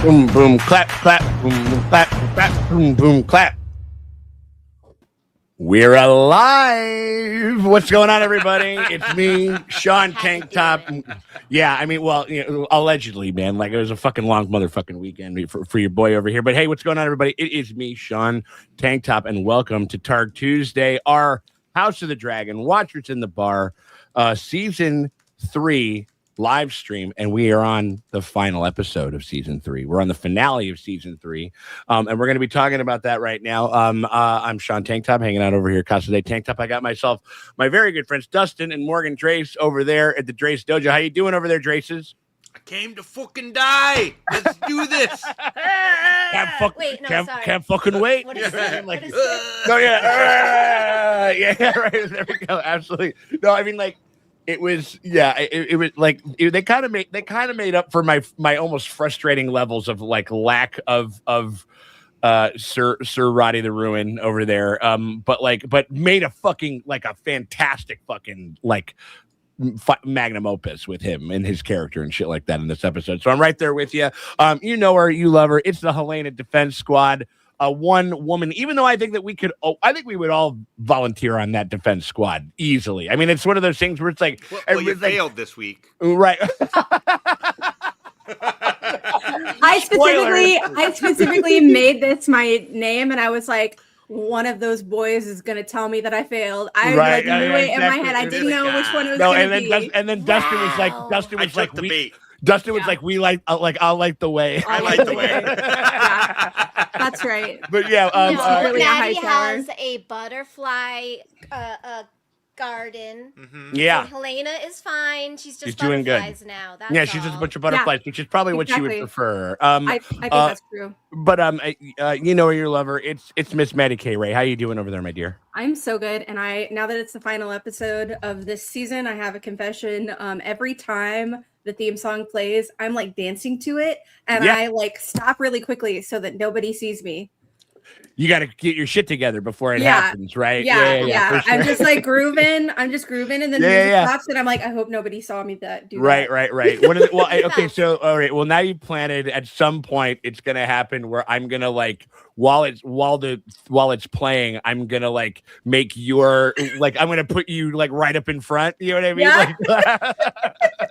Boom, boom, clap, clap, boom, boom, clap, clap, boom, boom, clap. We're alive. What's going on, everybody? It's me, Sean Tank Top. Yeah, I mean, well, allegedly, man. Like, it was a fucking long motherfucking weekend for your boy over here. But hey, what's going on, everybody? It is me, Sean Tank Top, and welcome to Targ Tuesday, our House of the Dragon, Watchers in the Bar, Season 3 live stream, and we are on the final episode of Season 3. We're on the finale of Season 3, and we're going to be talking about that right now. I'm Sean Tank Top, hanging out over here at Casa de Tank Top. I got myself my very good friends Dustin and Morgan Drace over there at the Drace Dojo. How you doing over there, Draces? I came to fucking die. Let's do this. Can't fucking wait. What is it? Like, What is it? no, yeah, yeah, right. There we go. Absolutely. No, I mean, like, it was, yeah, it was like they kind of made up for my almost frustrating levels of like lack of Sir Roddy the Ruin over there, but made a fucking like a fantastic fucking like magnum opus with him and his character and shit like that in this episode. So I'm right there with you. You know her, you love her. It's the Helena Defense Squad. One woman, even though I think that I think we would all volunteer on that defense squad easily. I mean, it's one of those things where it's like, well you failed this week, right? I specifically made this my name, and I was like, one of those boys is going to tell me that I failed. I knew it in my head. I didn't know which one it was going to be. And then Dustin was like, Dustin was like, we like, I'll light the way. I like the way. Yeah, that's right. But yeah, Maddie has a butterfly garden. Mm-hmm. Yeah, and Helena is fine. She's doing good now. She's just a bunch of butterflies, which is probably what she would prefer. I think that's true. But you know your lover. It's Miss Maddie K. Ray. How you doing over there, my dear? I'm so good, and now that it's the final episode of this season, I have a confession. Every time the theme song plays, I'm like dancing to it, and I like stop really quickly so that nobody sees me. You got to get your shit together bore it happens, right? Yeah. Sure. I'm just like grooving. And then the music stops, and I'm like, I hope nobody saw me do that. Right. Okay, so all right. Well, now you planted. At some point, it's gonna happen where I'm gonna like while it's playing, I'm gonna like make your like I'm gonna put you like right up in front. You know what I mean? Yeah.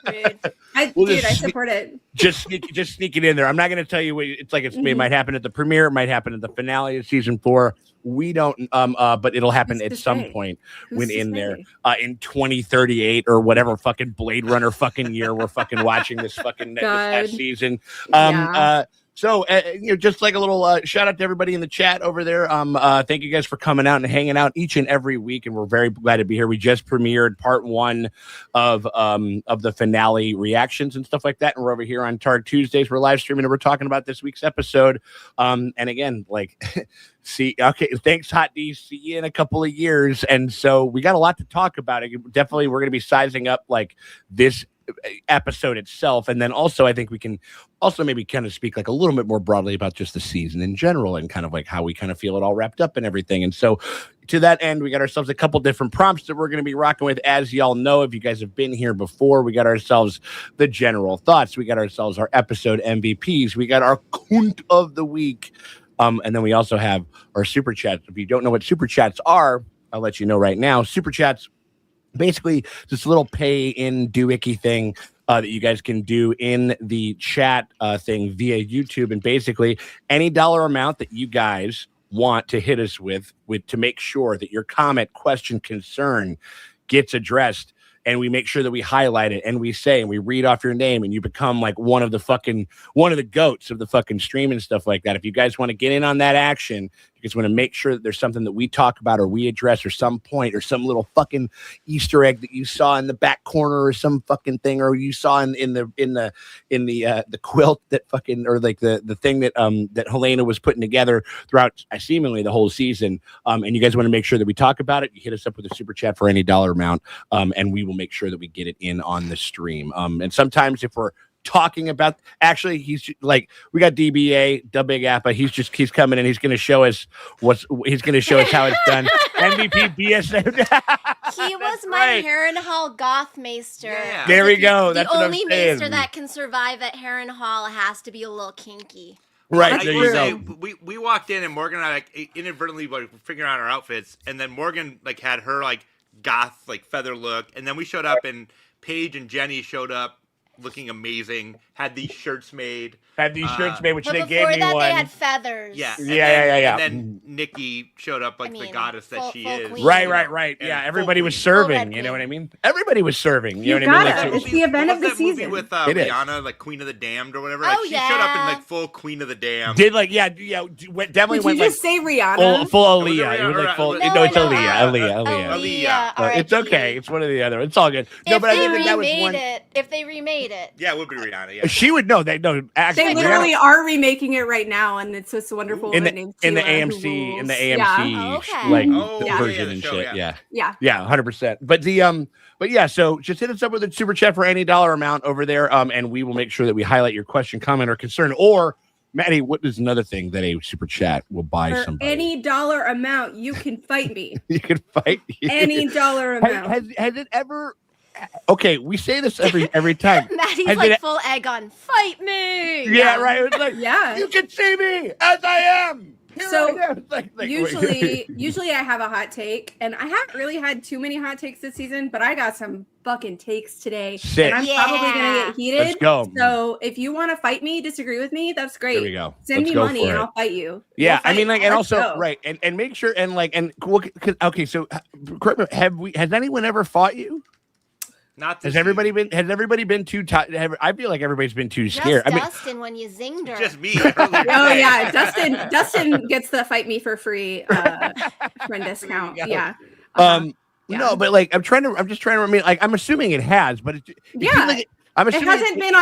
Like, I support it. Just sneak it in there. I'm not going to tell you what it's like. It might happen at the premiere. It might happen at the finale of season 4. We don't, but it'll happen at some point in there, in 2038 or whatever fucking Blade Runner fucking year we're fucking watching this fucking this season. So, just like a little shout out to everybody in the chat over there. Thank you guys for coming out and hanging out each and every week, and we're very glad to be here. We just premiered part 1 of the finale reactions and stuff like that, and we're over here on Targ Tuesdays. We're live streaming, and we're talking about this week's episode. And again, like, thanks, Hot D. See you in a couple of years. And so we got a lot to talk about. Definitely, we're going to be sizing up like this episode itself, and then also I think we can also maybe kind of speak like a little bit more broadly about just the season in general and kind of like how we kind of feel it all wrapped up and everything. And so to that end, we got ourselves a couple different prompts that we're going to be rocking with. As y'all know, if you guys have been here before, we got ourselves the general thoughts, we got ourselves our episode MVPs, we got our Kunt of the week, and then we also have our super chats. If you don't know what super chats are, I'll let you know right now. Super chats, basically this little pay in doohickey thing that you guys can do in the chat thing via YouTube, and basically any dollar amount that you guys want to hit us with to make sure that your comment, question, concern gets addressed, and we make sure that we highlight it and we say and we read off your name, and you become like one of the goats of the fucking stream and stuff like that. If you guys want to get in on that action, you just want to make sure that there's something that we talk about or we address or some point or some little fucking Easter egg that you saw in the back corner or some fucking thing, or you saw in the quilt that fucking, or like the thing that that Helena was putting together throughout seemingly the whole season, and you guys want to make sure that we talk about it, you hit us up with a super chat for any dollar amount, and we will make sure that we get it in on the stream. And sometimes if we're talking about. Actually, he's like, we got DBA, Da Big Appa. He's coming in. He's going to show us how it's done. MVP BSM. He was my Harrenhal Gothmeister. Yeah. There we go. That's the what only I'm saying. maester that can survive at Harrenhal has to be a little kinky. Right. I There will you say, go. we walked in and Morgan and I like inadvertently like figuring out our outfits, and then Morgan like had her like goth like feather look, and then we showed up and Paige and Jenny showed up looking amazing, had these shirts made. Which But they before gave me that, one. they had feathers. Yeah. Yeah. And then Nikki showed up like the goddess that she is. queen. Right. And Yeah, full everybody was queen. serving. Full You know red what I mean? Everybody was serving. You know You what I mean? gotta. Like, It's the event What of was the that movie season. with It is. Rihanna, like Queen of the Damned or whatever. Oh, Like, she showed up in yeah. like full Queen of the Damned. Did like definitely Did went you like just say Rihanna? full Was it Aaliyah. It was like Rihanna? full. No, No, it's no, Aaliyah. Aaliyah. It's okay. It's one or the other. It's all good. No, If but I they think that was remade one. it, if they remade it, Yeah, it would be Rihanna. Yeah. She would know. They know. Actually, They literally are remaking it right now, and it's this wonderful in woman the named in the Sheila who AMC rules. Yeah. Oh, okay. like Oh, the yeah, version the and show, shit. yeah. Yeah, 100%. But yeah, so just hit us up with a super chat for any dollar amount over there, and we will make sure that we highlight your question, comment, or concern. Or Maddie, what is another thing that a super chat will buy For somebody? any dollar amount, you can fight me. You can fight. Any dollar amount. Has it ever? Okay, we say this every time. Maddie's Has like it- full egg on fight me. Yeah, right. It's like, Yeah. you can see me as I am. Here So, I am. It's like, usually I have a hot take, and I haven't really had too many hot takes this season, but I got some fucking takes today. Sick. And I'm probably gonna get heated. Let's go. So if you want to fight me, disagree with me, that's great. There we go. Send Let's me go money for and it. I'll fight you. Yeah, We'll I mean, fight. like, and Let's also, go. right, and make sure, and like, and cool. Okay, so correct me. Has anyone ever fought you? Not this Has everybody been too? I feel like everybody's been too Just scared. I mean, Dustin when you zinged her. Just me. Oh yeah, Dustin gets the fight me for free friend discount. go. Yeah. Yeah. No, but like, I'm just trying to remain. Like, I'm assuming it has, but it Yeah. feels like I'm It assuming hasn't been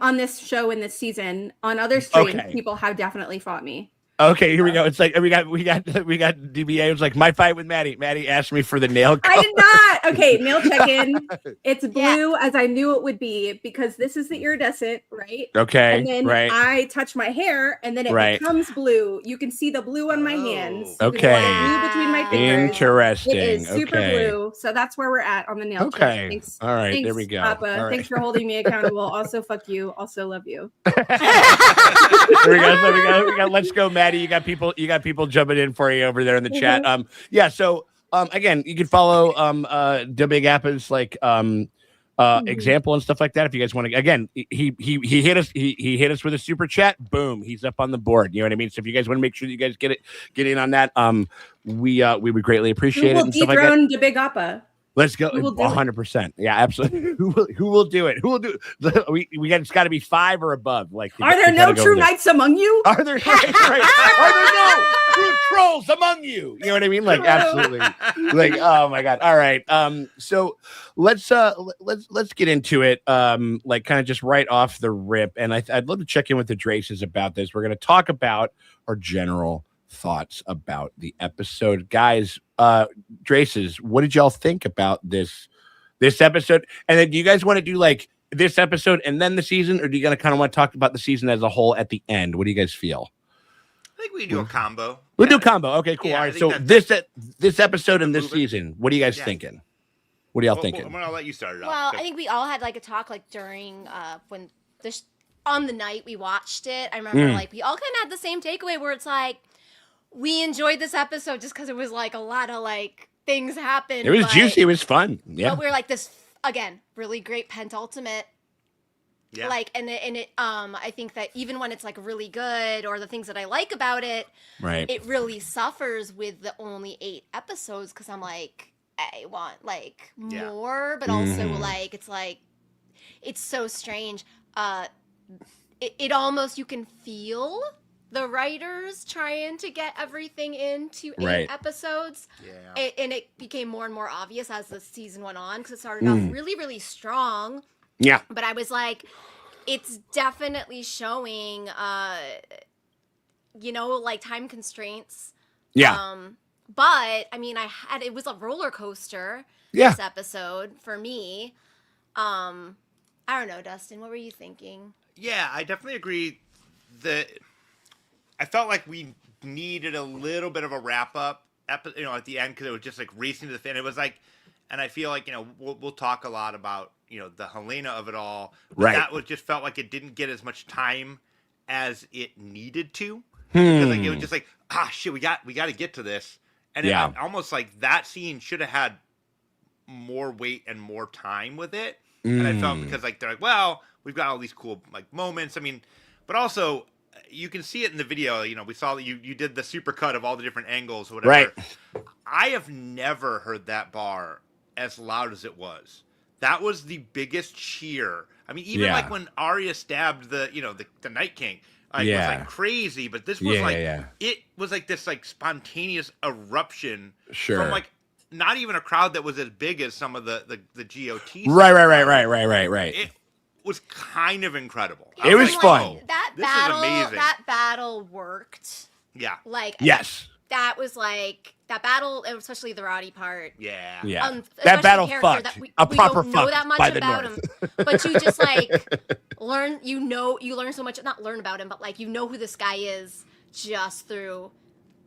on this show in this season. On other streams, Okay. people have definitely fought me. Okay, here we go. It's like we got DBA. It was like my fight with Maddie. Maddie asked me for the nail. I did not. Okay, nail check-in. It's Yeah. blue as I knew it would be because this is the iridescent, right? Okay, And then right. I touch my hair and then it Right. becomes blue. You can see the blue on my hands. You can Okay. see the blue between my fingers. Interesting. It is super okay. blue. So that's where we're at on the nail check. Okay. Thanks. All right. Thanks, There we go. Papa. All right. Thanks for holding me accountable. Also, fuck you. Also, love you. There we go. So we got. Let's go, Maddie. You got people jumping in for you over there in the chat. Yeah. So again, you can follow the Big Appa's like example and stuff like that. If you guys want to, again, he hit us. He hit us with a super chat. Boom, he's up on the board. You know what I mean. So if you guys want to make sure you guys get in on that, we would greatly appreciate Who it will and stuff like that. dethrone the Big Appa? Let's go. Who will do it? 100%. Yeah, absolutely. Who will do it? Who will do it? We got. It's got to be 5 or above. Like, Are there no true knights among you? Are there right? Are there no true trolls among you? You know what I mean? Like, absolutely. Like, oh my god. All right. So let's get into it. Like, kind of just right off the rip. And I'd love to check in with the Draces about this. We're going to talk about our general thoughts about the episode, guys. Draces, what did y'all think about this episode? And then do you guys want to do like this episode and then the season, or do you gonna kind of want to talk about the season as a whole at the end? What do you guys feel? I think we can do a combo. We'll do a combo. Okay, cool. Yeah, All I right. think So that's- this episode and this Move it. season, what are you guys Yeah. thinking? What are y'all thinking? I'm gonna let you start it off. Well, Go. I think we all had like a talk like during when this on the night we watched it. I remember like we all kind of had the same takeaway where it's like we enjoyed this episode just because it was like a lot of like things happened. It was but- juicy. It was fun. Yeah. But we were like this again, really great penultimate. Yeah. Like and it I think that even when it's like really good or the things that I like about it, Right. it really suffers with the only 8 episodes because I'm like I want like Yeah. more, but also Mhm. like it's so strange. It almost you can feel the writers trying to get everything into 8 Right. episodes. Yeah. And it became more and more obvious as the season went on because it started off really, really strong. Yeah. But I was like, it's definitely showing, like time constraints. Yeah. But I mean, it was a roller coaster. Yeah. This episode for me. I don't know, Dustin. What were you thinking? Yeah, I definitely agree that I felt like we needed a little bit of a wrap up, at the end, because it was just like racing to the fin. It was like, and I feel like we'll talk a lot about the Helena of it all. But right. That was just felt like it didn't get as much time as it needed to, because like it was just like shit, we got to get to this, and it almost like that scene should have had more weight and more time with it. And I felt because like they're like, well, we've got all these cool like moments. I mean, but also you can see it in the video. We saw that you did the super cut of all the different angles or whatever. Right. I have never heard that bar as loud as it was. That was the biggest cheer. I mean, even like when Arya stabbed the Night King, it was like crazy. But this was it was like this like spontaneous eruption from like not even a crowd that was as big as some of the GOT. Right. It was kind of incredible. It was fun. That battle worked. Yeah. Like yes. That was like that battle, especially the Roddy part. Yeah. That battle fucked. A proper fuck know that much by the about North. him, but you just like learn. You learn so much. Not learn about him, but like who this guy is just through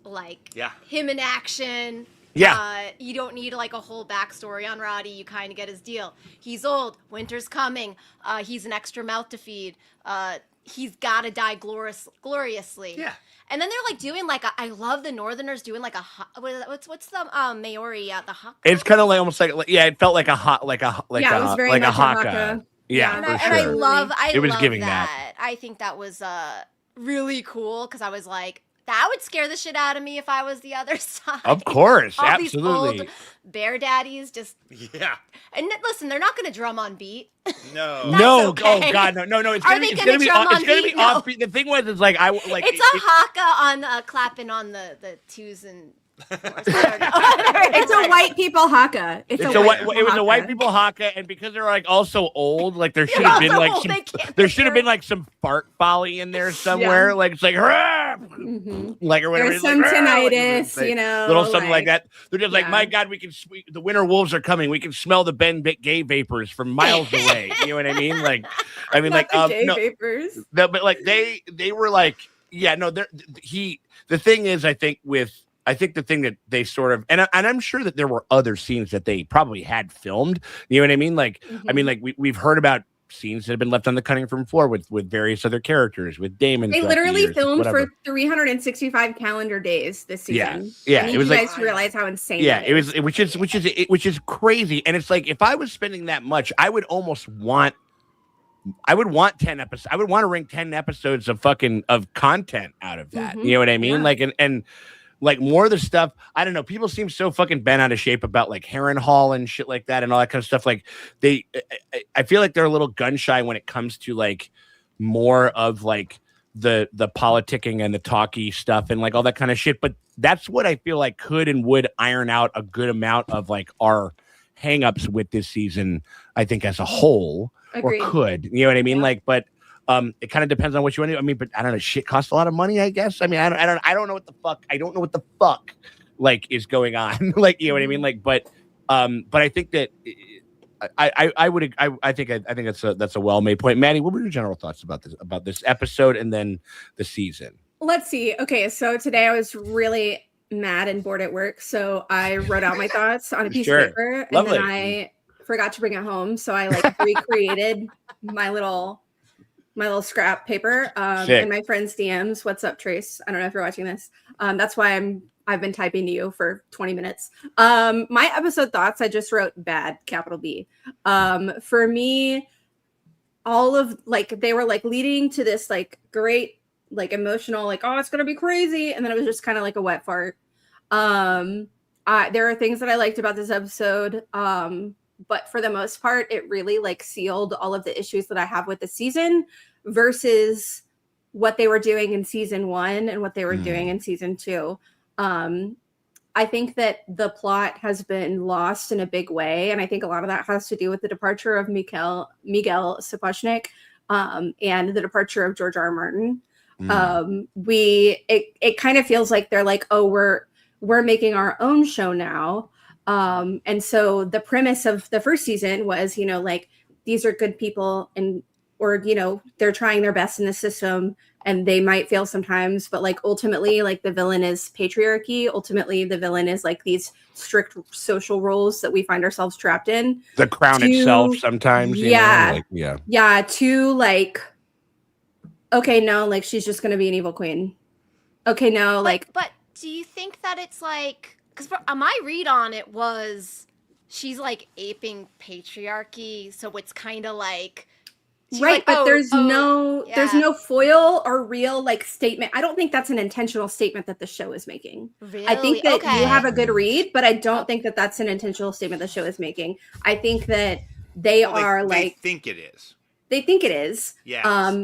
like him in action. Yeah. You don't need like a whole backstory on Roddy. You kind of get his deal. He's old. Winter's coming. He's an extra mouth to feed. He's got to die gloriously. Yeah. And then they're like doing like I love the Northerners doing like what's the Maori the haka? It's kind of like almost like it felt like a haka. It was very much a haka. Yeah, and for and sure. I love it was love giving that. I think that was really cool because I was like, that would scare the shit out of me if I was the other side. Of course, all absolutely. These old bear daddies just And listen, they're not going to drum on beat. No, no. Okay. Oh God, no. It's Are gonna they be. gonna drum on It's gonna beat? be offbeat. The thing was, is like It's a haka on clapping on the twos and. It's a white people haka. It was a white people haka, and because they're like also old, like there should have been like some fart folly in there somewhere. Like it's like like or whatever. There's some tinnitus, little something like that. They're just like, my God, the winter wolves are coming. We can smell the Ben Gay vapors from miles away. You know what I mean? Like, vapors. But like they were like, the thing is, I think the thing that they sort of, and I'm sure that there were other scenes that they probably had filmed. You know what I mean? Like, I mean, like we've heard about scenes that have been left on the cutting room floor with various other characters, with Damon. They literally filmed for 365 calendar days this season. Yeah. It was like, realize how insane. Yeah, it was, which is crazy. And it's like, if I was spending that much, I would want 10 episodes. I would want to wring 10 episodes of content out of that. You know what I mean? Yeah. Like, and like more of the stuff, I don't know. People seem so fucking bent out of shape about like Harrenhal and shit like that and all that kind of stuff. Like I feel like they're a little gun shy when it comes to like more of like the politicking and the talky stuff and like all that kind of shit. But that's what I feel like could and would iron out a good amount of like our hangups with this season, I think, as a whole. Agreed. Or could, you know what I mean? Like, but it kind of depends on what you want to do. I mean, but I don't know. Shit costs a lot of money, I guess. I mean, I don't know what the fuck. I don't know what the fuck like is going on. Like, you know what I mean? Like, but I think that I think that's a well-made point. Maddie, what were your general thoughts about this episode and then the season? Let's see. Okay, so today I was really mad and bored at work, so I wrote out my thoughts on a piece of paper, and then I forgot to bring it home, so I like recreated my little scrap paper in my friend's DMs. What's up, Trace? I don't know if you're watching this. That's why I've been typing to you for 20 minutes. My episode thoughts, I just wrote bad, capital B. For me, all of like, they were like leading to this like great, like emotional, like, oh, it's going to be crazy. And then it was just kind of like a wet fart. There are things that I liked about this episode. But for the most part, it really like sealed all of the issues that I have with the season versus what they were doing in season 1 and what they were doing in season 2. I think that the plot has been lost in a big way. And I think a lot of that has to do with the departure of Miguel Sapochnik and the departure of George R. R. Martin. It kind of feels like they're like, oh, we're making our own show now. And so the premise of the first season was, like these are good people, and or you know, they're trying their best in the system and they might fail sometimes, but like ultimately like the villain is patriarchy. Ultimately the villain is like these strict social roles that we find ourselves trapped in. The crown itself sometimes, yeah, to like, okay, no, like she's just gonna be an evil queen. Okay, no, but do you think that it's like, because my read on it was she's like aping patriarchy, so it's kind of like right, like, but there's no foil or real like statement. I don't think that's an intentional statement that the show is making. Really? I think that you have a good read, but I don't think that that's an intentional statement the show is making. I think that they think it is. They think it is. Yeah.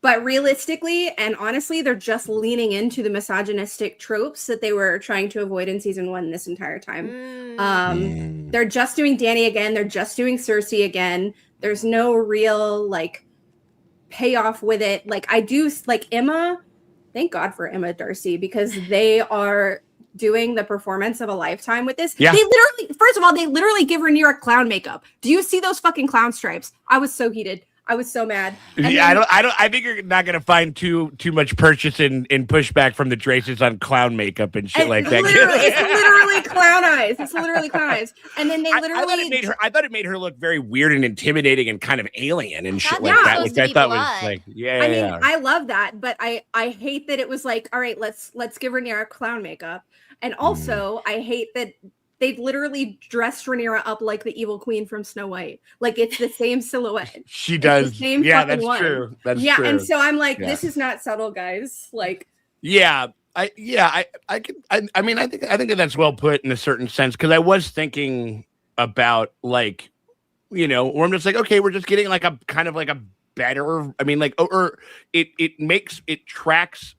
But realistically and honestly, they're just leaning into the misogynistic tropes that they were trying to avoid in season 1 this entire time. They're just doing Dany again. They're just doing Cersei again. There's no real like payoff with it. Like I do like Emma. Thank God for Emma Darcy, because they are doing the performance of a lifetime with this. Yeah. They literally, first of all, they literally give Rhaenyra clown makeup. Do you see those fucking clown stripes? I was so heated. I was so mad. And yeah, I think you're not gonna find too much purchase in pushback from the Traces on clown makeup and shit like that. It's literally clown eyes. It's literally clown eyes. And then they literally I thought it made her look very weird and intimidating and kind of alien and shit like that, which I thought was like, I mean, I love that, but I hate that it was like, all right, let's give Rhaenyra clown makeup. And also I hate that they literally dressed Rhaenyra up like the evil queen from Snow White. Like it's the same silhouette. She does. The same that's one. True. That's true. true. And so I'm like, this is not subtle, guys. Like, I mean, I think that that's well put in a certain sense, because I was thinking about like, you know, where I'm just like, okay, we're just getting like a kind of like a better. I mean, like, or it tracks.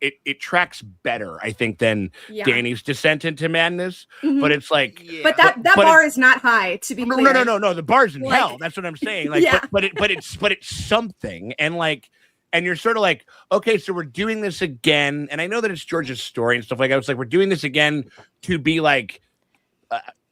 It tracks better, I think, than Dany's descent into madness. But it's like, but that bar is not high. To be clear, no. The bar's in hell. That's what I'm saying. Like, but it's something, and like, and you're sort of like, okay, so we're doing this again, and I know that it's George's story and stuff like that. It's like we're doing this again to be like.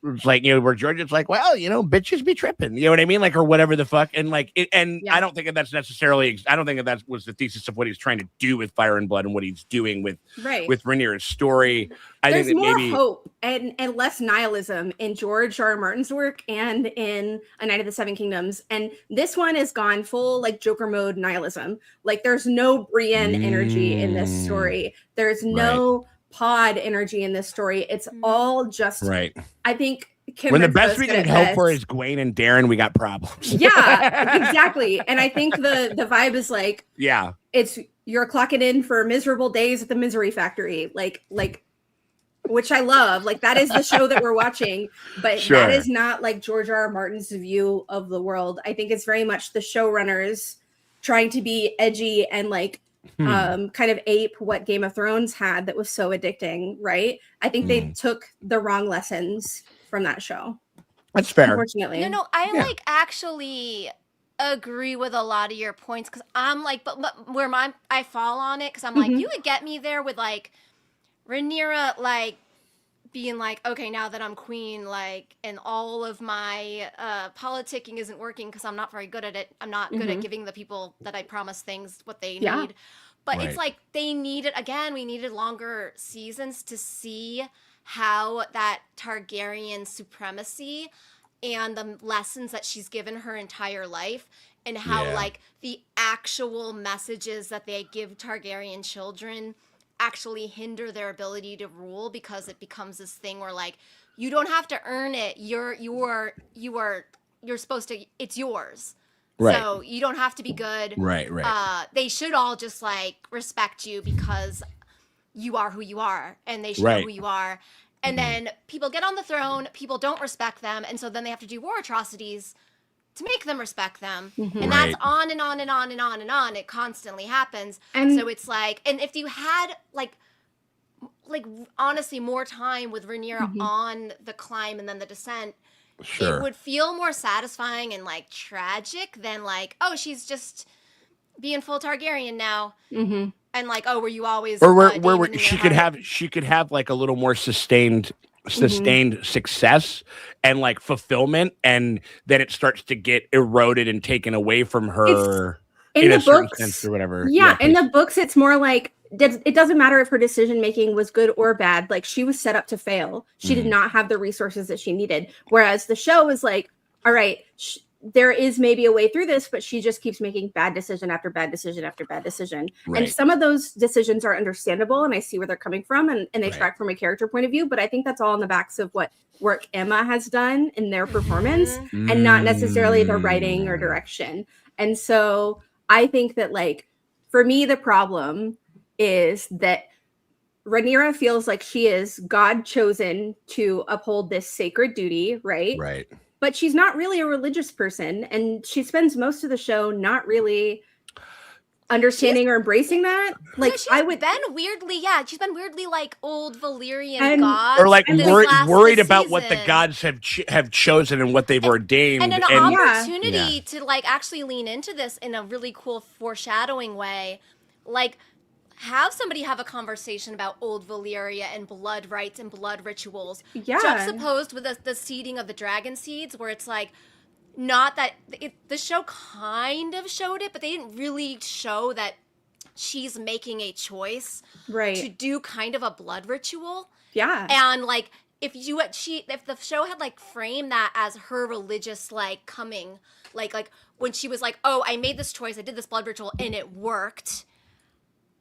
It's like, you know, where George is like, well, you know, bitches be tripping, you know what I mean? Like, or whatever the fuck. And like, I don't think that's necessarily, I don't think that was the thesis of what he's trying to do with Fire and Blood and what he's doing with Rhaenyra's story. There's think that more maybe hope and less nihilism in George R. R. Martin's work and in A Night of the Seven Kingdoms. And this one is gone full like Joker mode nihilism. Like there's no Brienne energy in this story. There's no pod energy in this story. It's all just I think when the best we can hope for is Gwen and Darren, we got problems. Yeah, exactly. And I think the vibe is like, it's you're clocking in for miserable days at the Misery Factory, like which I love. Like that is the show that we're watching, but that is not like George R. R. Martin's view of the world. I think it's very much the showrunners trying to be edgy and like kind of ape what Game of Thrones had that was so addicting, right? I think they took the wrong lessons from that show. That's fair. Unfortunately. No, I like actually agree with a lot of your points, because I'm like, but where I fall on it, because I'm like, you would get me there with like Rhaenyra like being like, okay, now that I'm queen, like, and all of my politicking isn't working because I'm not very good at it. I'm not good at giving the people that I promise things what they need. But it's like they needed, again, we needed longer seasons to see how that Targaryen supremacy and the lessons that she's given her entire life, and how like the actual messages that they give Targaryen children actually hinder their ability to rule, because it becomes this thing where like you don't have to earn it. You're supposed to, it's yours. So you don't have to be good. They should all just like respect you because you are who you are, and they should know who you are. And then people get on the throne, people don't respect them, and so then they have to do war atrocities to make them respect them. And that's on and on and on and on and on. It constantly happens. And so it's like, and if you had like honestly more time with Rhaenyra on the climb and then the descent, it would feel more satisfying and like tragic than like, oh, she's just being full Targaryen now. And like, oh, were you always or where she could have like a little more sustained sustained success and like fulfillment, and then it starts to get eroded and taken away from her in a certain sense or whatever. Yeah, in the books, it's more like it doesn't matter if her decision making was good or bad. Like, she was set up to fail. She did not have the resources that she needed. Whereas the show is like, all right, there is maybe a way through this, but she just keeps making bad decision after bad decision after bad decision. Right. And some of those decisions are understandable, and I see where they're coming from, and they track from a character point of view. But I think that's all on the backs of what work Emma has done in their performance, and not necessarily the writing or direction. And so I think that, like, for me, the problem is that Rhaenyra feels like she is God chosen to uphold this sacred duty, right? Right. But she's not really a religious person, and she spends most of the show not really understanding or embracing that. Like, she's been weirdly like old Valyrian gods, or like worried about what the gods have chosen and what they've ordained, and an opportunity to like actually lean into this in a really cool foreshadowing way, like have somebody have a conversation about old Valyria and blood rites and blood rituals, juxtaposed with the seeding of the dragon seeds, where it's like, not that the show kind of showed it, but they didn't really show that she's making a choice to do kind of a blood ritual. Yeah. And like, if the show had like framed that as her religious like coming, like when she was like, oh, I made this choice, I did this blood ritual and it worked.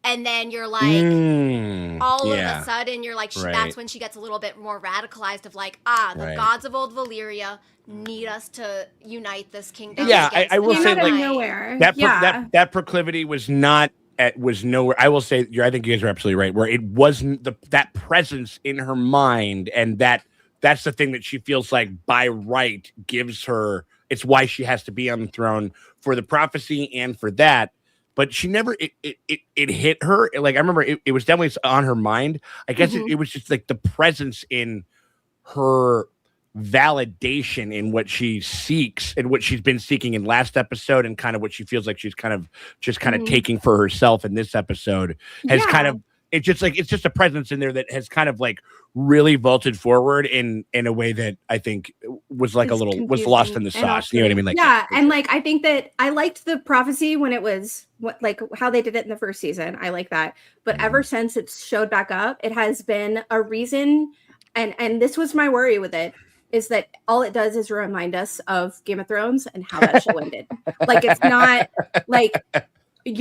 And then you're like, all of a sudden, you're like, that's when she gets a little bit more radicalized of like, the gods of old Valyria need us to unite this kingdom. Yeah, I will say, like, nowhere. That proclivity was not was nowhere. I will say, I think you guys are absolutely right. Where it wasn't that presence in her mind, and that's the thing that she feels like by right gives her. It's why she has to be on the throne for the prophecy and for that. But she never, it hit her. Like, I remember it was definitely on her mind. I guess it was just like the presence in her validation in what she seeks and what she's been seeking in last episode, and kind of what she feels like she's kind of taking for herself in this episode has kind of, it's just a presence in there that has kind of like really vaulted forward in a way that I think was like was lost in the sauce. You know what I mean? Like, and like, I think that I liked the prophecy when it was like how they did it in the first season. I like that. But ever since it's showed back up, it has been a reason. And this was my worry with it, is that all it does is remind us of Game of Thrones and how that show ended. Like, it's not like,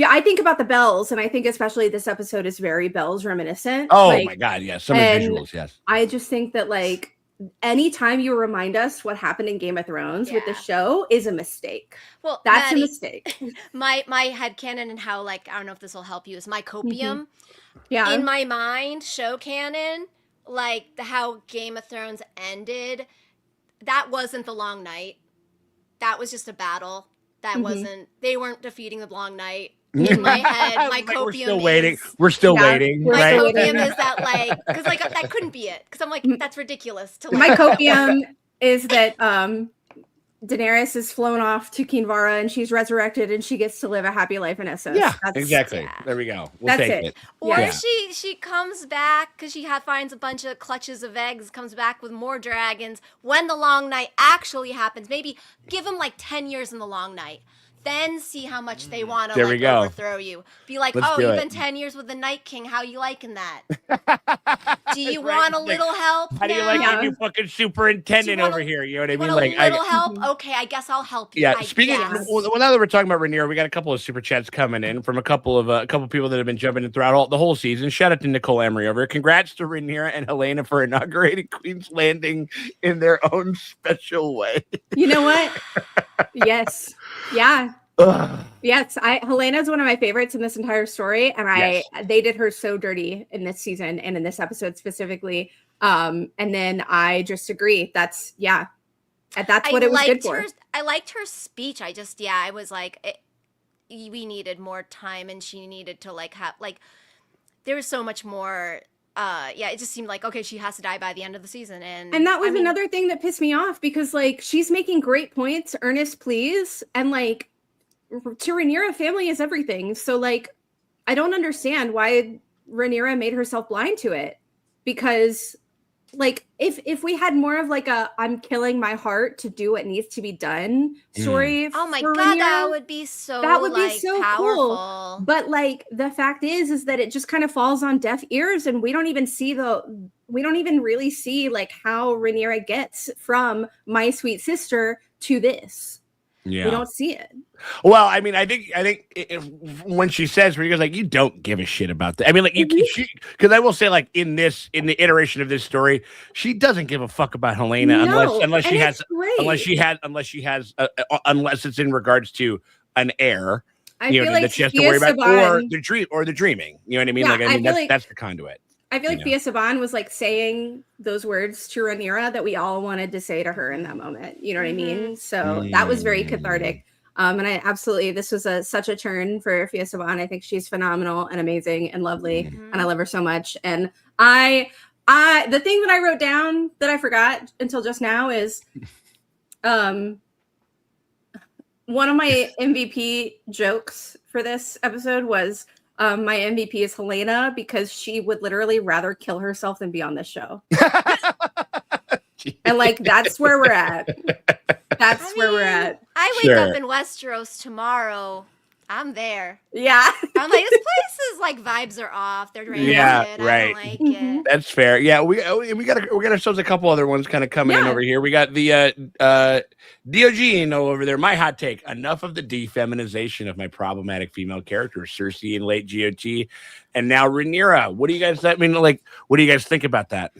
I think about the bells, and I think especially this episode is very bells reminiscent. Oh my God, yes. Some of the visuals, yes. I just think that, like, anytime you remind us what happened in Game of Thrones with the show is a mistake. Well, that's Maddie, a mistake. My headcanon, and how, like, I don't know if this will help you, is my copium. Yeah. In my mind, show canon, like how Game of Thrones ended, that wasn't the Long Night. That was just a battle. That wasn't, they weren't defeating the Long Night. In my head, my copium we're still waiting. We're still waiting. My copium is that, like, because like that couldn't be it. Because I'm like, that's ridiculous. To, like, my copium is that Daenerys is flown off to Kinvara, and she's resurrected, and she gets to live a happy life in Essos. Yeah, exactly. Yeah. There we go. We'll take it. Or she comes back because she finds a bunch of clutches of eggs, comes back with more dragons. When the Long Night actually happens, maybe give them like 10 years in the Long Night. Then see how much they want to like overthrow you. Be like, you've been 10 years with the Night King. How you liking that? Do you want a little help? How do you like your new fucking superintendent over here? You know what I mean? Like, a little help? Okay, I guess I'll help you. Yeah. Speaking of, well, now that we're talking about Rhaenyra, we got a couple of super chats coming in from a couple people that have been jumping in throughout the whole season. Shout out to Nicole Emery over here. Congrats to Rhaenyra and Helena for inaugurating Queen's Landing in their own special way. You know what? Yes. Yeah. Yes, Helena is one of my favorites in this entire story, and they did her so dirty in this season and in this episode specifically. And then I just agree. That's what it was good for. I liked her speech. I was like, we needed more time, and she needed to like have like there was so much more. It just seemed like, okay, she has to die by the end of the season. And that was another thing that pissed me off, because like she's making great points, earnest pleas, and like to Rhaenyra, family is everything. So like, I don't understand why Rhaenyra made herself blind to it, because like if we had more of like a I'm killing my heart to do what needs to be done story. Oh my for god, Rhaenyra, that would be so cool. powerful. But like the fact is that it just kind of falls on deaf ears, and we don't even really see like how Rhaenyra gets from my sweet sister to this. Yeah. We don't see it. Well, I mean, I think when she says, "Rhaenyra's like, you don't give a shit about that." I mean, like, because I will say, like, in the iteration of this story, she doesn't give a fuck about Helena unless it's in regards to an heir. I feel like that she has to worry about, or the dreaming. You know what I mean? Yeah, that's the conduit. I feel like Fia Saban was like saying those words to Rhaenyra that we all wanted to say to her in that moment. You know what I mean? So that was very cathartic. And this was such a turn for Fia Saban. I think she's phenomenal and amazing and lovely, and I love her so much. And the thing that I wrote down that I forgot until just now is, one of my MVP jokes for this episode was, my MVP is Helena because she would literally rather kill herself than be on this show. And like, that's where we're at. Where we're at. I wake up in Westeros tomorrow. I'm there. Yeah. I'm like, this place is like vibes are off. They're draining it. Right. I don't like it. That's fair. Yeah, we got ourselves a couple other ones kind of coming in over here. We got the Diogeno over there. My hot take: enough of the defeminization of my problematic female characters, Cersei and late GOT, and now Rhaenyra. What do you guys? What do you guys think about that?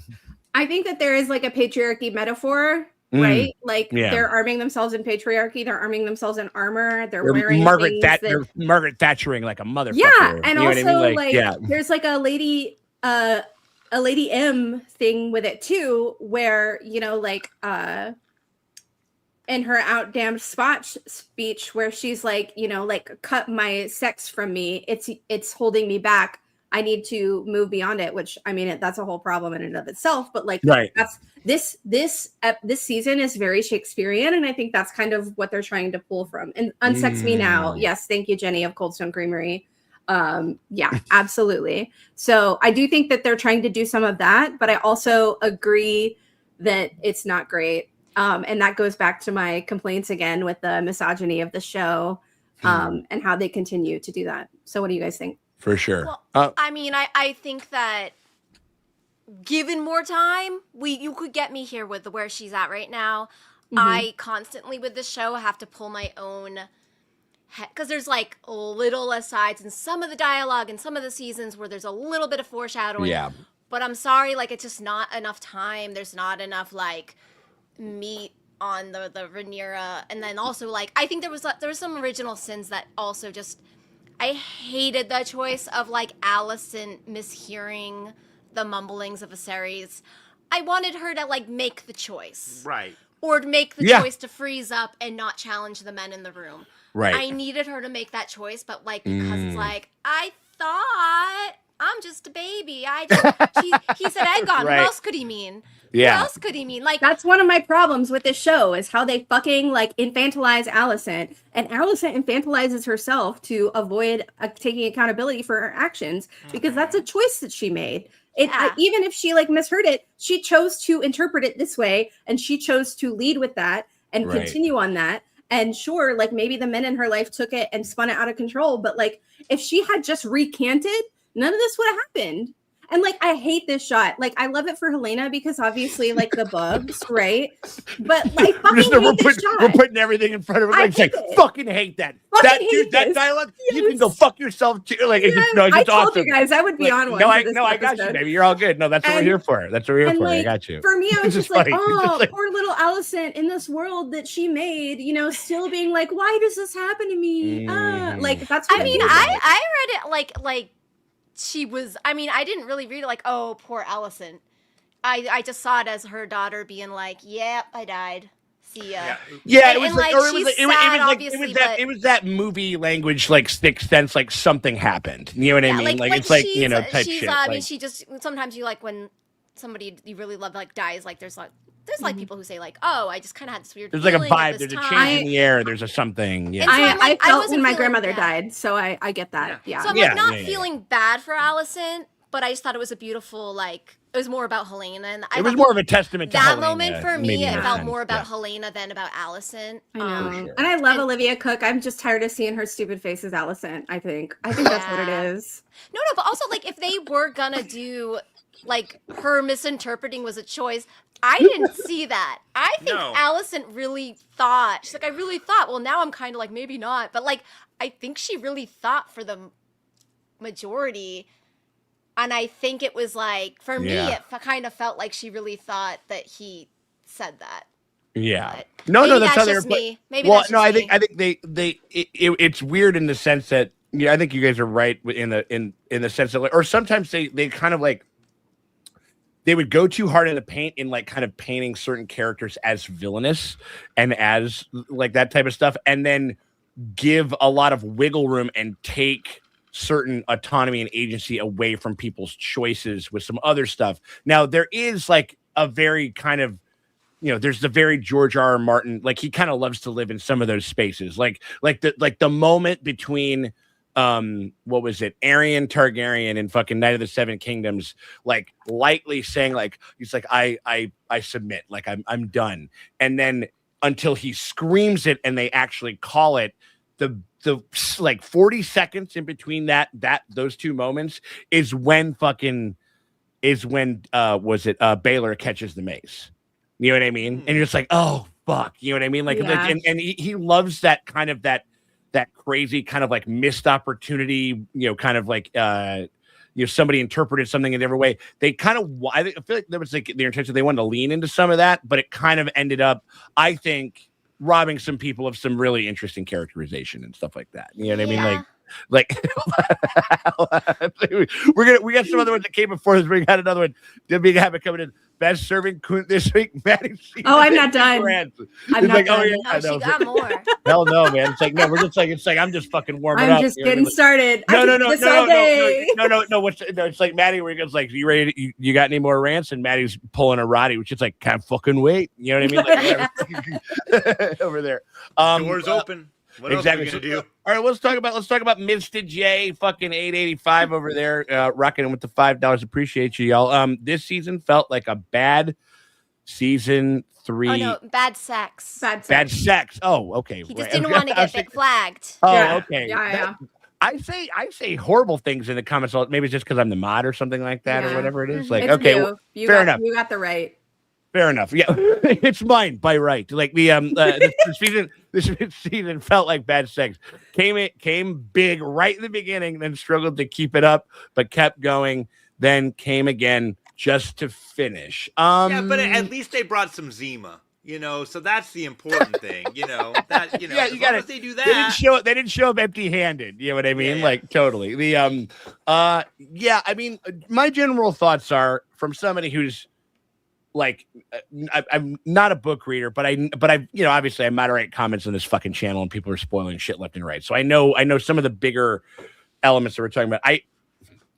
I think that there is like a patriarchy metaphor. Right, like they're arming themselves in patriarchy. They're arming themselves in armor. They're wearing Margaret Thatchering like a motherfucker. Yeah, and also I mean? There's like a lady M thing with it too, where in her out damned spot speech, where she's like, cut my sex from me. It's holding me back. I need to move beyond it, which I mean, that's a whole problem in and of itself. But like, that's this season is very Shakespearean, and I think that's kind of what they're trying to pull from. And Unsex Me Now, yes, thank you, Jenny of Cold Stone Creamery. Yeah, absolutely. So I do think that they're trying to do some of that, but I also agree that it's not great. And that goes back to my complaints again with the misogyny of the show, and how they continue to do that. So what do you guys think? For sure. Well, I mean, I think that given more time, you could get me here with where she's at right now. I constantly with this show have to pull my own head, because there's like little asides in some of the dialogue and some of the seasons where there's a little bit of foreshadowing. Yeah. But I'm sorry, like, it's just not enough time. There's not enough like meat on the Rhaenyra, and then also like I think there was some original sins that also just. I hated the choice of like Alicent mishearing the mumblings of Viserys. I wanted her to like make the choice. Right. Or to make the choice to freeze up and not challenge the men in the room. Right. I needed her to make that choice, but like because it's like, I thought I'm just a baby. He said Aegon. Right. What else could he mean? Yeah. What else could he mean? Like, that's one of my problems with this show is how they fucking like infantilize Alicent, and Alicent infantilizes herself to avoid taking accountability for her actions because that's a choice that she made. Even if she like misheard it, she chose to interpret it this way, and she chose to lead with that and continue on that. And sure, like maybe the men in her life took it and spun it out of control, but like if she had just recanted, none of this would have happened. And like, I hate this shot. Like, I love it for Helena because obviously, like the bubs, right? But like, we're putting everything in front of her. Like, fucking hate that. That dialogue. Yes. You can go fuck yourself too. Like, it's just, I told awesome. You guys, I would be on one. I got you, baby. You're all good. No, that's what we're here for. That's what we're here for. Like, I got you. For me, I was just like, oh, poor little Alicent in this world that she made. Still being like, why does this happen to me? Like, that's. I mean, I read it like. She was, I mean, I didn't really read it like, oh, poor Alicent. I just saw it as her daughter being like, yep, I died. See ya. Yeah, it was that movie language, like Sixth Sense, like something happened. You know what I mean? Like it's like, type shit. I mean, she just, sometimes you like when somebody you really love like dies, like there's people who say like, oh, I just kind of had this weird. There's like a vibe. There's a change in the air. There's a something. Yeah. So I felt when my grandmother died, so I get that. Yeah. So I'm like not feeling bad for Alicent, but I just thought it was a beautiful, like, it was more about Helena. And it was more of a testament to that Helena, moment for me. It felt sense. more about Helena than about Allison. I know. Sure. And I love Olivia Cook. I'm just tired of seeing her stupid face as Allison, I think that's what it is. No, but also, like, if they were gonna do, like, her misinterpreting was a choice, I didn't see that. I think Allison really thought, she's like, I really thought, well, now I'm kind of like, maybe not. But, like, I think she really thought for the majority. And I think it was like, for me, it kind of felt like she really thought that he said that. Yeah. But No, that's how they're. me. Maybe well, that's just me. I think it's weird in the sense that I think you guys are right in the sense that, like, or sometimes they kind of like they would go too hard in the paint in like kind of painting certain characters as villainous and as like that type of stuff, and then give a lot of wiggle room and take certain autonomy and agency away from people's choices with some other stuff. Now, there is like a very kind of, there's the very George R.R. Martin, like he kind of loves to live in some of those spaces. Like the moment between what was it, Aerion Targaryen and fucking Knight of the Seven Kingdoms, like lightly saying like, he's like, I submit, like I'm done. And then until he screams it and they actually call it, the like 40 seconds in between those two moments is when Baylor catches the mace. You know what I mean? And you're just like, oh fuck, you know what I mean? Like, and he loves that kind of that crazy kind of like missed opportunity, kind of like somebody interpreted something in every way. They kind of, I feel like there was like their intention, they wanted to lean into some of that, but it kind of ended up, I think, robbing some people of some really interesting characterization and stuff like that. You know what I mean? Like we got some other ones that came before this. We got another one. Did we have it coming in? Best serving this week, Maddie. I'm not done. I'm not done. Oh, she got more. Hell no, man. It's like, no, we're just like, it's like I'm just fucking warming up. I'm just getting started. No. It's like Maddie, where he goes like, you ready? You got any more rants? And Maddie's pulling a Roddy, which is like, can't fucking wait. You know what I mean? Like, over there. Doors open. What exactly. Else are we gonna do? All right, let's talk about Mr. J, fucking 885 over there, rocking with the $5. Appreciate you, y'all. This season felt like a bad season 3. Oh no, bad sex. Bad sex. Oh, okay. He just didn't want to get flagged. Oh, okay. Yeah. I say horrible things in the comments. Maybe it's just because I'm the mod or something like that, or whatever it is. Like, it's okay, fair enough. You got the right. Fair enough. Yeah, it's mine by right. Like this season felt like bad sex. Came big right in the beginning, then struggled to keep it up, but kept going. Then came again just to finish. Yeah, but at least they brought some Zima. So that's the important thing. That yeah, you got it. They do that. They didn't show up empty-handed. You know what I mean? Yeah. Like totally. The yeah. I mean, my general thoughts are from somebody who's like, I'm not a book reader, but I obviously I moderate comments on this fucking channel, and people are spoiling shit left and right. So I know some of the bigger elements that we're talking about. I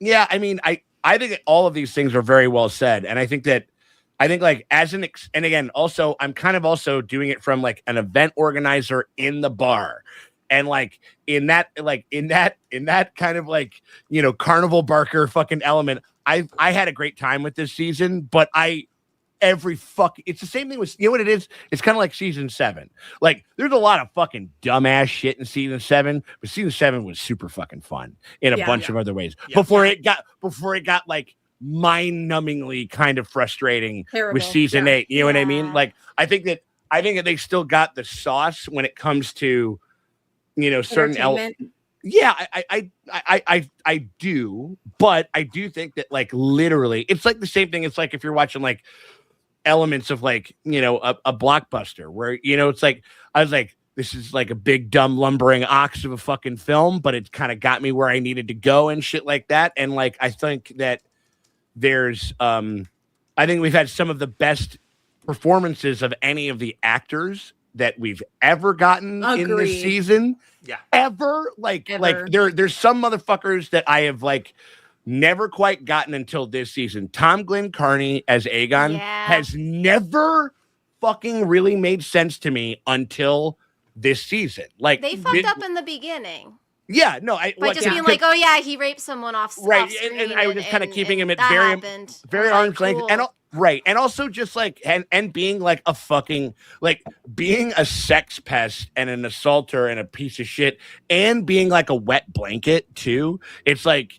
think that all of these things are very well said, and I think like and again, also I'm kind of also doing it from like an event organizer in the bar. And like in that kind of like, carnival barker fucking element, I had a great time with this season, but it's the same thing with, what it is? It's kind of like season 7. Like there's a lot of fucking dumbass shit in season 7, but season 7 was super fucking fun in a bunch of other ways before it got like mind-numbingly kind of frustrating with season 8. You know what I mean? Like I think that they still got the sauce when it comes to, certain elements. Yeah, I do, but I do think that like literally it's like the same thing. It's like if you're watching like elements of like, a blockbuster where, it's like, I was like, this is like a big dumb lumbering ox of a fucking film, but it kind of got me where I needed to go and shit like that. And like, I think that there's, I think we've had some of the best performances of any of the actors that we've ever gotten in this season. Yeah. Ever. Like there's some motherfuckers that I have like never quite gotten until this season. Tom Glenn Carney as Aegon has never fucking really made sense to me until this season. Like they fucked up in the beginning. Yeah, no, By just being like, oh yeah, he raped someone off screen, and I was just kind of keeping him at that very happened. very I was arm's like, length, cool. and also just like and being like a fucking like being a sex pest and an assaulter and a piece of shit and being like a wet blanket too. It's like,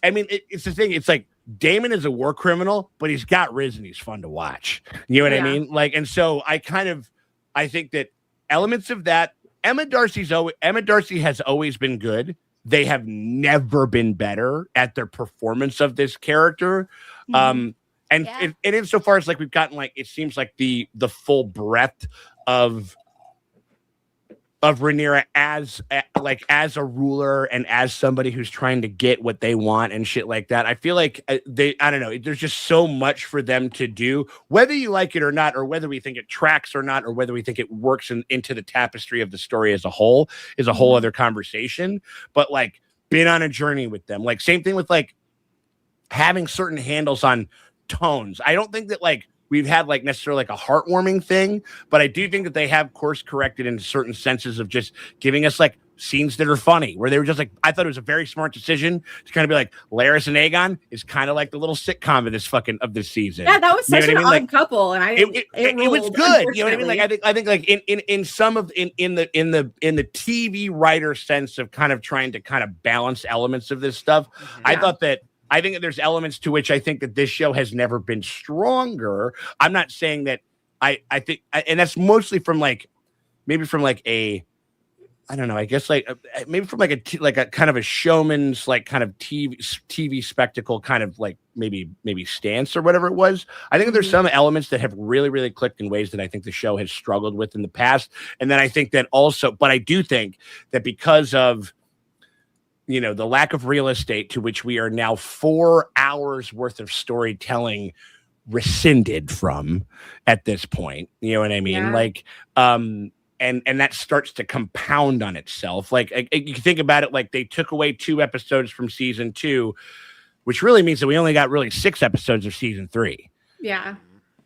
I mean, it's the thing. It's like Damon is a war criminal, but he's got Riz and he's fun to watch. You know what I mean? Like, and so I think that elements of that. Emma Darcy has always been good. They have never been better at their performance of this character. And insofar as like we've gotten like, it seems like the full breadth of Rhaenyra as a ruler and as somebody who's trying to get what they want and shit like that. I feel like I don't know, there's just so much for them to do, whether you like it or not, or whether we think it tracks or not, or whether we think it works into the tapestry of the story as a whole is a whole other conversation. But like been on a journey with them, like same thing with like having certain handles on tones. I don't think that like we've had like necessarily like a heartwarming thing, but I do think that they have course corrected in certain senses of just giving us like scenes that are funny, where they were just like, I thought it was a very smart decision to kind of be like, Laris and Aegon is kind of like the little sitcom of this season. Yeah, that was such an odd like, couple, and it was good. You know what I mean? Like I think like in some of in the TV writer sense of kind of trying to kind of balance elements of this stuff, I think that there's elements to which I think that this show has never been stronger. I'm not saying that I think, and that's mostly from like, maybe from like a, I don't know, I guess like maybe from like a kind of a showman's like kind of TV spectacle kind of like maybe stance or whatever it was. I think that there's some elements that have really, really clicked in ways that I think the show has struggled with in the past. And then I think that also, but I do think that because of, you know, the lack of real estate to which we are now 4 hours worth of storytelling rescinded from at this point. You know what I mean? Yeah. Like, and that starts to compound on itself. Like you can think about it, like they took away 2 episodes from season 2, which really means that we only got really 6 episodes of season 3. Yeah.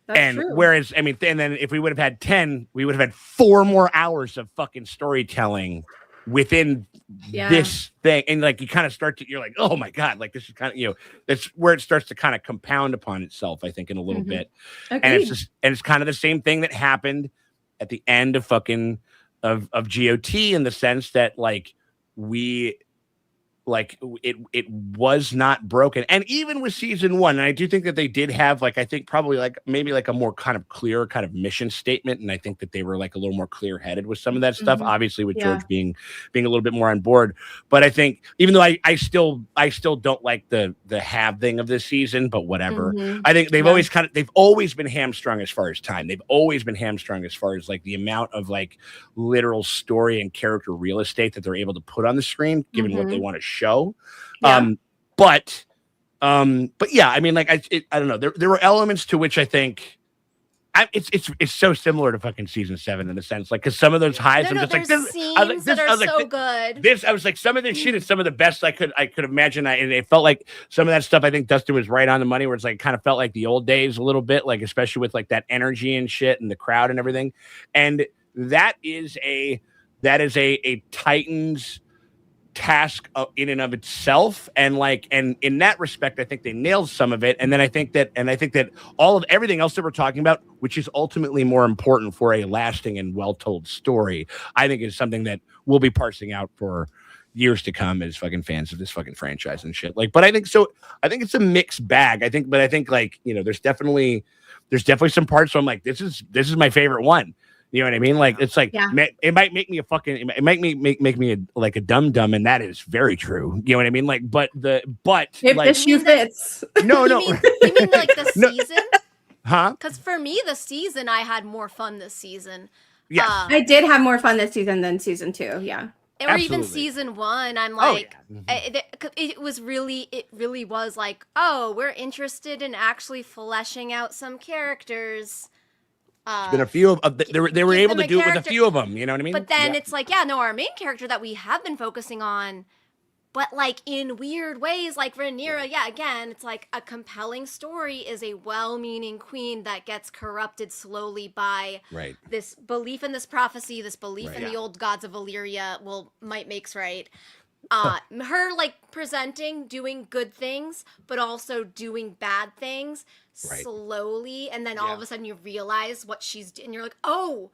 That's true. Whereas, I mean, and then if we would have had 10, we would have had 4 more hours of fucking storytelling within this thing. And like you kind of start to, you're like, oh my God, like this is kind of, you know, that's where it starts to kind of compound upon itself, I think, in a little bit. Agreed. And it's kind of the same thing that happened at the end of fucking of GOT, in the sense that like it was not broken. And even with season 1, and I do think that they did have like, I think probably like maybe like a more kind of clear kind of mission statement, and I think that they were like a little more clear headed with some of that stuff, obviously with George being a little bit more on board. But I think even though I still don't like the halving of this season, but whatever. I think they've always been hamstrung as far as time. They've always been hamstrung as far as like the amount of like literal story and character real estate that they're able to put on the screen, given what they want to show. But yeah, I mean, like I don't know. There were elements to which I think it's so similar to fucking season 7 in a sense, like because some of those highs, I'm just like, this, scenes I was like, this, that are so good. This, I was like, some of this shit is some of the best I could imagine. And it felt like some of that stuff. I think Dustin was right on the money, where it's like kind of felt like the old days a little bit, like especially with like that energy and shit and the crowd and everything. And that is a Titans task in and of itself, and in that respect I think they nailed some of it. And then I think that all of everything else that we're talking about, which is ultimately more important for a lasting and well-told story, I think is something that we'll be parsing out for years to come as fucking fans of this fucking franchise and shit. Like, but I think it's a mixed bag. I think like, you know, there's definitely some parts where I'm like, this is my favorite one. You know what I mean? Like, it's like, it might make me make me a dum-dum, and that is very true. You know what I mean? Like, if like, the shoe fits. No. You mean like the season? Huh? Because for me, the season, I had more fun this season. Yeah. I did have more fun this season than season 2. Yeah. Or Absolutely. even season 1, I'm like, it really was like, oh, we're interested in actually fleshing out some characters. There's been a few of they were able to do it with a few of them, you know what I mean? But then it's like, our main character that we have been focusing on, but like in weird ways, like Rhaenyra, again, it's like a compelling story is a well-meaning queen that gets corrupted slowly by this belief in this prophecy, this belief in the old gods of Valyria, might makes right. her like presenting, doing good things, but also doing bad things slowly, and then all of a sudden you realize what she's, and you're like, oh,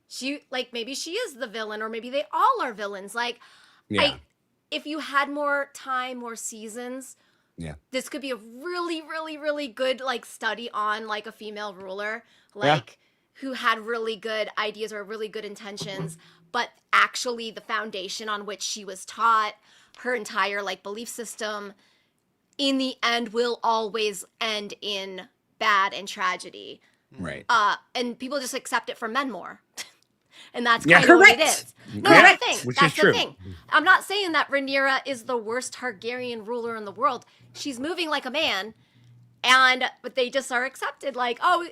she, like, maybe she is the villain, or maybe they all are villains. Like, if you had more time, more seasons, this could be a really, really, really good like study on like a female ruler, like who had really good ideas or really good intentions, but actually the foundation on which she was taught, her entire like belief system, in the end will always end in bad and tragedy. Right. And people just accept it from men more. And that's kind of what it is. No, that's the thing. That's the thing. I'm not saying that Rhaenyra is the worst Targaryen ruler in the world. She's moving like a man, but they just are accepted. Like, oh, man,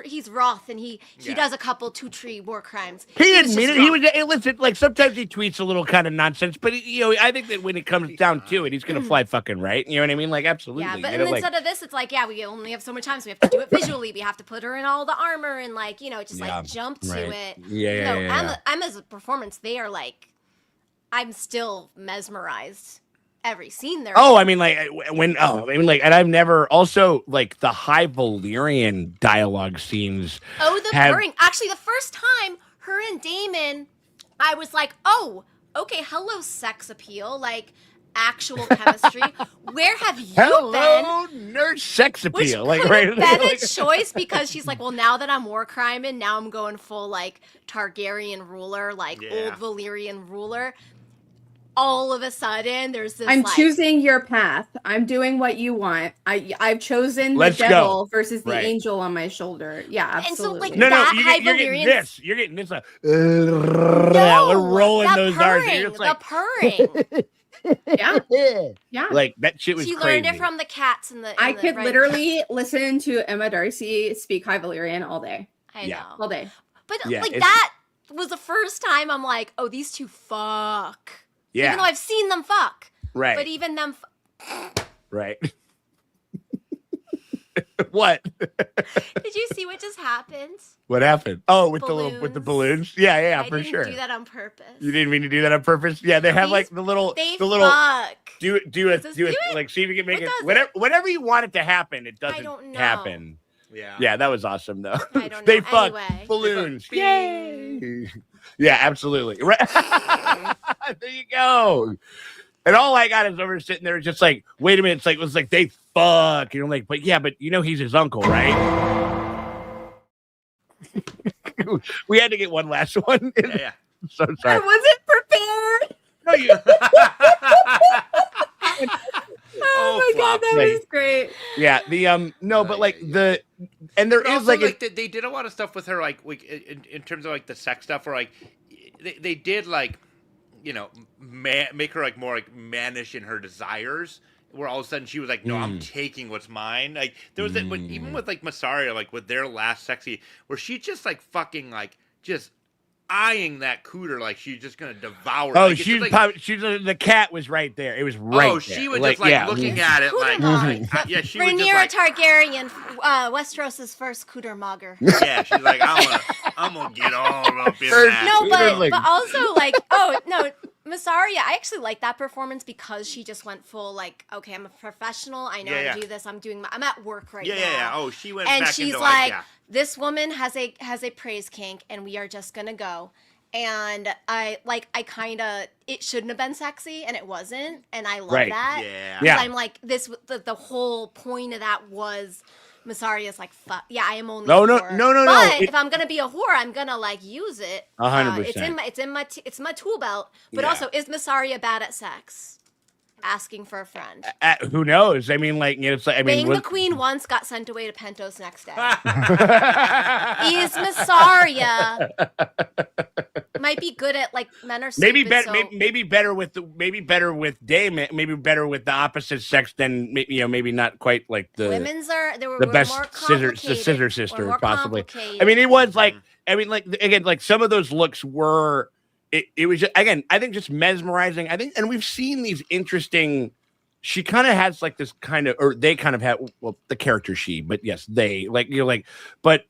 he's wroth, and he does a couple two-tree war crimes. He admitted he was. Listen, like sometimes he tweets a little kind of nonsense, but I think that when it comes down to it, he's gonna fly fucking right. You know what I mean? Like, absolutely. Yeah, but instead of this, it's like, we only have so much time, so we have to do it visually. We have to put her in all the armor and like, just like jump to it. Emma's performance, they are like, I'm still mesmerized. Every scene there. Oh, I mean, like and I've never also like the High Valyrian dialogue scenes. Oh, the purring. Actually, the first time her and Daemon, I was like, oh, okay, hello, sex appeal, like actual chemistry. Where have you been? Nurse sex appeal, Which like right. Been a choice because she's like, well, now that I'm war crime and now I'm going full like Targaryen ruler, like old Valyrian ruler. All of a sudden, there's this. I'm choosing your path. I'm doing what you want. I've chosen the devil versus the angel on my shoulder. Yeah, absolutely. And so, like, you're getting this. You're getting this. We're rolling those R's. The purring. Yeah. Like that shit was She crazy. learned it from the cats and the. I could literally listen to Emma Darcy speak High Valyrian all day. I know. All day. But like that was the first time I'm like, oh, these two fuck. Yeah. Even though I've seen them fuck. Right. But even them. Right. What? Did you see what just happened? What happened? Oh, with the balloons? Yeah, for sure. I didn't do that on purpose. You didn't mean to do that on purpose? Yeah, they have like the little fuck. Do it. Like, see if you can make it. Whatever you want it to happen, it doesn't happen. Yeah, that was awesome though. I don't know. They fuck anyway. balloons. Yay! Yeah, absolutely. Right. There you go. And all I got is over sitting there, just like, wait a minute. It was like they fuck. You know, like, but he's his uncle, right? We had to get one last one. Yeah. So sorry. I wasn't prepared. No, you. Oh my god, that was great. Yeah, but like there is like they did a lot of stuff with her, like in terms of like the sex stuff, or like they did like, make her like more like mannish in her desires, where all of a sudden she was like, no, I'm taking what's mine. Like there was even with like Massaria, like with their last sexy, where she just like fucking like just eyeing that cooter like she's just gonna devour it. Oh, like, the cat was right there. It was right. Oh, she was just like looking at it like she was Rhaenyra just like, Targaryen, Westeros's first cooter mogger. Yeah, she's like, I'm gonna get all up in that. No, but also like, oh no, Massaria, I actually like that performance because she just went full like, okay, I'm a professional. I know how to do this. I'm at work right now. Yeah. Oh, she went and back she's into like, this woman has a praise kink, and we are just gonna go. And it shouldn't have been sexy, and it wasn't, and I love that. Yeah. I'm like, the whole point of that was Massaria's like, fuck, yeah, I am only no. But if I'm gonna be a whore, I'm gonna like use it. 100%. It's my tool belt. But also, is Massaria bad at sex? Asking for a friend. Who knows? I mean, like, it's like, the queen once, got sent away to Pentos next day. Is Massaria might be good at like men are maybe stupid, maybe better with Damon, maybe better with the opposite sex than maybe not quite like the the best scissor sister possibly. I mean, it was like again, like some of those looks were. It was just, again, I think just mesmerizing. I think, and we've seen these interesting. She kind of has like this kind of, or they kind of have. Well, the character but yes, they but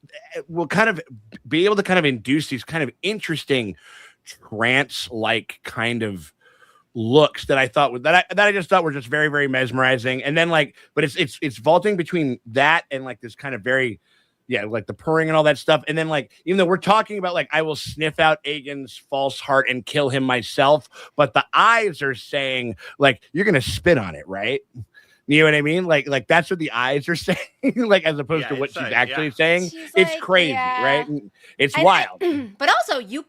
will kind of be able to kind of induce these kind of interesting trance-like kind of looks that I thought that I just thought were just very, very mesmerizing. And then like, but it's vaulting between that and like this kind of very, like the purring and all that stuff. And then like, even though we're talking about like, I will sniff out Aegon's false heart and kill him myself, but the eyes are saying like, you're gonna spit on it, right? You know what I mean? Like that's what the eyes are saying, like as opposed to what she's actually saying. It's like, crazy, right? It's wild. But also, you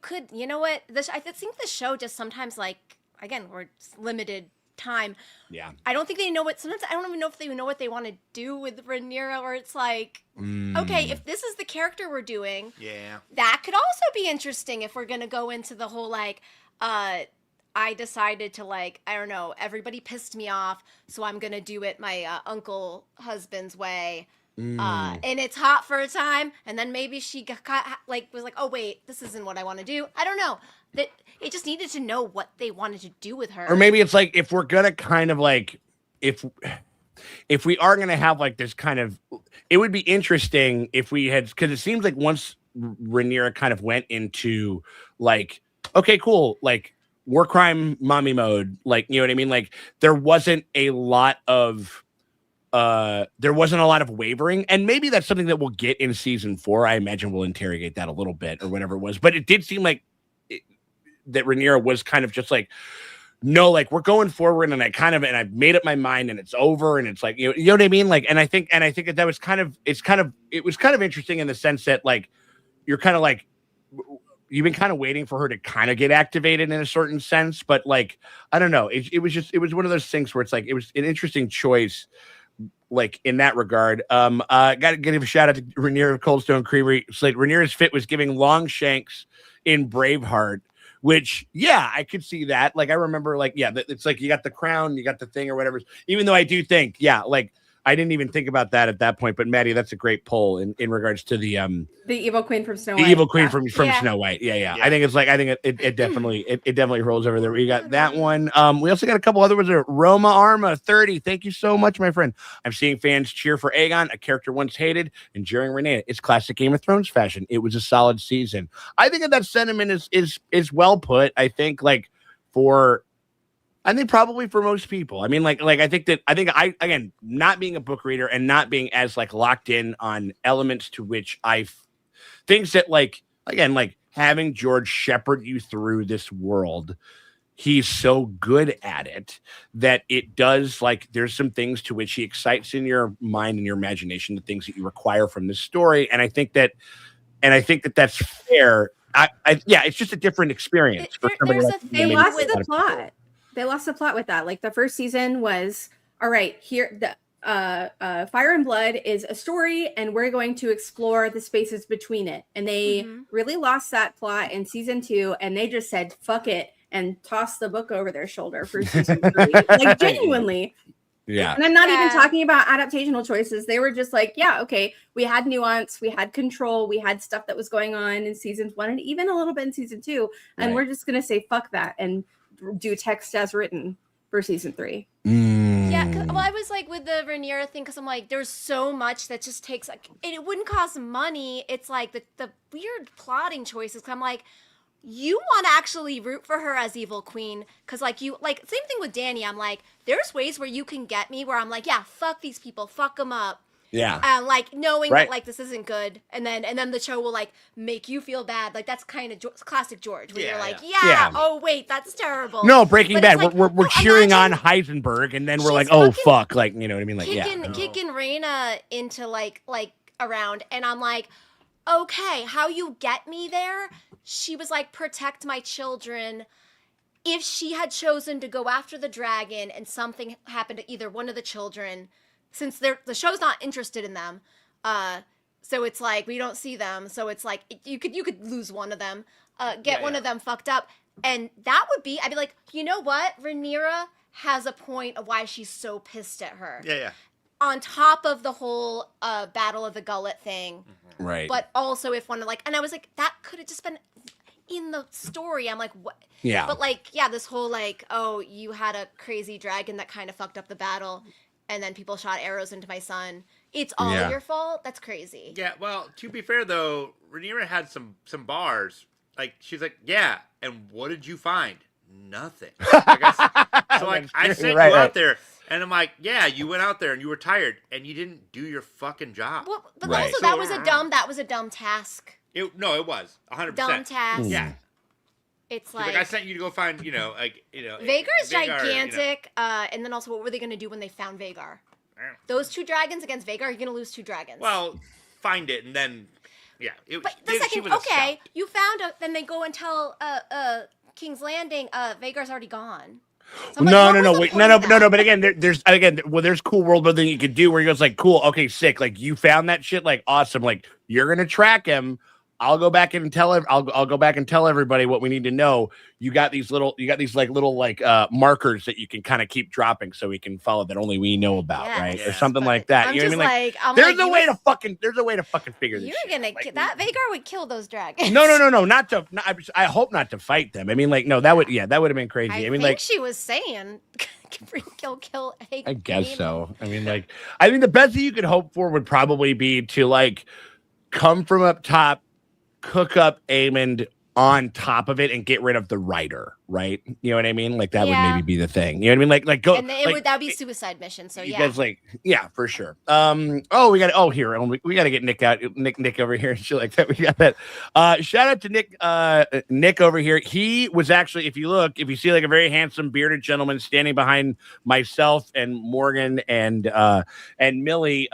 know what? I think the show just sometimes like, again, we're limited time. Yeah. I don't think they know sometimes I don't even know if they know what they want to do with Rhaenyra, where it's like, okay, if this is the character we're doing, that could also be interesting if we're going to go into the whole like, I decided to like, I don't know, everybody pissed me off, so I'm going to do it my uncle husband's way. And it's hot for a time, and then maybe she was like, oh wait, this isn't what I want to do. I don't know. That it just needed to know what they wanted to do with her. Or maybe it's like, if we're gonna kind of like, if we are gonna have like this kind of, it would be interesting if we had, because it seems like once Rhaenyra kind of went into like, okay, cool, like war crime mommy mode, like, you know what I mean? Like there wasn't a lot of wavering, and maybe that's something that we'll get in season 4. I imagine we'll interrogate that a little bit or whatever it was, but it did seem like that Rhaenyra was kind of just like, no, like we're going forward, and I've made up my mind, and it's over, and it's like, you know what I mean? Like, and I think that was it was kind of interesting in the sense that like, you're kind of like, you've been kind of waiting for her to kind of get activated in a certain sense, but like, I don't know. It was one of those things where it's like, it was an interesting choice, like in that regard. Gotta give a shout out to Rhaenyra of Coldstone Creamery. It's like Rhaenyra's fit was giving Longshanks in Braveheart, which, I could see that. Like, I remember, like, it's like you got the crown, you got the thing or whatever. Even though I do think, like, I didn't even think about that at that point. But Maddie, that's a great poll in regards to the evil queen from Snow White. The evil queen from Snow White. Yeah. I think it definitely rolls over there. We got that one. We also got a couple other ones. Roma Arma 30. Thank you so much, my friend. I'm seeing fans cheer for Aegon, a character once hated, and jeering Rhaenyra. It's classic Game of Thrones fashion. It was a solid season. I think that sentiment is well put. I think probably for most people. I mean, I think again, not being a book reader and not being as like locked in on elements to which things that like, again, like having George shepherd you through this world, he's so good at it that it does, like, there's some things to which he excites in your mind and your imagination, the things that you require from this story. And I think that that's fair. It's just a different experience for somebody like they lost the plot. They lost the plot with that. Like the first season was, all right, here the Fire and Blood is a story, and we're going to explore the spaces between it. And they really lost that plot in season 2, and they just said fuck it and tossed the book over their shoulder for season 3. Like genuinely. Yeah. And I'm not even talking about adaptational choices. They were just like, okay, we had nuance, we had control, we had stuff that was going on in season 1 and even a little bit in season 2, and we're just gonna say fuck that and do text as written for season 3. Yeah, well, I was like with the Rhaenyra thing, because I'm like, there's so much that just takes like, and it wouldn't cost money. It's like the weird plotting choices. I'm like, you want to actually root for her as evil queen, because like same thing with Dany. I'm like, there's ways where you can get me where I'm like, fuck these people, fuck them up. Yeah. Like knowing that like this isn't good, and then the show will like make you feel bad. Like that's kind of classic George, where you're like, oh wait, that's terrible. No, Breaking Bad. Like, we're cheering on Heisenberg, and then we're like, oh fuck, like, you know what I mean? Like, kicking Rhaena into like around, and I'm like, okay, how you get me there? She was like, protect my children. If she had chosen to go after the dragon and something happened to either one of the children, since the show's not interested in them, so it's like we don't see them, so it's like you could lose one of them, get one of them fucked up, and that would be, I'd be like, you know what, Rhaenyra has a point of why she's so pissed at her. On top of the whole Battle of the Gullet thing, right? But also if one and I was like, that could have just been in the story. I'm like, what? Yeah. But like, this whole like, oh, you had a crazy dragon that kind of fucked up the battle, and then people shot arrows into my son. It's all your fault? That's crazy. Yeah, well, to be fair, though, Rhaenyra had some bars. like, she's like, yeah. And what did you find? Nothing. Like I sent you out there, and I'm like, yeah, you went out there and you were tired and you didn't do your fucking job. Well, but also that was a dumb task. It was 100%. Dumb task. Yeah. It's like I sent you to go find, Vhagar's gigantic, and then also what were they going to do when they found Vhagar? Those 2 dragons against Vhagar, you're going to lose 2 dragons. Well, find it and then, yeah. But the second, you found it, then they go and tell King's Landing, Vhagar's already gone. So no. But again, there's cool world building you could do where he goes like, cool, okay, sick. Like you found that shit, like awesome. Like you're gonna track him. I'll go back and tell I'll go back and tell everybody what we need to know. You got these little markers that you can kind of keep dropping so we can follow that only we know about, right? Or something like that. You know what I mean? There's a way to fucking figure this. You're gonna that Vhagar would kill those dragons. No, I hope not to fight them. I mean, like, no, that would have been crazy. I mean, like she was saying kill Hagar. I guess so. I mean, like, I think the best that you could hope for would probably be to like come from up top, cook up Aemond on top of it and get rid of the writer, right? You know what I mean? Like that would maybe be the thing. You know what I mean? Like go. And that would be suicide mission. So you guys for sure. We got to get Nick out. Nick over here and shit like that. We got that. Shout out to Nick. Nick over here. He was actually, if you see like a very handsome bearded gentleman standing behind myself and Morgan and Millie.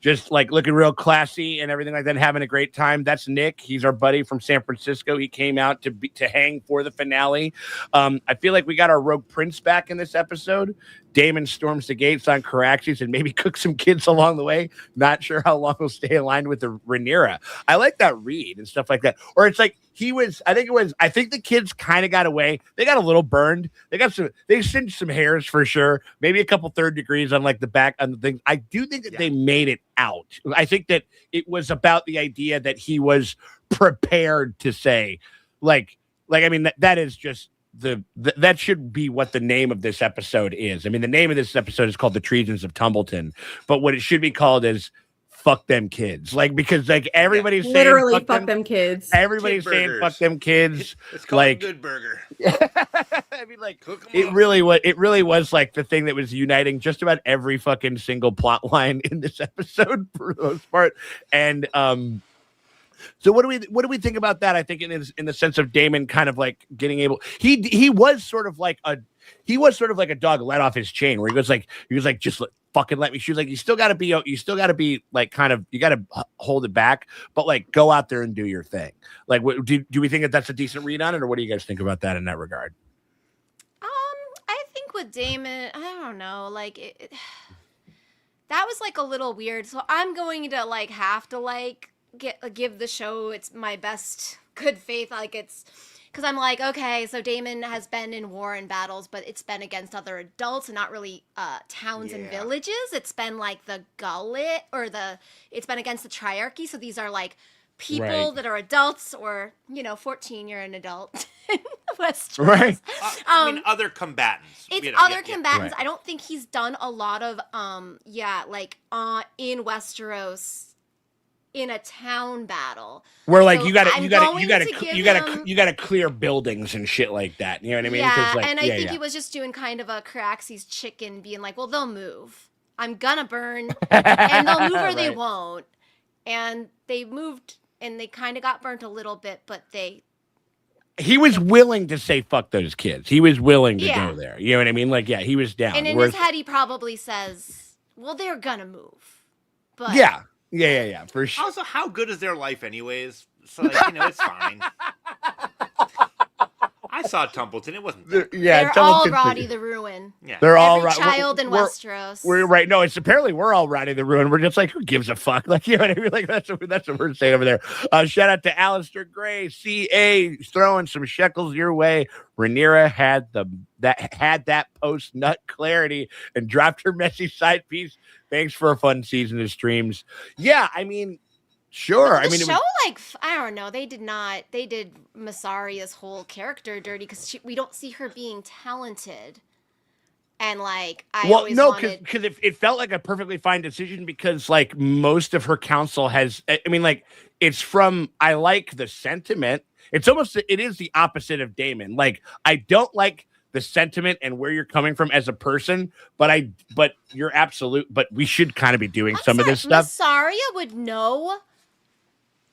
Just like looking real classy and everything like that, having a great time. That's Nick. He's our buddy from San Francisco. He came out to hang for the finale. I feel like we got our Rogue Prince back in this episode. Daemon storms the gates on Caraxes and maybe cooks some kids along the way. Not sure how long he'll stay aligned with the Rhaenyra. I like that read and stuff like that. Or it's like I think the kids kind of got away. They got a little burned. They singed some hairs for sure. Maybe a couple 3rd degrees on like the back on the thing. I do think that they made it out. I think that it was about the idea that he was prepared to say, like I mean, that is just that should be what the name of this episode is. I mean, the name of this episode is called The Treasons of Tumbleton, but what it should be called is fuck them kids. Like, because like everybody's saying literally fuck them kids. Everybody's saying fuck them kids. It's called like Good Burger. I mean, like it really was like the thing that was uniting just about every fucking single plot line in this episode for the most part. And so what do we think about that? I think in the sense of Daemon kind of like getting able, he was sort of like a dog let off his chain where he was like just fucking let me. She was like, you still got to be like kind of, you got to hold it back, but like go out there and do your thing. Like, do we think that that's a decent read on it, or what do you guys think about that in that regard? I think with Daemon, I don't know, like that was like a little weird. So I'm going to like have to like give the show it's my best good faith, like it's because I'm like, okay, so Daemon has been in war and battles, but it's been against other adults and not really towns and villages. It's been like the gullet it's been against the triarchy. So these are like people that are adults, or 14, you're an adult in Westeros. Right. I mean, other combatants. It's other combatants. Right. I don't think he's done a lot of in Westeros in a town battle where like you gotta clear buildings and shit like that. You know what I mean? Yeah, and I think he was just doing kind of a Caraxes chicken, being like, well, they'll move. I'm gonna burn, and they'll move or they won't. And they moved, and they kind of got burnt a little bit, but he was willing to say fuck those kids. He was willing to go there. You know what I mean? Like, he was down. And in his head, he probably says, well, they're gonna move. But yeah, for sure. Also, how good is their life anyways? So, like, it's fine. I saw Tumbleton. It wasn't that good. They're all Roddy the Ruin. Yeah. They're all Every child in Westeros. We're right. No, it's apparently we're all Roddy the Ruin. We're just like, who gives a fuck? Like, you know what I mean? Like, that's what we're saying over there. Shout out to Alistair Gray, CA, throwing some shekels your way. Rhaenyra had that post nut clarity and dropped her messy side piece. Thanks for a fun season of streams. Yeah, I mean, sure. The show, I don't know. They did Masaria's whole character dirty because we don't see her being talented. And because it felt like a perfectly fine decision because like most of her counsel has, I mean, like it's from, I like the sentiment. it is the opposite of Damon. Like, I don't like the sentiment and where you're coming from as a person, but you're absolute. But we should kind of be doing some of this stuff. Masaria would know,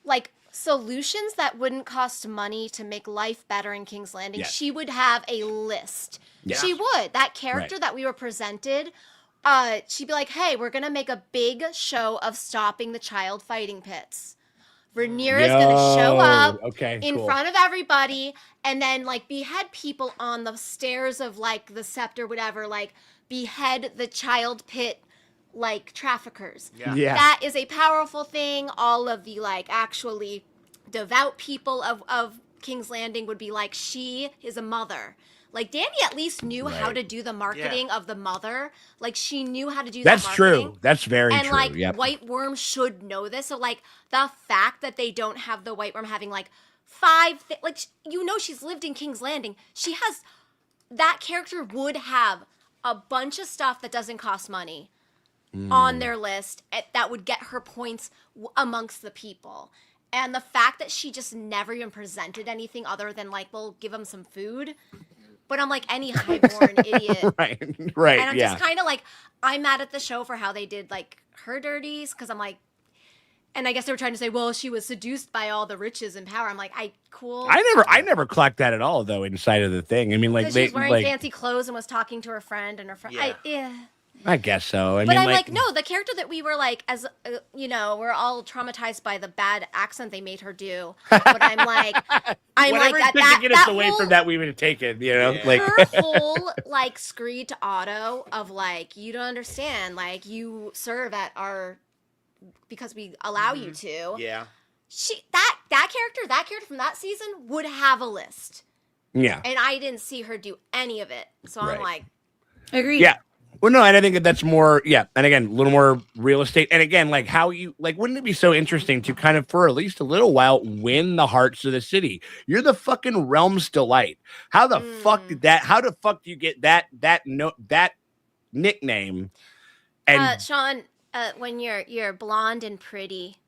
like, solutions that wouldn't cost money to make life better in King's Landing. Yes. She would have a list. Yes. She would. That character that we were presented, she'd be like, hey, we're going to make a big show of stopping the child fighting pits. Rhaenyra's going to show up in front of everybody and then, like, behead people on the stairs of, like, the scepter, whatever, like, behead the child pit, like, traffickers. Yeah. That is a powerful thing. All of the, like, actually devout people of King's Landing would be like, she is a mother. Like, Dany at least knew how to do the marketing of the mother. Like, she knew how to do that marketing. That's true. That's very true. And, like, White Worm should know this. So, like, the fact that they don't have the White Worm having, like, 5... like, you know she's lived in King's Landing. She has... that character would have a bunch of stuff that doesn't cost money on their list that would get her points amongst the people. And the fact that she just never even presented anything other than, like, we'll give them some food... But I'm like any highborn idiot. Right. And I'm just kind of like, I'm mad at the show for how they did, like, her dirties. Because I'm like, and I guess they were trying to say, well, she was seduced by all the riches and power. I'm like, cool. I never clocked that at all, though, inside of the thing. I mean, like, she was wearing fancy clothes and was talking to her friend and her friend. I guess so. But I'm like, no, the character that we were like, as you know, we're all traumatized by the bad accent they made her do. But I'm like, that get us away from that we would have taken, you know, like her whole like screed to Otto of like, you don't understand, like you serve at our because we allow you to. Yeah. That character from that season would have a list. Yeah. And I didn't see her do any of it, so I'm like, agreed. Yeah. Well, no, and I think that's more, and again, a little more real estate. And again, like how you, like, wouldn't it be so interesting to kind of, for at least a little while, win the hearts of the city? You're the fucking realm's delight. How the fuck do you get that nickname? And Sean, when you're blonde and pretty.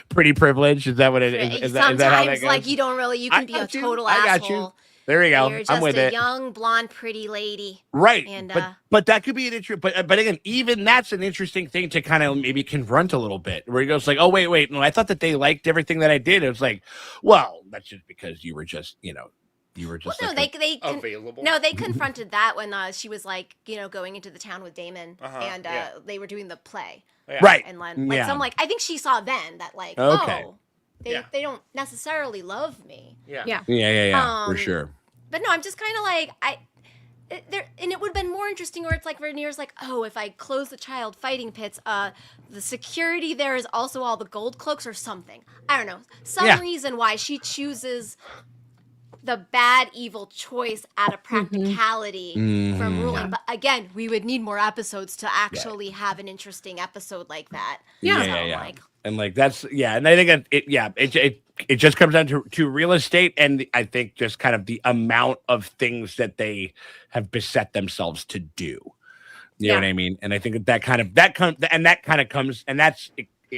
Pretty privilege? Is that what it is? Sometimes, is that how that goes? like, you don't really, you can be a total asshole. I got you. There you go. You're just I'm with a it. young, blonde, pretty lady. Right. And, but that could be an interesting, but again, even that's an interesting thing to kind of maybe confront a little bit, where he goes like, oh, wait, no, I thought that they liked everything that I did. It was like, well, that's just because you were just, well, no, they available. No, they confronted that when she was like, going into the town with Damon and they were doing the play. Yeah. Right. And so I'm like, I think she saw then that like, they don't necessarily love me. Yeah. For sure. But no, I'm just kind of like, and it would have been more interesting where it's like Rhaenyra's like, oh, if I close the child fighting pits, the security there is also all the gold cloaks or something. I don't know. Some reason why she chooses the bad, evil choice out of practicality from ruling. But again, we would need more episodes to actually have an interesting episode like that. Like, and like that's and I think it just comes down to real estate, and I think just kind of the amount of things that they have beset themselves to do. You know what I mean? And I think that kind of comes, and that's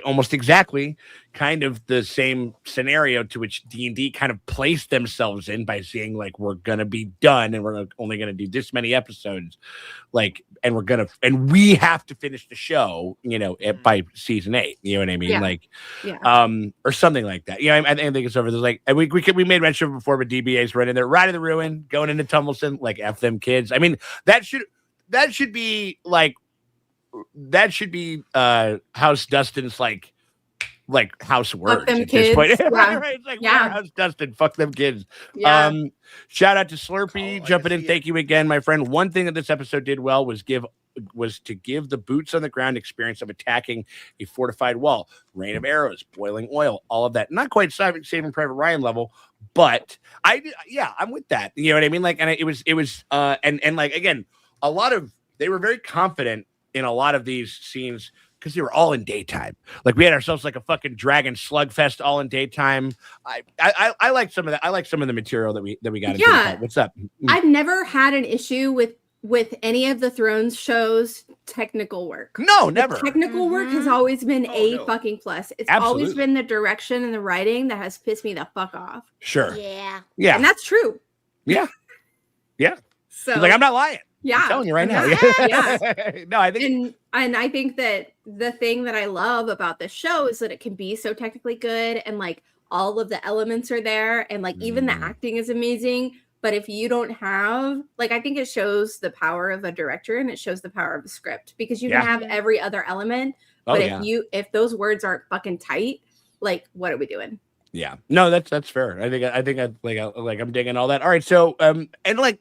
almost exactly kind of the same scenario to which D&D kind of placed themselves in by saying like, we're going to be done and we're only going to do this many episodes, like, and we have to finish the show, by season 8, you know what I mean? Like, or something like that. I think it's over. There's like, and we made mention before, but DBA's running there, riding the ruin, going into Tumbleton, like F them kids. I mean, that should be like, House Dustin's like house words at this point. Right? It's like, House Dustin, fuck them kids. Shout out to Slurpee jumping in. Thank you again, my friend. One thing that this episode did well was to give the boots on the ground experience of attacking a fortified wall, rain of arrows, boiling oil, all of that. Not quite Saving Private Ryan level, but I'm with that. You know what I mean? Like, and it was and like, again, they were very confident in a lot of these scenes because they were all in daytime. Like we had ourselves like a fucking dragon slugfest all in daytime. I like some of that. I like some of the material that we got. Into. What's up? I've never had an issue with with any of the Thrones shows technical work. No, The never. technical work has always been no. fucking plus. It's Absolutely. always been the direction and the writing that has pissed me the fuck off. Sure. Yeah. Yeah. And that's true. Yeah. Yeah. So He's like, I'm not lying. yeah. I'm telling you right now. Yeah. No, I think And I think that the thing that I love about this show is that it can be so technically good and like all of the elements are there and like even the acting is amazing. But if you don't have, like, I think it shows the power of a director and it shows the power of a script because you can have every other element. But if those words aren't fucking tight, like, what are we doing? Yeah, no, that's fair. I think I'm digging all that. All right, so and like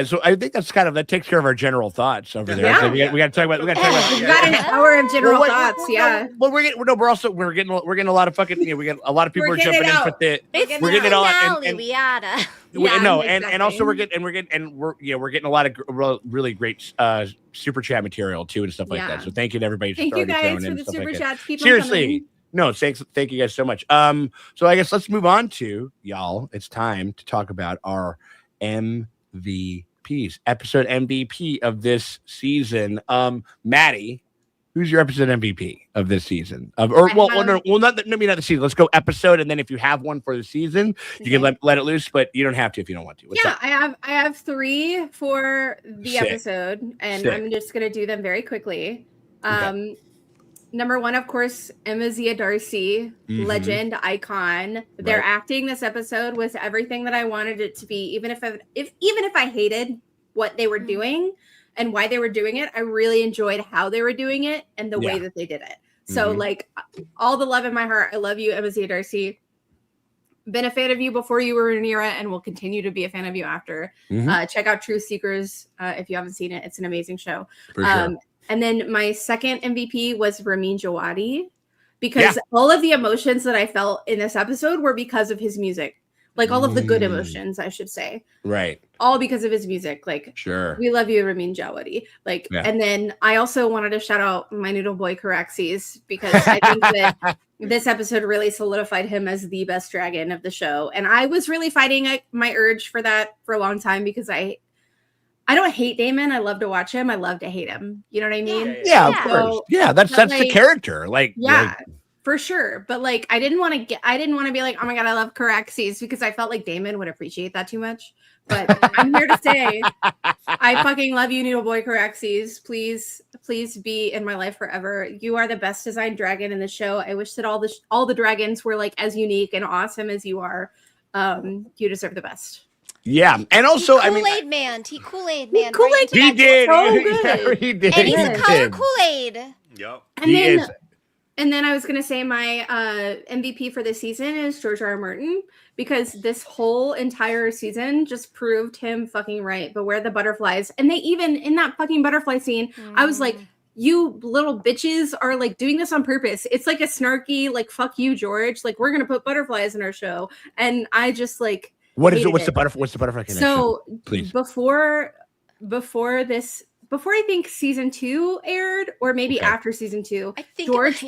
so I think that takes care of our general thoughts over there. Yeah. So we got to talk about We've got an hour of general thoughts. Yeah. Well, we're getting a lot of fucking. We get a lot of people We're are jumping in with the. We're getting it all. And we oughta. And also we're getting a lot of really great super chat material too and stuff like that. So thank you to everybody. Thank you guys for the super chats. Keep Seriously. No, thank you guys so much. So I guess let's move on to y'all. It's time to talk about our MVPs, episode MVP of this season. Maddie, who's your episode MVP of this season? Not the season. Let's go episode, and then if you have one for the season, you can let it loose, but you don't have to if you don't want to. What's up? I have 3 for the Sick. episode, and Sick. I'm just gonna do them very quickly. Okay. Number 1, of course, Emma Zia Darcy, legend, icon. Their acting this episode was everything that I wanted it to be. Even if I hated what they were doing and why they were doing it, I really enjoyed how they were doing it and the way that they did it. So like all the love in my heart. I love you, Emma Zia Darcy. Been a fan of you before you were Rhaenyra and will continue to be a fan of you after. Check out Truth Seekers if you haven't seen it. It's an amazing show. For sure. And then my second MVP was Ramin Djawadi because all of the emotions that I felt in this episode were because of his music. Like all of the good emotions, I should say. Right. All because of his music. Like, sure. We love you, Ramin Djawadi. Like, and then I also wanted to shout out my noodle boy Caraxes because I think that this episode really solidified him as the best dragon of the show. And I was really fighting my urge for that for a long time because I don't hate Damon. I love to watch him. I love to hate him. You know what I mean? Yeah, of course. Yeah, that's the character. Like, for sure. But like, I didn't want to be like, oh my God, I love Caraxes because I felt like Damon would appreciate that too much. But I'm here to say, I fucking love you, Noodle Boy Caraxes. Please be in my life forever. You are the best designed dragon in the show. I wish that all the dragons were like as unique and awesome as you are. You deserve the best. Yeah, and also Kool-Aid man. Kool-Aid man. Kool-Aid he did. So good. He did. And he's the color Kool-Aid. Yep. And then I was gonna say my MVP for this season is George R. R. Martin because this whole entire season just proved him fucking right. But where the butterflies, and they even in that fucking butterfly scene, I was like, you little bitches are like doing this on purpose. It's like a snarky, like, fuck you, George. Like, we're gonna put butterflies in our show. And I just like what is it? What's the butterfly connection? So please before I think season 2 aired, or maybe after season 2, I think George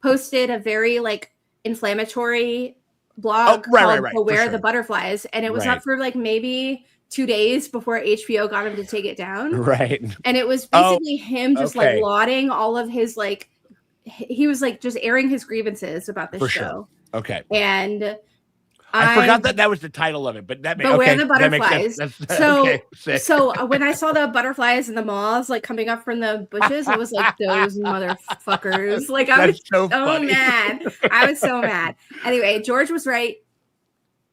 posted a very like inflammatory blog called Beware the Butterflies. And it was up for like maybe 2 days before HBO got him to take it down. Right. And it was basically him just like lauding all of his like, he was like just airing his grievances about this show. Sure. Okay. And I forgot that was the title of it, but that makes sense. Beware the Butterflies. So when I saw the butterflies and the moths like coming up from the bushes, I was like, those motherfuckers. Like I was so mad. I was so mad. Anyway, George was right.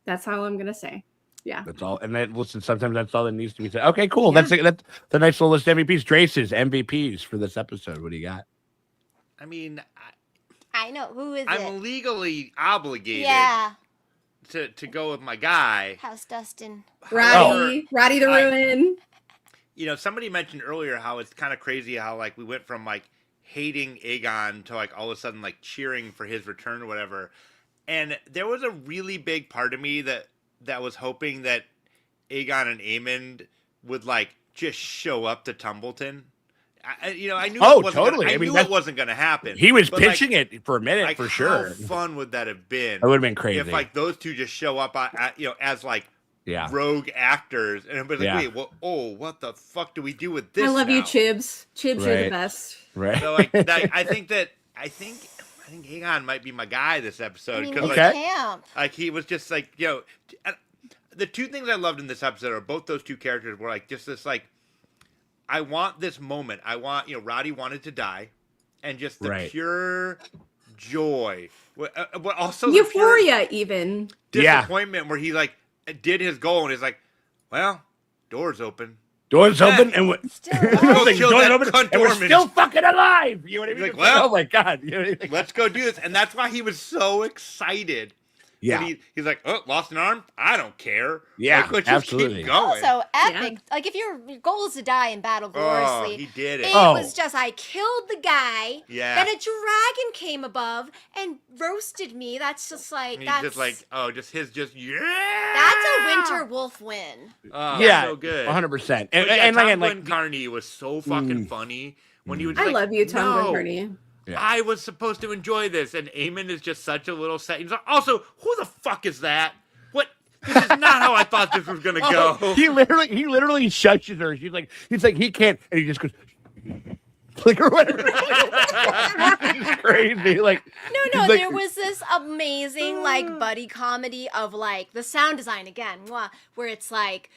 That's all I'm gonna say. Yeah. That's all. And then listen, sometimes that's all that needs to be said. Okay, cool. Yeah. That's the nice little list of MVPs. Drace's MVPs for this episode. What do you got? I mean, I know. Who is it? I'm legally obligated. Yeah. To go with my guy. How's Dustin? Roddy the Ruin. You know, somebody mentioned earlier how it's kind of crazy how like we went from like hating Aegon to like all of a sudden like cheering for his return or whatever. And there was a really big part of me that was hoping that Aegon and Aemond would like just show up to Tumbleton. I knew it wasn't going to happen. He was pitching it for a minute, like, for sure. How fun would that have been? That would have been crazy if like those two just show up, as like rogue actors, and everybody's like, wait, what the fuck do we do with this? I love you, now? Chibs. Chibs, you're the best. Right. So like, I think Aegon might be my guy this episode because like he was just like, the two things I loved in this episode are both those two characters were like just this like, I want this moment. I want Roddy wanted to die, and just the pure joy, but also euphoria, even disappointment where he like did his goal and he's like, well, doors open. Doors open and doors open and we're still fucking alive. You know what I mean? Like, well, oh my god, let's go do this. And that's why he was so excited. Yeah, he's like, oh, lost an arm? I don't care. Yeah, like, let's absolutely. Just keep going. Also epic. Like if your goal is to die in battle gloriously, he did it. It was just I killed the guy. Yeah. Then a dragon came above and roasted me. That's just like That's just like That's a winter wolf win. So good, 100%. And Tom Glen Carney was so fucking funny when he was. I love you, Tom Glen Carney. Yeah. I was supposed to enjoy this, and Aemon is just such a little set. He's like, also, who the fuck is that? What? This is not how I thought this was gonna go. He literally shushes her. He's like, he can't, and he just goes, like or whatever. It's crazy. Like no, there was this amazing like buddy comedy of like the sound design again, where it's like.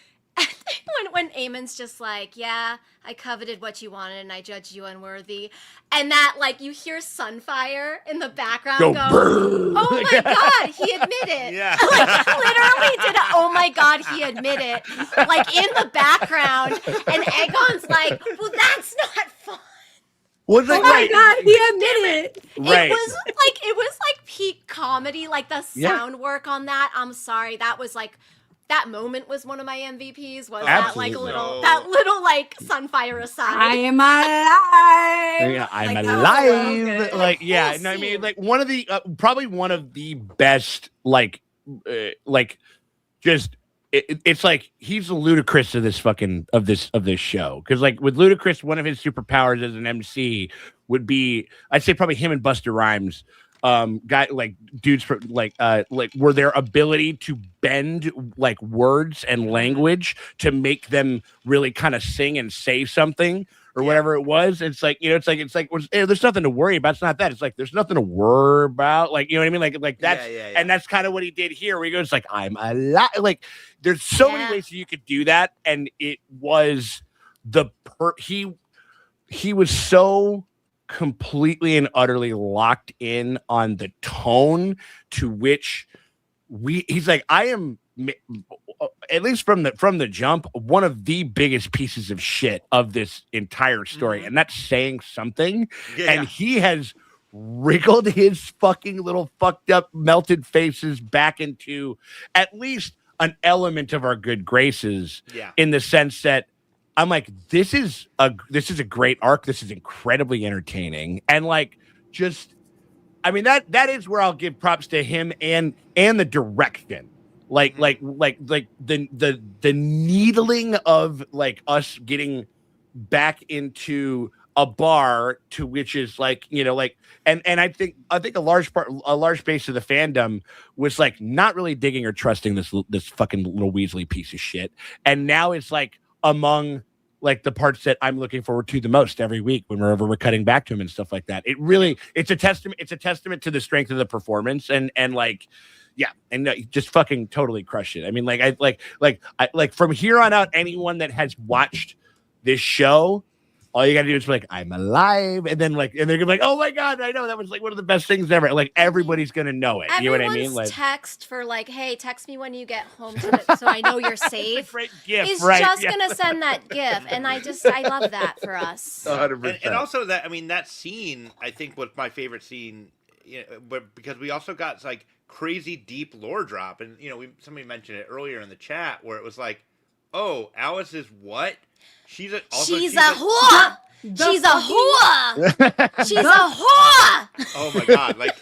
when Aemon's just like, yeah, I coveted what you wanted and I judged you unworthy. And that, like, you hear Sunfire in the background go oh my God, he admitted. Yeah. Like, literally did oh my God, he admitted. Like, in the background. And Aegon's like, well, that's not fun. Was it my God, he admitted. Right. It was like peak comedy, like the sound work on that. I'm sorry, that was like. That moment was one of my MVPs. Was that like that little like Sunfire aside? I am alive. Yeah, I'm alive. Like, yeah, no, I mean, like one of the probably one of the best. Just it's like he's the Ludacris of this fucking of this show because like with Ludacris, one of his superpowers as an MC would be I'd say probably him and Busta Rhymes. Guy like dudes for like were their ability to bend like words and language to make them really kind of sing and say something or whatever it was. It's like it's like there's nothing to worry about. It's not that. It's like there's nothing to worry about. Like you know what I mean? Like that's and that's kind of what he did here. Where he goes like I'm alive. Like there's so many ways that you could do that, and it was he was so completely and utterly locked in on the tone to which he's like I am at least from the jump one of the biggest pieces of shit of this entire story and that's saying something and he has wriggled his fucking little fucked up melted faces back into at least an element of our good graces in the sense that I'm like, this is a great arc. This is incredibly entertaining. And like, just, I mean, that is where I'll give props to him and the direction. Like the needling of like us getting back into a bar to which is like, and I think a large base of the fandom was like not really digging or trusting this fucking little Weasley piece of shit. And now it's like, among like the parts that I'm looking forward to the most every week whenever we're cutting back to him and stuff like that. It's a testament to the strength of the performance and like, yeah. And just fucking totally crushed it. I mean, I from here on out, anyone that has watched this show, all you gotta do is be like, I'm alive. And then they're gonna be like, oh my God, I know that was like one of the best things ever. Like everybody's gonna know it. You know what I mean? Like text for like, hey, text me when you get home so I know you're safe. GIF, is just gonna send that GIF. And I love that for us. 100%. And also that scene, I think was my favorite scene, but because we also got like crazy deep lore drop. And somebody mentioned it earlier in the chat where it was like, oh, Alice is what? She's a whore. She's a whore. She's a whore. Oh my god! Like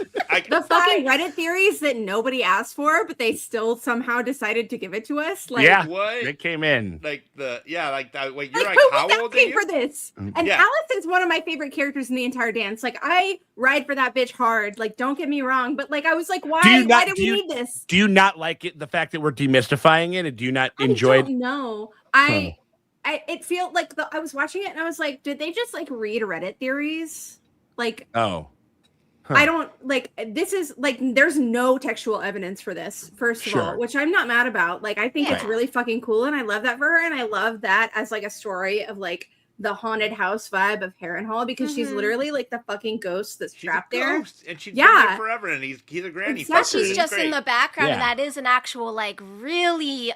the fucking Reddit theories that nobody asked for, but they still somehow decided to give it to us. Like, yeah, what? it came in. Like like that. Wait, you're like, like who how was old are asking you? for this? And Yeah. Alice is one of my favorite characters in the entire dance. Like, I ride for that bitch hard. Like, don't get me wrong, but like, I was like, why do we need this? Do you not like it? The fact that we're demystifying it, and do you not enjoy it? No, it felt like I was watching it and I was like, did they just like read Reddit theories? Like, oh, I don't like this is like there's no textual evidence for this, first of all, which I'm not mad about. Like, I think it's really fucking cool and I love that for her, and I love that as like a story of like the haunted house vibe of Harrenhal, because she's literally like the fucking ghost that's trapped there. And she's been there forever, and he's a granny. Exactly. She's just in the background, and Yeah. that is an actual like really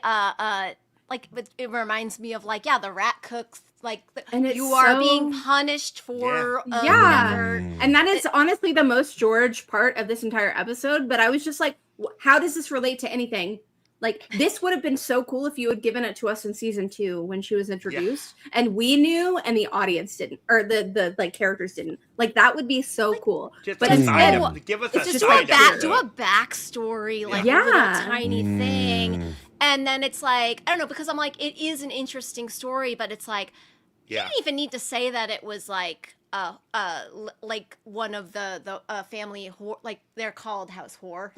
like it reminds me of like the rat cooks, like And it's you are so- being punished for Yeah. And that is honestly the most George part of this entire episode, but I was just like, how does this relate to anything? Like, this would have been so cool if you had given it to us in season 2 when she was introduced, and we knew and the audience didn't, or the like characters didn't. Like, that would be so cool. Just but a instead, side, give us it's a just side do a backstory, like a Yeah. little tiny thing. And then it's like, I don't know, because I'm like, it is an interesting story, but it's like, you didn't even need to say that it was like like one of the family whore, like they're called house whore.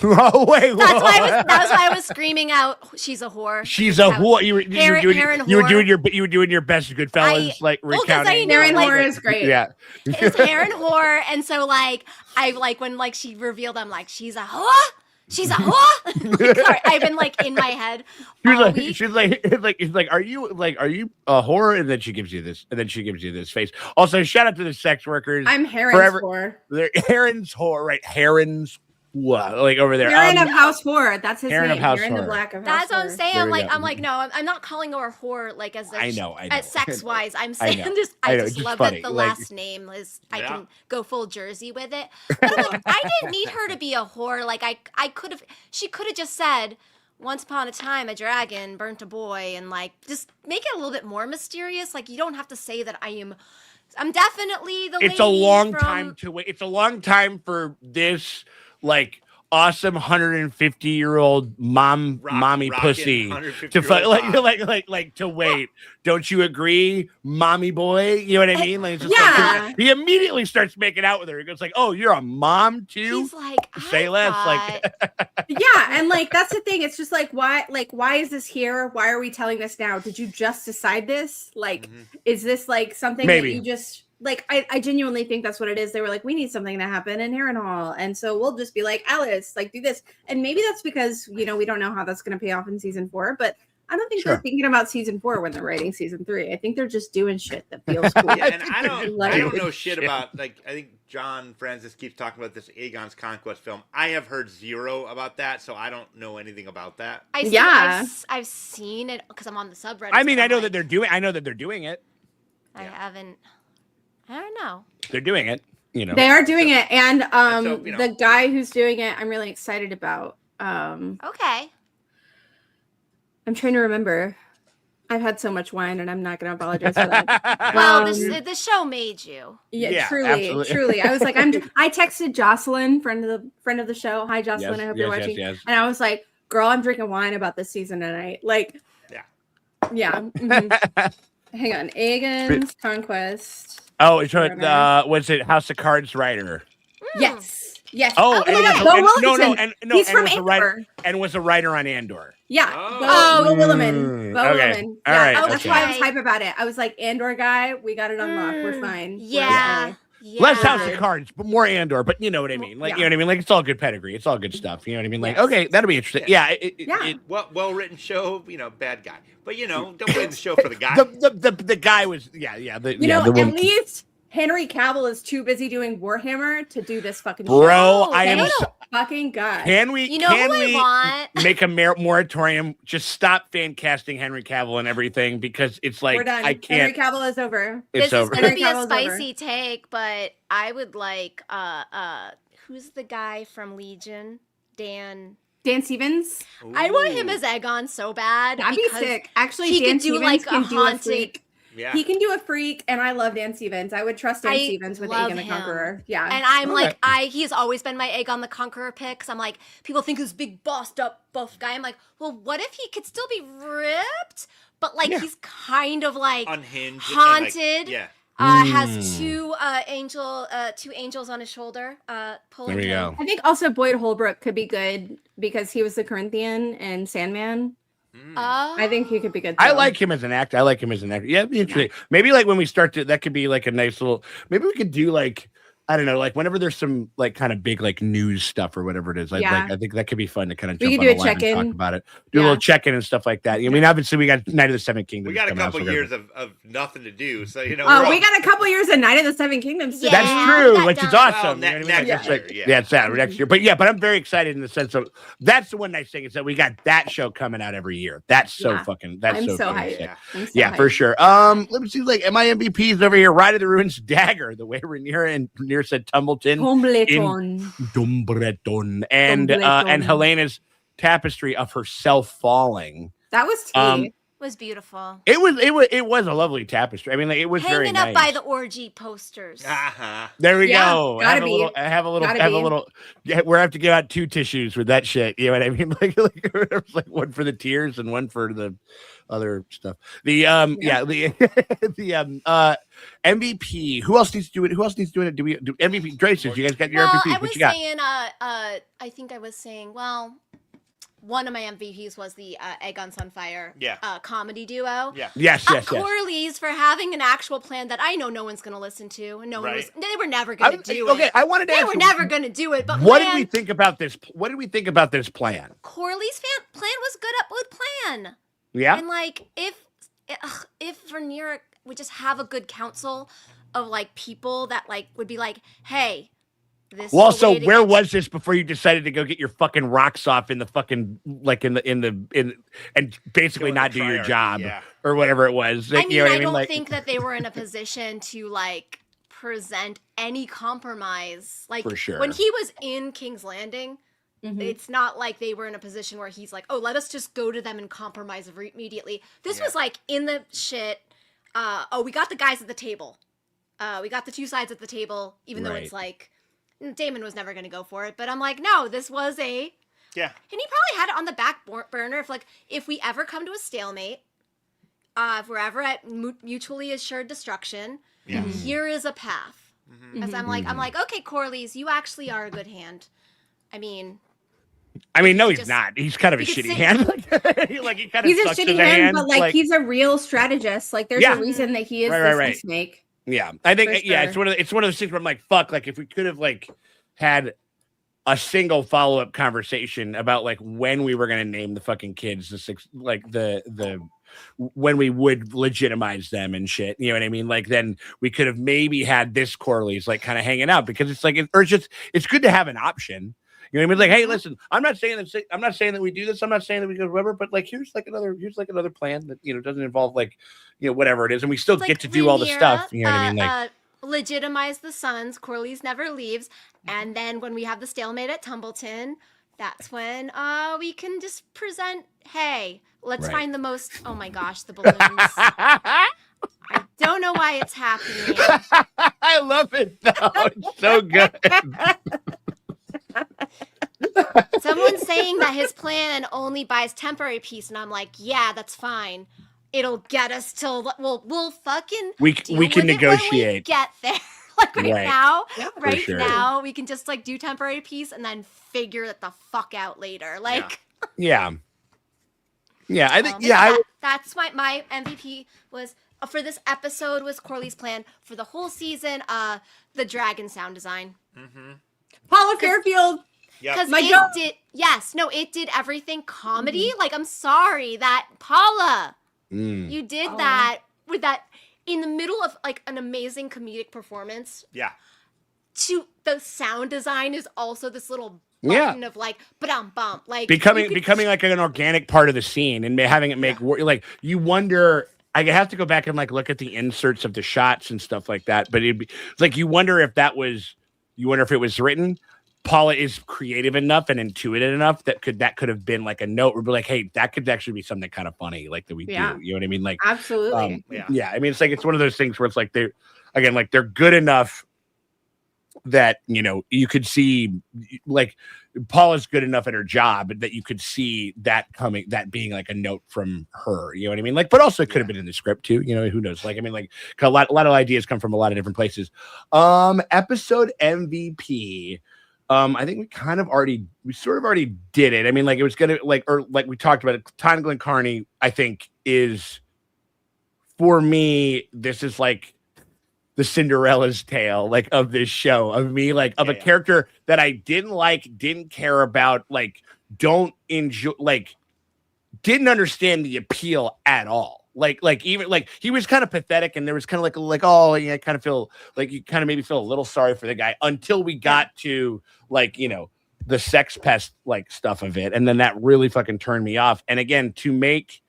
Oh wait, That's why I was screaming out, "She's a whore." She's a whore. You were doing your best Goodfellas, like recounting. Harren like, Whore is great. Yeah, it's Harren whore, and so like I like when like she revealed, I'm like, "She's a whore." She's a whore. Like, sorry, I've been like in my head. She's like, are you a whore? And then she gives you this, face. Also, shout out to the sex workers. I'm Harren's whore. They're Harren's whore, right? Harren's what? Like over there. Harren of House Whore. That's his Harren name. of House Harren the Whore. Black of House That's what I'm Whore. saying. There I'm we like, go. no, I'm not calling her a whore like as I know. sex wise. I'm I saying know. I know, just just love funny, that the like- last name is I can go full Jersey with it. But I'm like, I didn't need her to be a whore. Like she could have just said, once upon a time a dragon burnt a boy, and like just make it a little bit more mysterious. Like, you don't have to say that I'm definitely the lady. It's a long from... time to wait. It's a long time for this like awesome 150-year-old mommy pussy to like to wait. Don't you agree, mommy boy? You know what I mean? Like, it's just like, he immediately starts making out with her. He goes like, "Oh, you're a mom too." He's like, say less. Like, yeah, and like that's the thing. It's just like, why is this here? Why are we telling this now? Did you just decide this? Like, is this like something that you just like? I genuinely think that's what it is. They were like, we need something to happen in Harrenhal, and so we'll just be like, Alice, like, do this. And maybe that's because we don't know how that's going to pay off in season 4, but I don't think they're thinking about season 4 when they're writing season 3. I think they're just doing shit that feels cool. Yeah, and I don't know shit about, like, I think John Francis keeps talking about this Aegon's Conquest film. I have heard zero about that, so I don't know anything about that. I've seen it because I'm on the subreddit. I mean, I know that they're doing it. I haven't. I don't know. They're doing it. They are doing it, and so, the guy who's doing it, I'm really excited about. Okay. I'm trying to remember. I've had so much wine, and I'm not going to apologize for that. Well, the show made you. Yeah, truly. I was like, I texted Jocelyn, friend of the show. Hi, Jocelyn. I hope you're watching. Yes. And I was like, girl, I'm drinking wine about this season tonight. Like, yeah. Hang on, Aegon's Conquest. Oh, it's what's it? House of Cards writer. Yes. Oh, he's from Andor. And was a writer on Andor. Yeah. Bo Williman. All right. That's why I was hype about it. I was like, Andor guy, we got it unlocked. We're fine. Yeah. Less House of Cards, but more Andor. But you know what I mean. Like, you know what I mean. Like, it's all good pedigree. It's all good stuff. You know what I mean. Like, okay, that'll be interesting. Yeah. Well written show. Bad guy. But don't blame the show for the guy. The guy was at least Henry Cavill is too busy doing Warhammer to do this fucking show. Bro, I am fucking God. Can we make a moratorium? Just stop fan casting Henry Cavill and everything, because it's like, we're done. I can't. Henry Cavill is over. This over. is gonna be a spicy take, but I would like who's the guy from Legion? Dan Stevens. I want him as Aegon so bad. That'd be sick. Actually, he Dan could do Stevens like a can do haunted. Yeah. He can do a freak, and I love Dan Stevens. I would trust Dan I Stevens with love Aegon the him. Conqueror. Yeah. And I'm like, he's always been my Aegon the Conqueror pick. 'Cause I'm like, people think he's big, bossed up, buff guy. I'm like, well, what if he could still be ripped, but like he's kind of like unhinged, haunted. And, has two angels on his shoulder. Pulling there we him. go. I think also Boyd Holbrook could be good because he was the Corinthian in Sandman. I think he could be good. I like him as an actor. Yeah, it'd be interesting. Maybe like when we start to, that could be like a nice little. Maybe we could do like, I don't know, like whenever there's some like kind of big like news stuff or whatever it is. I think that could be fun to kind of jump on the live and talk about it. Do a little check-in and stuff like that. I mean, obviously we got Night of the Seven Kingdoms. We got a couple years of nothing to do, so you know. We got a couple years of Night of the Seven Kingdoms. Yeah, that's true, which is awesome. Well, next year, it's that next year. But I'm very excited in the sense of that's the one nice thing is that we got that show coming out every year. That's so fucking. That's I'm so hyped. hyped. Yeah, for sure. Let me see. Like, my MVPs over here. Ride of the Ruins Dagger. The way Rhaenyra said Tumbleton. Dumbleton. And Helena's tapestry of herself falling. That was tea. Was beautiful. It was a lovely tapestry. I mean, like, it was very hanging nice. up by the orgy posters. There we go. Gotta have a little. Yeah, we have to give out 2 tissues with that shit. You know what I mean? Like one for the tears and one for the other stuff. The MVP. Who else needs to do it? Do we do MVP? Draces, you guys got your MVP? What you got? I think I was saying. Well, one of my MVPs was the Egg on Sunfire comedy duo. Yeah. Yes. Corley's for having an actual plan that I know no one's going to listen to, and they were never going to do it. Okay, I wanted to ask They were never going to do it. But what did we think about this? What did we think about this plan? Corley's plan was good plan. Yeah. And like if Rhaenyra would just have a good council of like people that like would be like, hey. Well, also, where was this before you decided to go get your fucking rocks off in the fucking like in and basically not do your job or whatever it was? I mean, I don't think that they were in a position to like present any compromise. Like for sure. When he was in King's Landing, it's not like they were in a position where he's like, oh, let us just go to them and compromise immediately. This was like in the shit. We got the guys at the table. We got the 2 sides at the table, even though it's like. Damon was never going to go for it, but I'm like, no, this was and he probably had it on the back burner if we ever come to a stalemate, if we're ever at mutually assured destruction, here is a path. As I'm like, okay, Corlys, you actually are a good hand. I mean, no, he's not. He's kind of a shitty hand. He's a shitty hand, but like he's a real strategist. Like there's a reason that he is this snake. Yeah, I think it's one of those things where I'm like, fuck, like if we could have like had a single follow-up conversation about like when we were gonna name the fucking kids, the when we would legitimize them and shit, you know what I mean? Like then we could have maybe had this Corley's like kind of hanging out because it's like it's good to have an option. You know what I mean? Like, hey, listen, I'm not saying that we do this. I'm not saying that we go whatever, but like, here's another plan that, doesn't involve like, whatever it is. And we still get to do all the stuff. You know what I mean? Like, legitimize the sons. Corlys never leaves. And then when we have the stalemate at Tumbleton, that's when we can just present, hey, let's find the most, oh my gosh, the balloons. I don't know why it's happening. I love it though. It's so good. Someone's saying that his plan only buys temporary peace, and I'm like, yeah, that's fine. It'll get us till we'll fucking we can negotiate. Get there. Like now, we can just like do temporary peace and then figure it the fuck out later. Like, yeah. I think that's my MVP was for this episode was Corley's plan for the whole season. The dragon sound design. Paula Fairfield. Because it did everything comedy. Like, I'm sorry that Paula, you did that with that in the middle of like an amazing comedic performance. Yeah. To the sound design is also this little button of like, bump, like becoming like an organic part of the scene and having it make like you wonder. I have to go back and like look at the inserts of the shots and stuff like that. But it's like you wonder if it was written. Paula is creative enough and intuitive enough that could have been like a note where we're like, hey, that could actually be something kind of funny, like that we do. You know what I mean? Like absolutely. Yeah. I mean, it's like it's one of those things where it's like they're good enough that you could see like Paula's good enough at her job that you could see that being like a note from her. You know what I mean? Like, but also it could have been in the script too. Who knows? Like, I mean, like a lot of ideas come from a lot of different places. Episode MVP. I think we sort of already did it. I mean, like it was gonna like we talked about it. Todd Glencarney, I think, is for me. This is like the Cinderella's tale, like of this show, of me, like of a character that I didn't care about, like don't enjoy, like didn't understand the appeal at all. Like even like he was kind of pathetic, and there was kind of like oh yeah, I kind of feel like you kind of made me feel a little sorry for the guy until we got to like the sex pest like stuff of it, and then that really fucking turned me off. And again, to make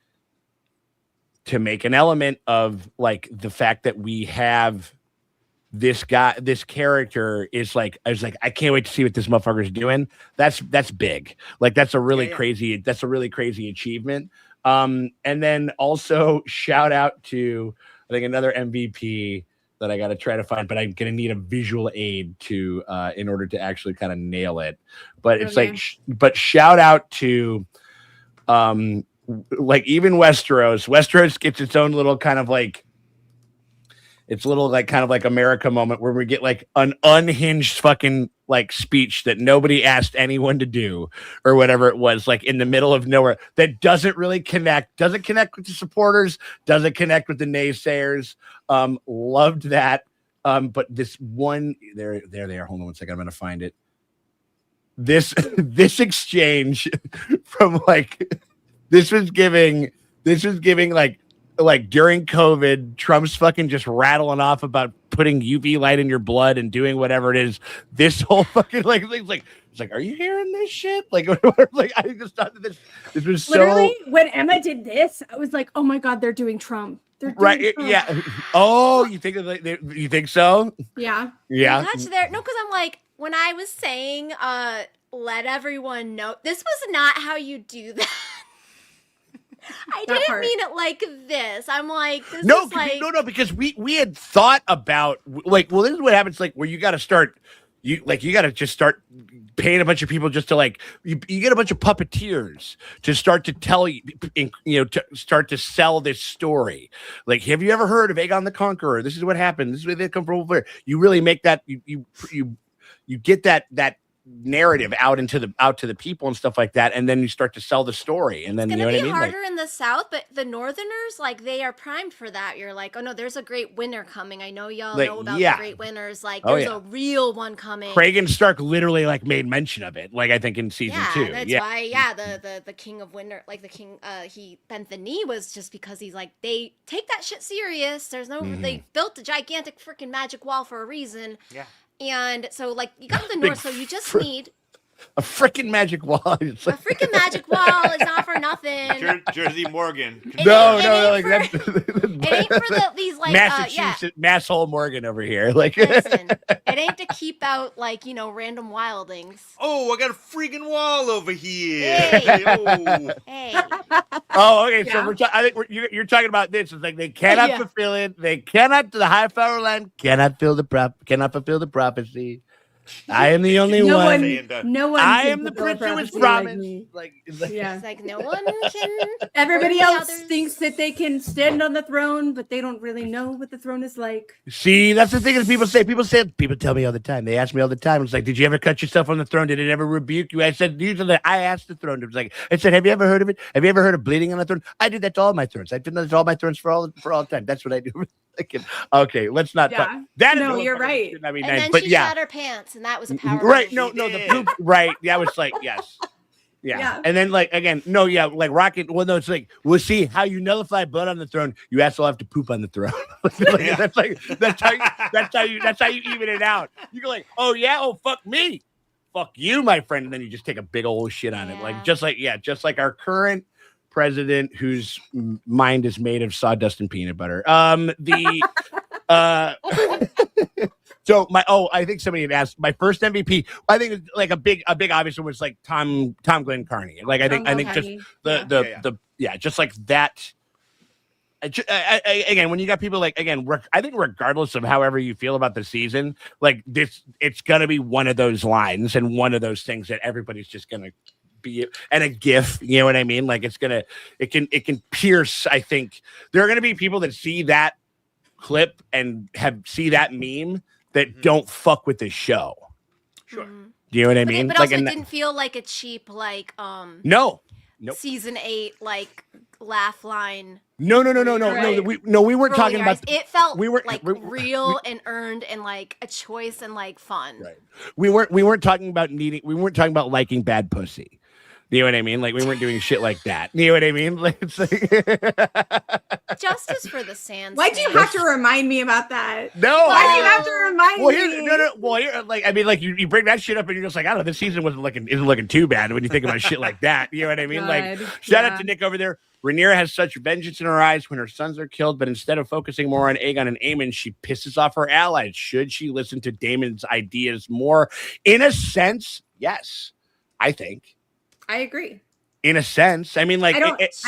an element of like the fact that we have this character is like, I was like, I can't wait to see what this motherfucker's doing. That's big. Like that's a really crazy achievement. And then also shout out to, I think, another MVP that I got to try to find, but I'm going to need a visual aid to, in order to actually kind of nail it. But it's but shout out to, like even Westeros gets its own little kind of like, it's a little like kind of like America moment where we get like an unhinged fucking like speech that nobody asked anyone to do or whatever it was, like in the middle of nowhere, that doesn't connect with the supporters, doesn't connect with the naysayers. Loved that. But this one, there they are. Hold on one second. I'm going to find it. This exchange from like, this was giving like during COVID, Trump's fucking just rattling off about putting UV light in your blood and doing whatever it is. This whole fucking like it's like, are you hearing this shit? Like, like I just thought that this was literally when Emma did this, I was like, oh my god, they're doing Trump. They're doing Trump. Yeah. Oh, you think so? Yeah. Yeah. No, because I'm like, when I was saying, let everyone know, this was not how you do that. I didn't mean it like this. I'm like, this is like... No, because we had thought about like, well, this is what happens, like where you got to start, you got to just start paying a bunch of people just to like, you get a bunch of puppeteers to start to tell you, to start to sell this story. Like, have you ever heard of Aegon the Conqueror? This is what happened. This is where they come from. You really make that, you get that narrative out to the people and stuff like that, and then you start to sell the story, and then it's gonna be harder in the South, but the Northerners, like, they are primed for that. You're like, oh no, there's a great winter coming. I know y'all know about the great winters. Like, there's a real one coming. Craig Stark literally like made mention of it, like I think in season 2. That's why, the King of Winter, like the king, he bent the knee was just because he's like, they take that shit serious. There's no, they built a gigantic freaking magic wall for a reason. Yeah. And so, like, you got the North, so you just need a freaking magic wall. A freaking magic wall is not for nothing. Jersey Morgan. No, it ain't for these like Massachusetts, Masshole Morgan over here. Like, listen, it ain't to keep out like random wildlings. Oh, I got a freaking wall over here. Hey. Oh, okay. So I think you're talking about this. It's like they cannot fulfill it. They cannot. The high power line cannot fulfill the prophecy. I am the only one. No one. I am the prince who was promised. It's like no one can. Everybody else thinks that they can stand on the throne, but they don't really know what the throne is like. See, that's the thing that people tell me all the time. They ask me all the time. It's like, did you ever cut yourself on the throne? Did it ever rebuke you? I said, usually I asked the throne. It was like, I said, have you ever heard of it? Have you ever heard of bleeding on the throne? I did that to all my thrones. I've done that to all my thrones for all time. That's what I do. Okay, let's not talk. That is you're right. And then she shot her pants, and that was a power. Right? No, the poop. Right? Yeah, I was like, yes. Yeah. And then like again, like Rocket. Well, no, it's like we'll see how you nullify blood on the throne. You also have to poop on the throne. That's how you even it out. You go like, oh yeah, oh fuck me, fuck you, my friend, and then you just take a big old shit on it, like just like our current president whose mind is made of sawdust and peanut butter. So I think somebody had asked my first MVP. I think like a big obvious one was like Tom Glenn Carney. Like I think just just like that. Again, when you got people like I think regardless of however you feel about the season, like this, it's gonna be one of those lines and one of those things that everybody's just gonna be, and a GIF. You know what I mean? Like it can pierce. I think there are gonna be people that see that clip and see that meme that don't fuck with the show. Sure. Do you know what I mean? But also, it didn't feel like a cheap Nope. season 8 like laugh line. No. Right. We weren't talking about. It felt real and earned and like a choice and like fun. Right. We weren't talking about liking bad pussy. You know what I mean? Like we weren't doing shit like that. You know what I mean? Like it's like justice for the Sands. Why do you have to remind me about that? No. Why do you have to remind me? No. Well, you bring that shit up and you're just like, I don't know, this season isn't looking too bad when you think about shit like that. You know what I mean? God. Like shout out to Nick over there. Rhaenyra has such vengeance in her eyes when her sons are killed, but instead of focusing more on Aegon and Aemon, she pisses off her allies. Should she listen to Daemon's ideas more? In a sense, yes, I think. I agree. In a sense, I mean, like, I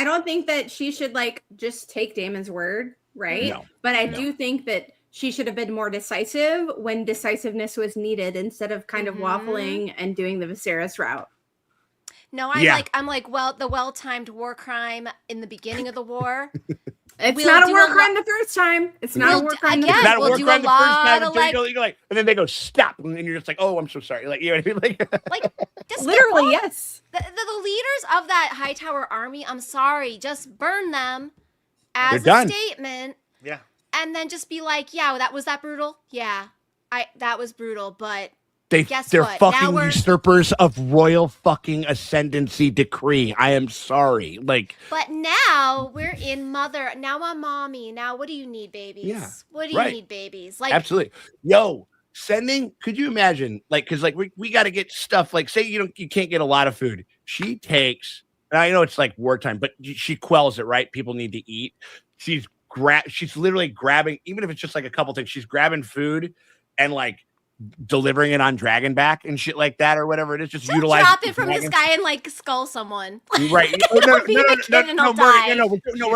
don't think that she should like just take Daemon's word, right? No, but I do think that she should have been more decisive when decisiveness was needed instead of kind of waffling and doing the Viserys route. No, I'm like, well, the well-timed war crime in the beginning of the war. It's not a war crime the first time. It's not a war crime. Again, we'll do a lot of like, and then they go stop, and you're just like, oh, I'm so sorry. Like, you know what I mean? Like literally, yes. The leaders of that Hightower army, I'm sorry, just burn them as They're a done. statement. Yeah. And then just be like, yeah, was that brutal? Yeah, that was brutal, but. They're what? fucking usurpers of royal fucking ascendancy decree. I am sorry. Like, but now we're in mother. Now I'm mommy. Now what do you need, babies? Yeah, what do you need, babies? Like, absolutely. Yo, could you imagine? Like, because like we got to get stuff. Like, say you can't get a lot of food. She takes, and I know it's like wartime, but she quells it. Right? People need to eat. She's literally grabbing, even if it's just like a couple things. She's grabbing food and like delivering it on Dragonback and shit like that or whatever it is. Just utilize drop it from the sky and like skull someone. Right? No, we're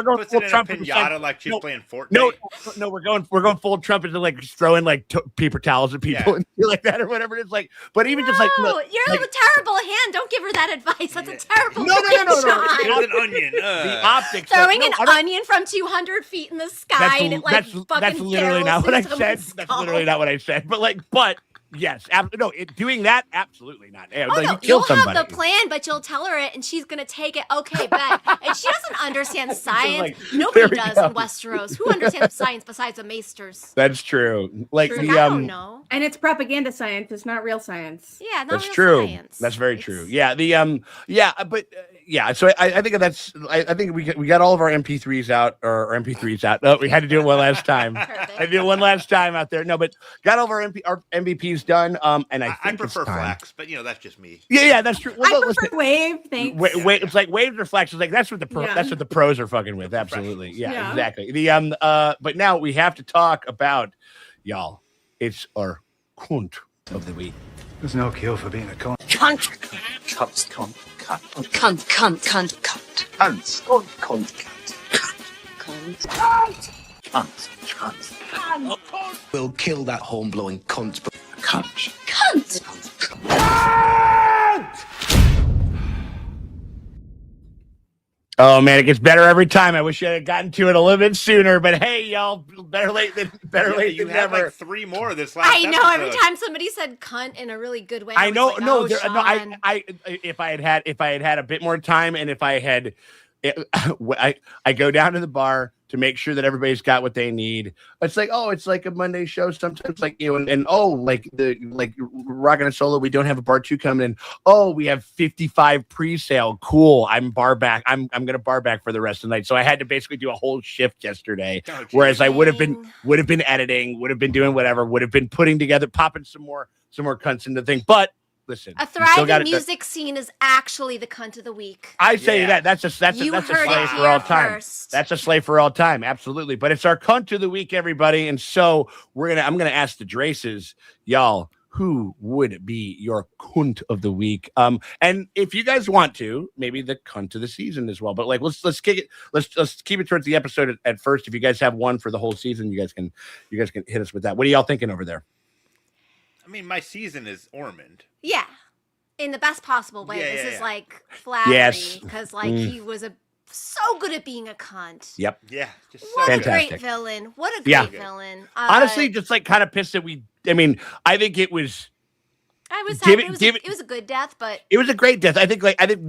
going full Trump pinata like she's playing Fortnite. No, we're going full Trump into like throwing like paper towels at people and shit like that or whatever it is. Like, but even just like you're a terrible hand. Don't give her that advice. That's a terrible. No. Here's an onion. The optics. Throwing an onion from 200 feet in the sky and it like fucking. That's literally not what I said. That's literally not what I said. But yes, doing that, absolutely not. You'll have the plan, but you'll tell her it, and she's gonna take it. Okay, bet. And she doesn't understand science. Nobody does in Westeros. Who understands science besides the maesters? That's true. Like I don't know. And it's propaganda science. It's not real science. Yeah, not that's real true. Science. That's very true. Yeah. So I think I think we got all of our MP3s out or MP3s out. Oh, we had to do it one last time. I did it one last time out there. No, but got all of our MVPs done. And I prefer Flax, but that's just me. Yeah, that's true. Well, I prefer Wave. Thanks. Wait, it's like Waves or Flax. It's like that's what the pros are fucking with. Absolutely. Yeah, exactly. But now we have to talk about y'all. It's our cunt of the week. There's no cure for being a cunt. Cunt. Cunt. Cunt. Cunt. Cunt. Cunt. Cunt. Cunt. Cunts. Cunt. Cunt. Cunt. Cunt. Cunt. We'll kill that horn-blowing cunt. Cunt. Cunt. Oh man, it gets better every time. I wish I had gotten to it a little bit sooner, but hey, y'all, better late than You had never. like 3 more this last. I know. episode. Every time somebody said "cunt" in a really good way, I know. Sean. If I had had a bit more time, and if I had, I go down to the bar to make sure that everybody's got what they need. It's like, it's like a Monday show. Sometimes like, like Rockin' a Solo, we don't have a bar 2 coming in. Oh, we have 55 pre-sale. Cool. I'm bar back. I'm going to bar back for the rest of the night. So I had to basically do a whole shift yesterday, whereas I would have been editing, would have been doing whatever, would have been putting together, popping some more cunts in the thing. But listen. A thriving music scene is actually the cunt of the week. I say that's a slay for all time. First. That's a slay for all time, absolutely. But it's our cunt of the week, everybody. And so I'm gonna ask the Draces, y'all, who would be your cunt of the week? And if you guys want to, maybe the cunt of the season as well. But like, let's kick it. Let's keep it towards the episode at first. If you guys have one for the whole season, you guys can hit us with that. What are y'all thinking over there? I mean, my season is Ormond. Yeah, in the best possible way. This is like flattery because he was so good at being a cunt. Yep. Yeah. Just what fantastic. A great villain. What a great villain. Honestly, just like kind of pissed that I think it was. I was happy. It was a good death, but it was a great death. I think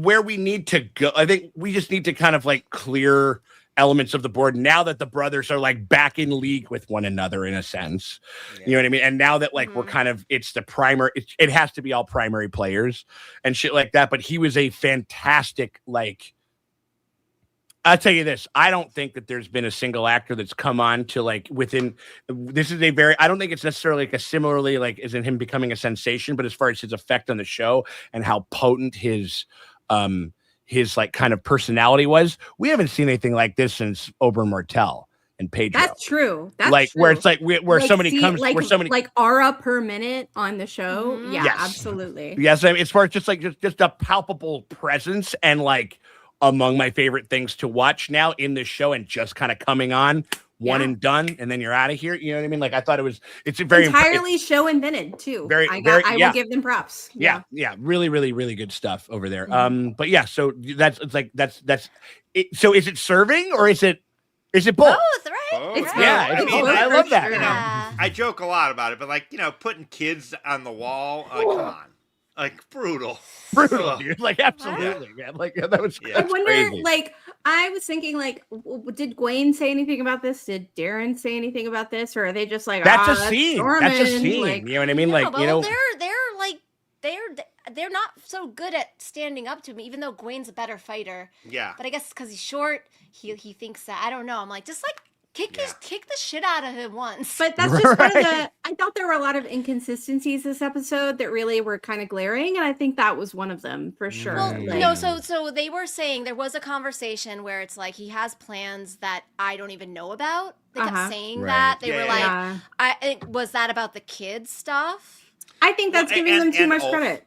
where we need to go. I think we just need to kind of like clear elements of the board now that the brothers are like back in league with one another in a sense. You know what I mean? And now that like we're kind of, it's the primary, it has to be all primary players and shit like that. But he was a fantastic, like, I'll tell you this. I don't think that there's been a single actor that's come on to like this is I don't think it's necessarily like a similarly like as in him becoming a sensation, but as far as his effect on the show and how potent his like kind of personality was, we haven't seen anything like this since Oberyn Martell and Pedro. That's true. That's like true. Where it's like where somebody comes like, where somebody like aura per minute on the show. Yeah, yes. absolutely. Yes, I mean, as far as just a palpable presence and like among my favorite things to watch now in this show and just kind of coming on one and done, and then you're out of here. You know what I mean? Like I thought it's a very entirely show invented too. I will give them props. Yeah. Really, really, really good stuff over there. But yeah, so that's it. So is it serving or is it both? Both, right? Both. I love that. Yeah. I joke a lot about it, but like putting kids on the wall, come on. Like brutal, dude. Like absolutely, man. Like that was. I wonder, crazy. like, I was thinking, like, did Gwen say anything about this? Did Darren say anything about this, or are they just like, that's a scene? That's a Norman, scene. like, you know what I mean? They're not so good at standing up to me, even though Gwen's a better fighter. Yeah. But I guess because he's short, he thinks that. I don't know. I'm like, just like kick the shit out of him once. But that's just one of the. I thought there were a lot of inconsistencies this episode that really were kind of glaring, and I think that was one of them for sure. Well, like, no, so they were saying there was a conversation where it's like he has plans that I don't even know about. They kept saying that. They were like, was that about the kids stuff? I think that's giving them too much credit.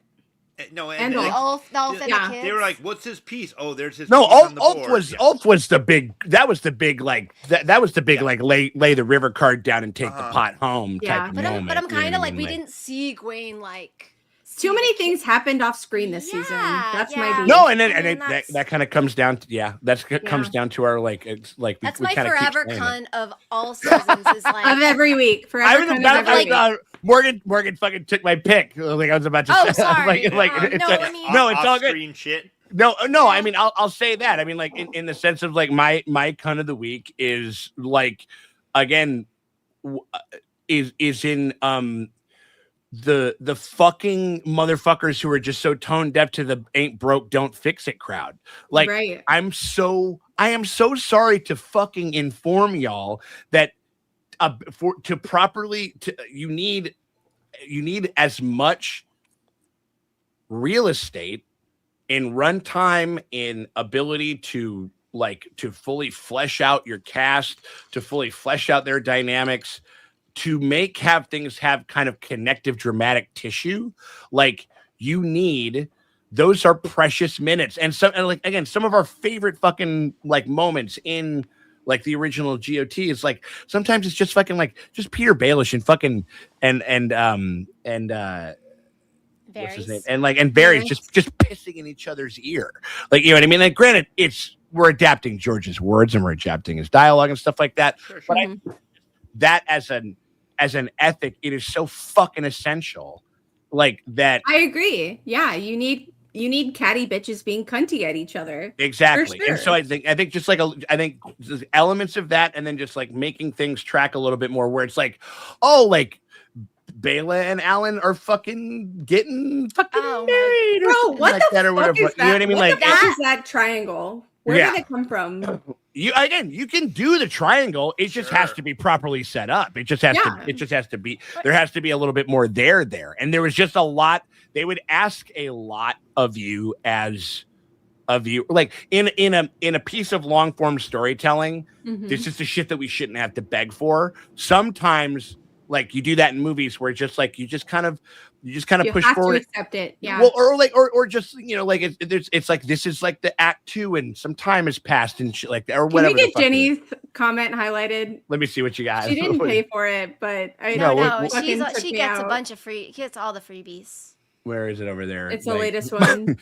No, and the Ulf and the kids. They were like, "What's his piece? Oh, there's his." No, piece on the board. Ulf was the big. That was the big like. That was the big like lay the river card down and take the pot home. Type But moment, I'm kind of like we like, didn't see Gwen like. Too many things happened off screen this season. That's my beef. No, and then that kind of comes down to comes down to our like it's like that's we my forever cunt of all seasons is like of every week. Forever I was about to Morgan fucking took my pick. Like I was about to say. Sorry. No, it's all good. Shit. No. I mean, I'll say that. I mean, like in the sense of like my cunt of the week is like again is in the fucking motherfuckers who are just so tone deaf to the ain't broke don't fix it crowd. Like I am so sorry to fucking inform y'all that you need as much real estate in runtime, in ability to fully flesh out your cast, to fully flesh out their dynamics, to have things have kind of connective dramatic tissue. Like you need, those are precious minutes. And some of our favorite fucking like moments in like the original GOT is like, sometimes it's just fucking like just Peter Baelish and fucking what's his name? And Barry's just pissing in each other's ear. Like, you know what I mean? Like, granted, we're adapting George's words and we're adapting his dialogue and stuff like that. Sure. But that as an ethic, it is so fucking essential. Like that. I agree. Yeah, you need catty bitches being cunty at each other. Exactly. Sure. And so I think just like I think elements of that, and then just like making things track a little bit more, where it's like, oh, like Bela and Alan are fucking getting married, bro. What like the that or whatever. fuck is that? You know what I mean? What Like the fuck is that triangle? Where did it come from? You can do the triangle. It just has to be properly set up. It just has to be. There has to be a little bit more there. And there was just a lot. they would ask a lot of you as a viewer. Like in a piece of long form storytelling, this is the shit that we shouldn't have to beg for. Sometimes, like you do that in movies where it's just like you just kind of push forward. To accept it, yeah. Well, or just like it's like this is like the act 2 and some time has passed and shit like that or whatever. Can we get Jenny's comment highlighted? Let me see what you got. She didn't pay for it, but I no, she gets a bunch of free. Gets all the freebies. Where is it over there? It's the latest one.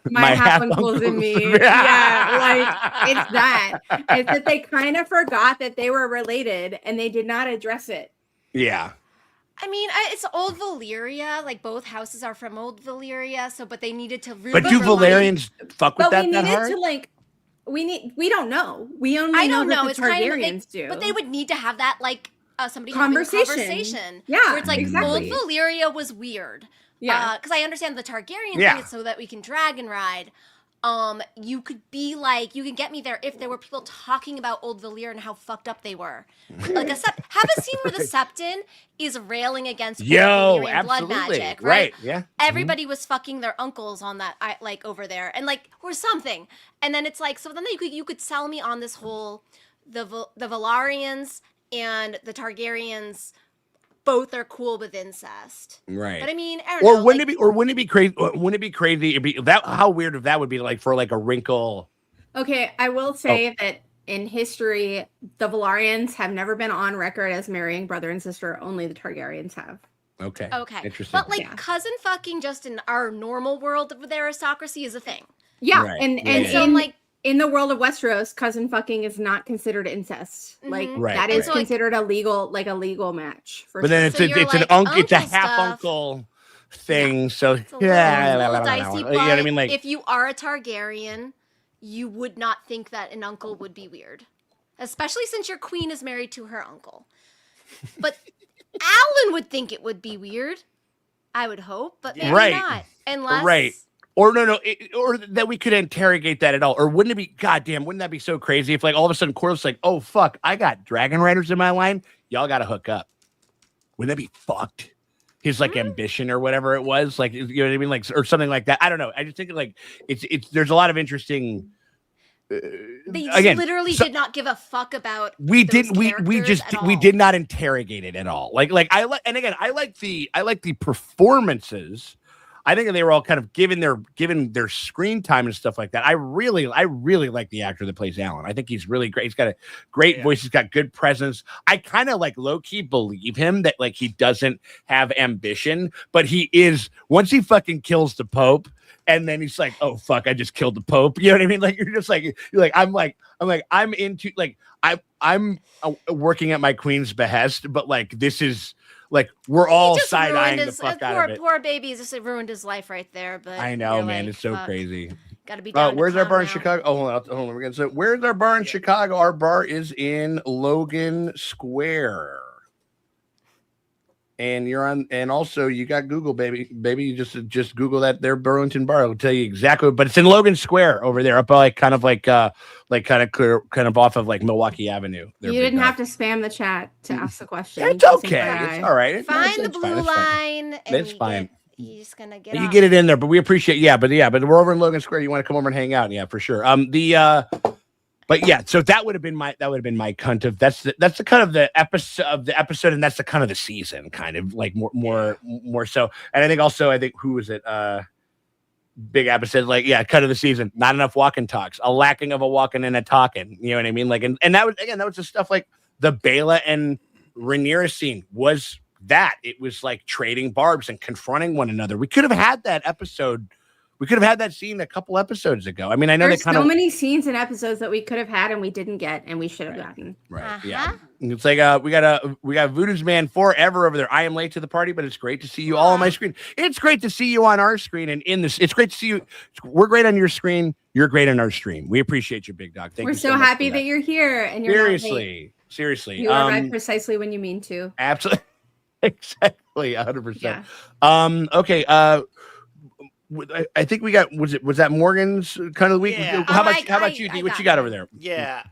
My half uncles and me. Yeah, like it's that. It's that they kind of forgot that they were related and they did not address it. Yeah. I mean, it's old Valyria. Like both houses are from old Valyria, so but they needed to. But do Valyrians fuck with that hard? But we needed to like. We don't know. We only know that the Targaryens do. But they would need to have that like somebody conversation. Yeah, where it's like exactly. old Valyria was weird. Yeah, because I understand the Targaryen thing is so that we can dragon ride. You could be like, you can get me there if there were people talking about old Valyria and how fucked up they were. Like have a scene where the Septon is railing against Valyrian blood magic, right? Yeah. Everybody was fucking their uncles on that, like over there, and like or something. And then it's like, so then you could sell me on this whole the Valyrians and the Targaryens. Both are cool with incest, right? But I mean, I don't know, wouldn't it be? Or wouldn't it be crazy? Wouldn't it be crazy? It'd be that. How weird if that would be like for like a wrinkle. Okay, I will say that in history, the Valyrians have never been on record as marrying brother and sister. Only the Targaryens have. Okay. Interesting. But like cousin fucking just in our normal world of the aristocracy is a thing. Yeah, right. and so like. In the world of Westeros, cousin fucking is not considered incest. Like that is considered a legal match. But then it's a half uncle thing. So it's a little dicey. But you know what I mean? Like if you are a Targaryen, you would not think that an uncle would be weird, especially since your queen is married to her uncle. But Alan would think it would be weird. I would hope, but maybe not. Unless Or no, or that we could interrogate that at all. Or wouldn't it be, goddamn, wouldn't that be so crazy if like all of a sudden Corlys like, oh fuck, I got dragon riders in my line. Y'all got to hook up. Wouldn't that be fucked? His like ambition or whatever it was, like, you know what I mean? Like, or something like that. I don't know. I just think like it's there's a lot of interesting. They literally did not give a fuck about. We did not interrogate it at all. Like I like the performances. I think they were all kind of given their screen time and stuff like that. I really like the actor that plays Alan. I think he's really great. He's got a great voice. He's got good presence. I kind of like low key believe him that like he doesn't have ambition, but he is once he fucking kills the Pope. And then he's like, oh fuck, I just killed the Pope. You know what I mean? Like I'm into like I'm working at my queen's behest, but like this is like we're all side eyeing the fuck out of it. Poor baby just ruined his life right there. But I know, man, it's so crazy. Gotta be down. Where's our bar in Chicago? Oh, hold on. We're gonna say where's our bar in Chicago? Our bar is in Logan Square. And you're on, and also you got Google, baby. You just Google that there Burlington Bar. It'll tell you exactly. But it's in Logan Square over there, up like kind of off of like Milwaukee Avenue. You didn't have to spam the chat to ask the question. It's okay. It's all right. Find the blue line. It's fine. You're just gonna get. You get it in there, but we appreciate. But we're over in Logan Square. You want to come over and hang out? Yeah, for sure. But yeah, so that would have been my cunt of that's the kind of the episode, and that's the kind of the season, kind of like more so. And I think who was it? Big episode, like kind of the season. Not enough walking talks, a lacking of a walking and a talking. You know what I mean? Like, and that was the stuff like the Bela and Rhaenyra scene was that it was like trading barbs and confronting one another. We could have had that episode. We could have had that scene a couple episodes ago. I mean, I know there's so many scenes and episodes that we could have had and we didn't get, and we should have gotten. Right. Yeah. It's like we got Voodoo's Man forever over there. I am late to the party, but it's great to see you all on my screen. It's great to see you on our screen and in this. It's great to see you. We're great on your screen. You're great on our stream. We appreciate you, big dog. Thank you. We're so happy that you're here and you're seriously. You arrive precisely when you mean to. Absolutely. Exactly. 100%. Yeah. Okay. I think we got was that Morgan's kind of the week? Yeah. How about you, D? What you got over there? Yeah.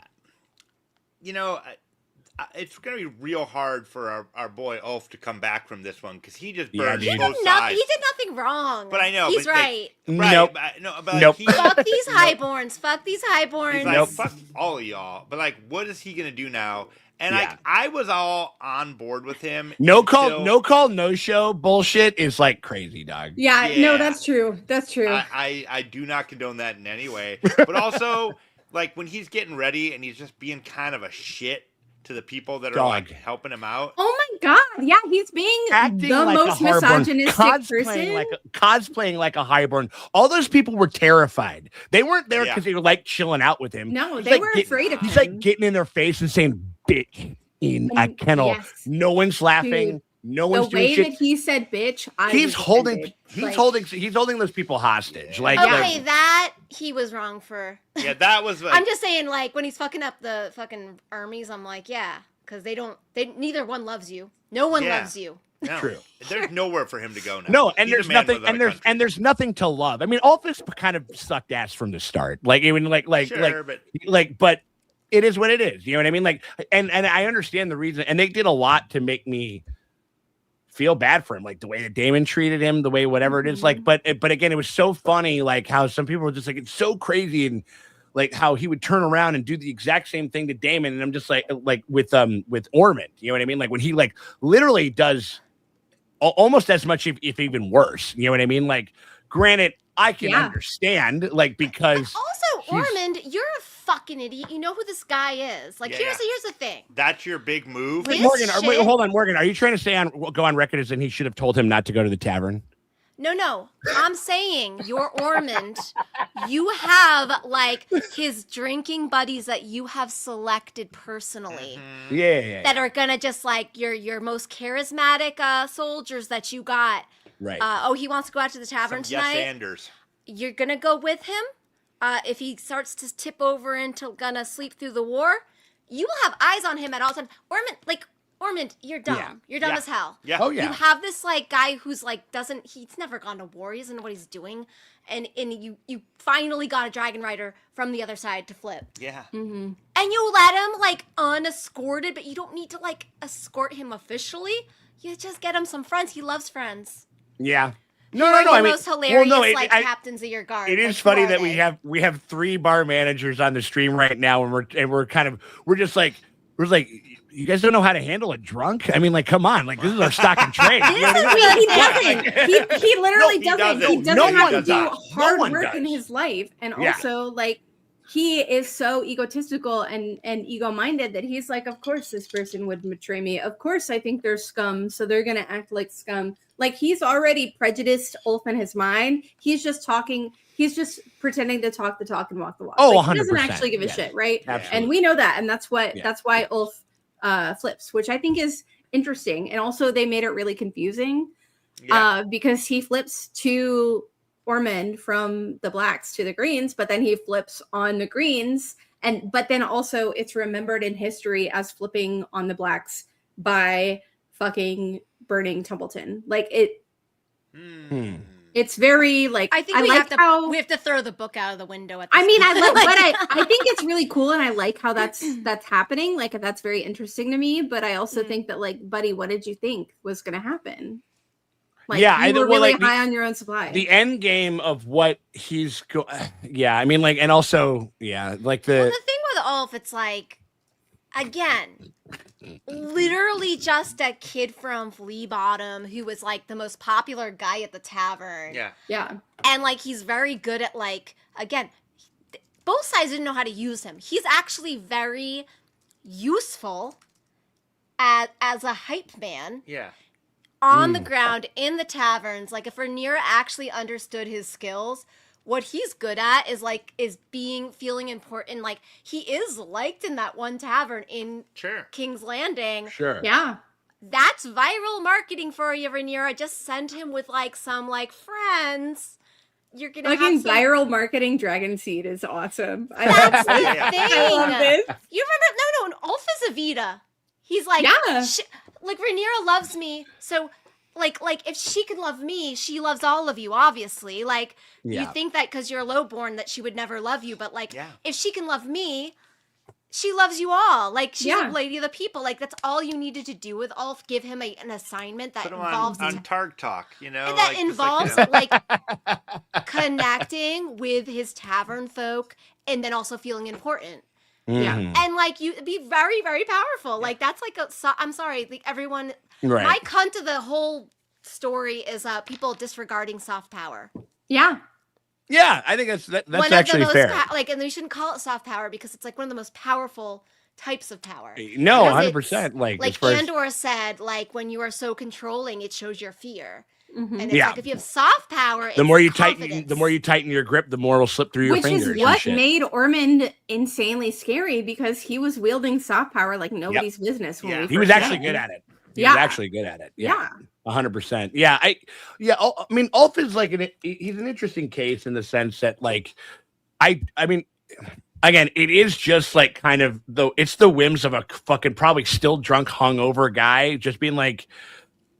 it's gonna be real hard for our boy Ulf to come back from this one because he just Yeah, burned dude. both sides. He did nothing wrong. But I know, he's but, right. Right? Nope. But, no, but Nope. he, Fuck these highborns. Fuck these highborns. he's like, Nope. fuck all of y'all. But like, what is he gonna do now? And Yeah. like, I was all on board with him. No until call, no show bullshit is like crazy, dog. Yeah, Yeah. no, that's true. That's true. I do not condone that in any way. But also, like when he's getting ready and he's just being kind of a shit to the people that are Dog. like helping him out. Oh my god, yeah, he's being Acting the like most a highborn, misogynistic person. cosplaying like a highborn. All those people were terrified. They weren't there Yeah. because they were like chilling out with him. No, He's they like were getting- afraid of He's him. like getting in their face and saying "bitch" in a kennel. Yes. No one's laughing. Dude, No the one's doing way shit. that he said "bitch," He's was holding. offended. He's holding those people hostage. Like, Okay, like- that he was wrong for. Yeah, that was like, I'm just saying, like, when he's fucking up the fucking armies, I'm like, yeah, because neither one loves you. No one Yeah. loves you. no, True. there's nowhere for him to go now. No, and He's a there's man nothing, without and a there's country. and there's nothing to love. I mean, all this kind of sucked ass from the start. Like, even Sure, but but it is what it is. You know what I mean? Like, and I understand the reason, and they did a lot to make me feel bad for him, like the way that Damon treated him, the way whatever it is. Like, but again, it was so funny, like how some people were just like, it's so crazy, and like how he would turn around and do the exact same thing to Damon, and I'm just like with Ormond, you know what I mean? Like when he like literally does almost as much, if even worse, you know what I mean? Like, granted, I can understand, like, because Also, he's- Ormond, you're a fucking idiot. You know who this guy is. Like, Yeah, here's the thing. that's your big move. This Morgan, shit- hold on, Morgan, are you trying to go on record as in he should have told him not to go to the tavern? No. I'm saying you're Ormond. You have like his drinking buddies that you have selected personally Yeah. that are gonna just like your most charismatic soldiers that you got. Right. He wants to go out to the tavern Some yes tonight. Anders. You're gonna go with him. If he starts to tip over into gonna sleep through the war, you will have eyes on him at all times. Ormond, you're dumb. Yeah. You're dumb Yeah. as hell. Yeah. Oh, yeah. You have this like guy who's like he's never gone to war. He doesn't know what he's doing, and you finally got a dragon rider from the other side to flip, Yeah. Mm-hmm. and you let him like unescorted, but you don't need to like escort him officially. You just get him some friends. He loves friends. Yeah. Who No. are I your mean, most hilarious well, captains of your guard. it Like, is who funny are that they? we have 3 bar managers on the stream right now, and we're just like you guys don't know how to handle a drunk. I mean, like, come on, like this is our stock and trade. You know what I mean? He doesn't. He literally he doesn't. doesn't. He doesn't No have one to does do not. hard No one work in does. his life, and Yeah. also like he is so egotistical and ego-minded that he's like, of course this person would betray me. Of course I think they're scum, so they're gonna act like scum. Like he's already prejudiced Ulf in his mind. He's just talking. He's just pretending to talk the talk and walk the walk. Oh, Like, he doesn't 100%. actually give a Yes. shit, right? Absolutely. And we know that, and that's what Yeah. that's why Ulf flips, which I think is interesting. And also they made it really confusing because he flips to Ormond from the blacks to the greens, but then he flips on the greens, but then also it's remembered in history as flipping on the blacks by fucking burning Templeton. Like it's very like I think we have to throw the book out of the window at this I mean, point. I think it's really cool, and I like how that's happening. Like, that's very interesting to me. But I also think that, like, buddy, what did you think was going to happen? Like, Yeah, you were well, really like, high on your own supply. The end game of what he's yeah, I mean, like, and also, yeah, like Well, the thing with Ulf, it's like, again, literally just a kid from Flea Bottom who was like the most popular guy at the tavern. Yeah. And like he's very good at like, again, both sides didn't know how to use him. He's actually very useful as a hype man. Yeah. On the ground in the taverns. Like if Rhaenyra actually understood his skills, what he's good at is feeling important. Like he is liked in that one tavern in King's Landing. Sure. Yeah. That's viral marketing for you, Rhaenyra. Just send him with like some like friends. You're gonna Like have in some... viral marketing, Dragon Seed is awesome. I That's love the this. thing. I love this. You remember? No. Ulf is a Vita. He's like, Yeah. like Rhaenyra loves me, so like if she can love me, she loves all of you. Obviously, like you think that because you're lowborn that she would never love you, but like if she can love me, she loves you all. Like, she's a lady of the people. Like, that's all you needed to do with Ulf. Give him an assignment that involves on Targ Talk, you know, and that involves like connecting with his tavern folk, and then also feeling important. Yeah, and like you be very, very powerful. Like that's like I'm sorry, like everyone. Right. My cunt of the whole story is people disregarding soft power. Yeah. Yeah, I think that's actually fair. And we shouldn't call it soft power because it's like one of the most powerful types of power. No, 100%. Like Andor said, like when you are so controlling, it shows your fear. And it's like if you have soft power, the more you tighten your grip, the more will slip through your fingers. Which is what made Ormond insanely scary because he was wielding soft power like nobody's business. When he was actually good at it. He was actually good at it. Yeah. 100%. Yeah. I mean, Ulf is like he's an interesting case in the sense that like, I mean, again, it is just like kind of it's the whims of a fucking probably still drunk, hungover guy just being like,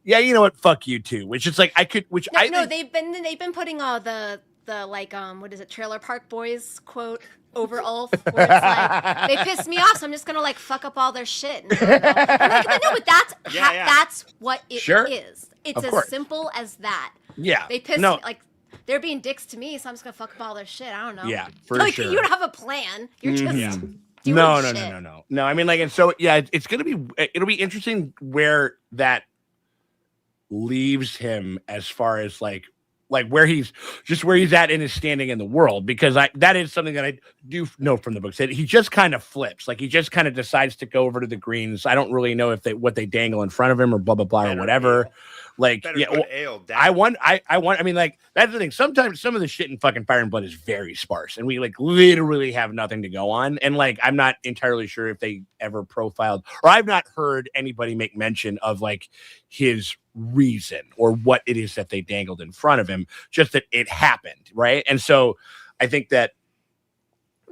yeah, you know what? Fuck you too. Which is like they've been putting all the like what is it, Trailer Park Boys quote over Ulf, where it's like they pissed me off, so I'm just gonna like fuck up all their shit. And I'm like, no, but that's what it is. It's as simple as that. Yeah, they pissed me, like they're being dicks to me, so I'm just gonna fuck up all their shit. I don't know. Yeah, for like, sure. You don't have a plan. You're just doing no. shit. No, I mean, like, and so it'll be interesting where that leaves him as far as like where he's at in his standing in the world, because that is something that I do know from the books that he just kind of flips, like he just kind of decides to go over to the Greens. I don't really know if what they dangle in front of him or blah blah blah or whatever. Like, I mean, like, that's the thing. Sometimes some of the shit in fucking Fire and Blood is very sparse, and we like literally have nothing to go on. And like, I'm not entirely sure if they ever profiled, or I've not heard anybody make mention of like his reason or what it is that they dangled in front of him. Just that it happened, right? And so I think that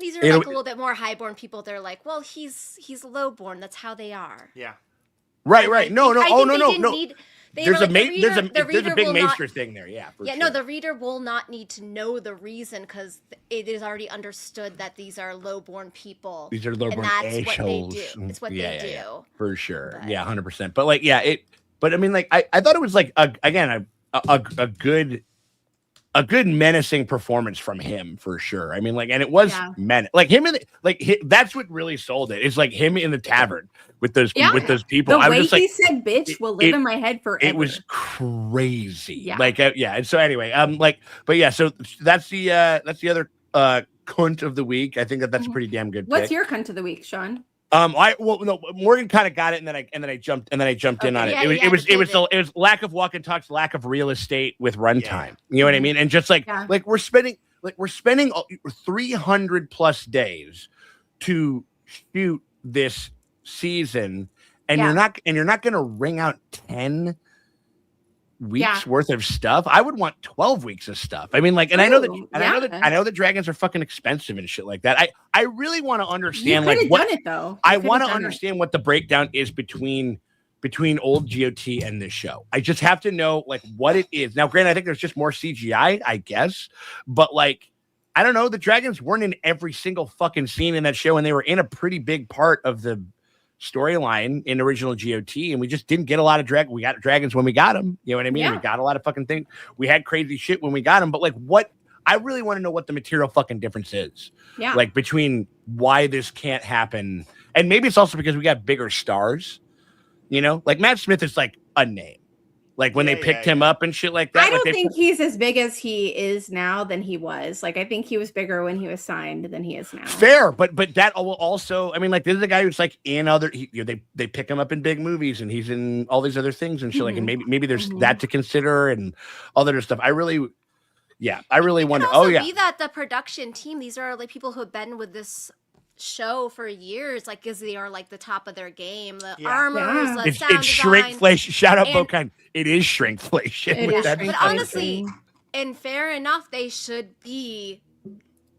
these are like a little bit more highborn people. They're like, well, he's lowborn. That's how they are. Yeah. Right. No. There's a big Maester Maester thing there, sure. No, the reader will not need to know the reason because it is already understood that these are lowborn people. These are lowborn assholes. It's what they do. Yeah, for sure. But, 100%. But like, but I mean, like, I thought it was like a good menacing performance from him for sure. I mean, like, and it was like him that's what really sold it. It's like him in the tavern with those people. The way he said "bitch" will live in my head forever. It was crazy. Yeah. Like, And so anyway, so that's the other cunt of the week. I think that's a pretty damn good. What's pick. Your cunt of the week, Sean? Morgan kind of got it, and then I jumped in on it. It was lack of walk and talks, lack of real estate with runtime. You know what I mean? And just like we're spending 300 plus days to shoot this season, and you're not going to wring out 10 weeks worth of stuff. I would want 12 weeks of stuff. I mean, like, and I know that dragons are fucking expensive and shit like that. I really want to understand what the breakdown is between old GOT and this show. I just have to know like what it is. Now, granted, I think there's just more CGI, I guess, but like, I don't know. The dragons weren't in every single fucking scene in that show, and they were in a pretty big part of the storyline in original GOT, and we just didn't get a lot of dragons. We got dragons when we got them. You know what I mean? Yeah. We got a lot of fucking things. We had crazy shit when we got them, but like, what? I really want to know what the material fucking difference is. Yeah. Like between why this can't happen, and maybe it's also because we got bigger stars. You know, like Matt Smith is like a name. Like when they picked him up and shit like that. I don't think he's as big as he is now than he was. Like I think he was bigger when he was signed than he is now. Fair, but that will also. I mean, like this is a guy who's like in other. They pick him up in big movies, and he's in all these other things and shit. Like, and maybe there's that to consider and all that other stuff. I really wonder. Be that the production team. These are like people who have been with this show for years, like because they are like the top of their game. The armors, the sound it's shrinkflation. Shout out Bokan. It is shrinkflation. But honestly, and fair enough, they should be.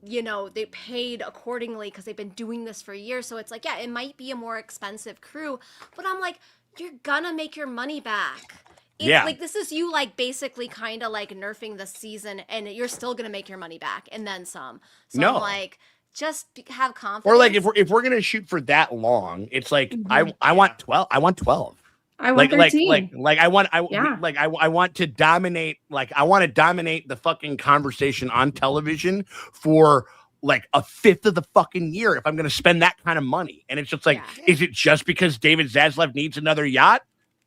They paid accordingly because they've been doing this for years. So it's like, it might be a more expensive crew, but I'm like, you're gonna make your money back. Like this is you like basically kind of like nerfing the season, and you're still gonna make your money back and then some. So I'm like, have confidence. Or like if we're gonna shoot for that long, it's like I want 12. I want 12. I want 13. I want to dominate. Like I want to dominate the fucking conversation on television for like a fifth of the fucking year if I'm going to spend that kind of money. And it's just like, is it just because David Zaslav needs another yacht?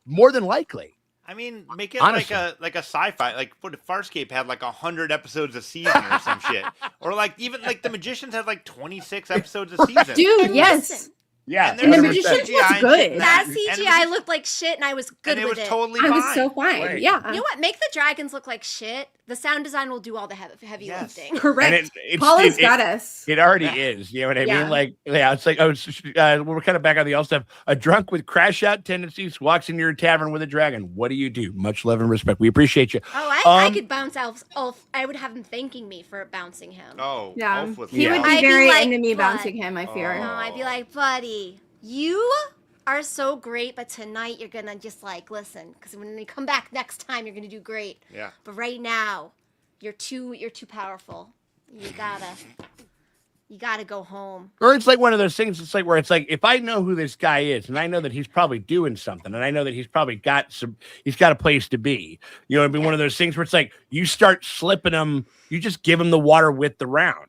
More than likely. I mean, make it Honestly. like a sci-fi, like what if Farscape had like 100 episodes a season or some shit, or like even like The Magicians had like 26 episodes a season. Dude, And yes. listen, Yeah. And And The 100% Magicians CGI was and good. shit in that And CGI it was- looked like shit, and I was good and it with was it. totally I fine. was so fine. Right. Yeah. You know what? Make the dragons look like shit. The sound design will do all the heavy Yes. lifting. Correct. it's- Paula's it- got us. It already is. You know what I Yeah. mean? Like, yeah, it's like, we're kind of back on the old stuff. A drunk with crash out tendencies walks into your tavern with a dragon. What do you do? Much love and respect. We appreciate you. Oh, I could bounce Ulf. I would have him thanking me for bouncing him. Oh, Yeah. Ulf was He would be I'd be very like, into me "What?" bouncing him, I fear. Oh. No, I'd be like, buddy, you are so great, but tonight you're gonna just like listen, because when you come back next time, you're gonna do great. Yeah. But right now, you're too powerful. You gotta go home. Or it's like one of those things. It's like where it's like, if I know who this guy is and I know that he's probably doing something and I know that he's probably he's got a place to be, you know, it'd be one of those things where it's like, you start slipping him, you just give him the water with the round.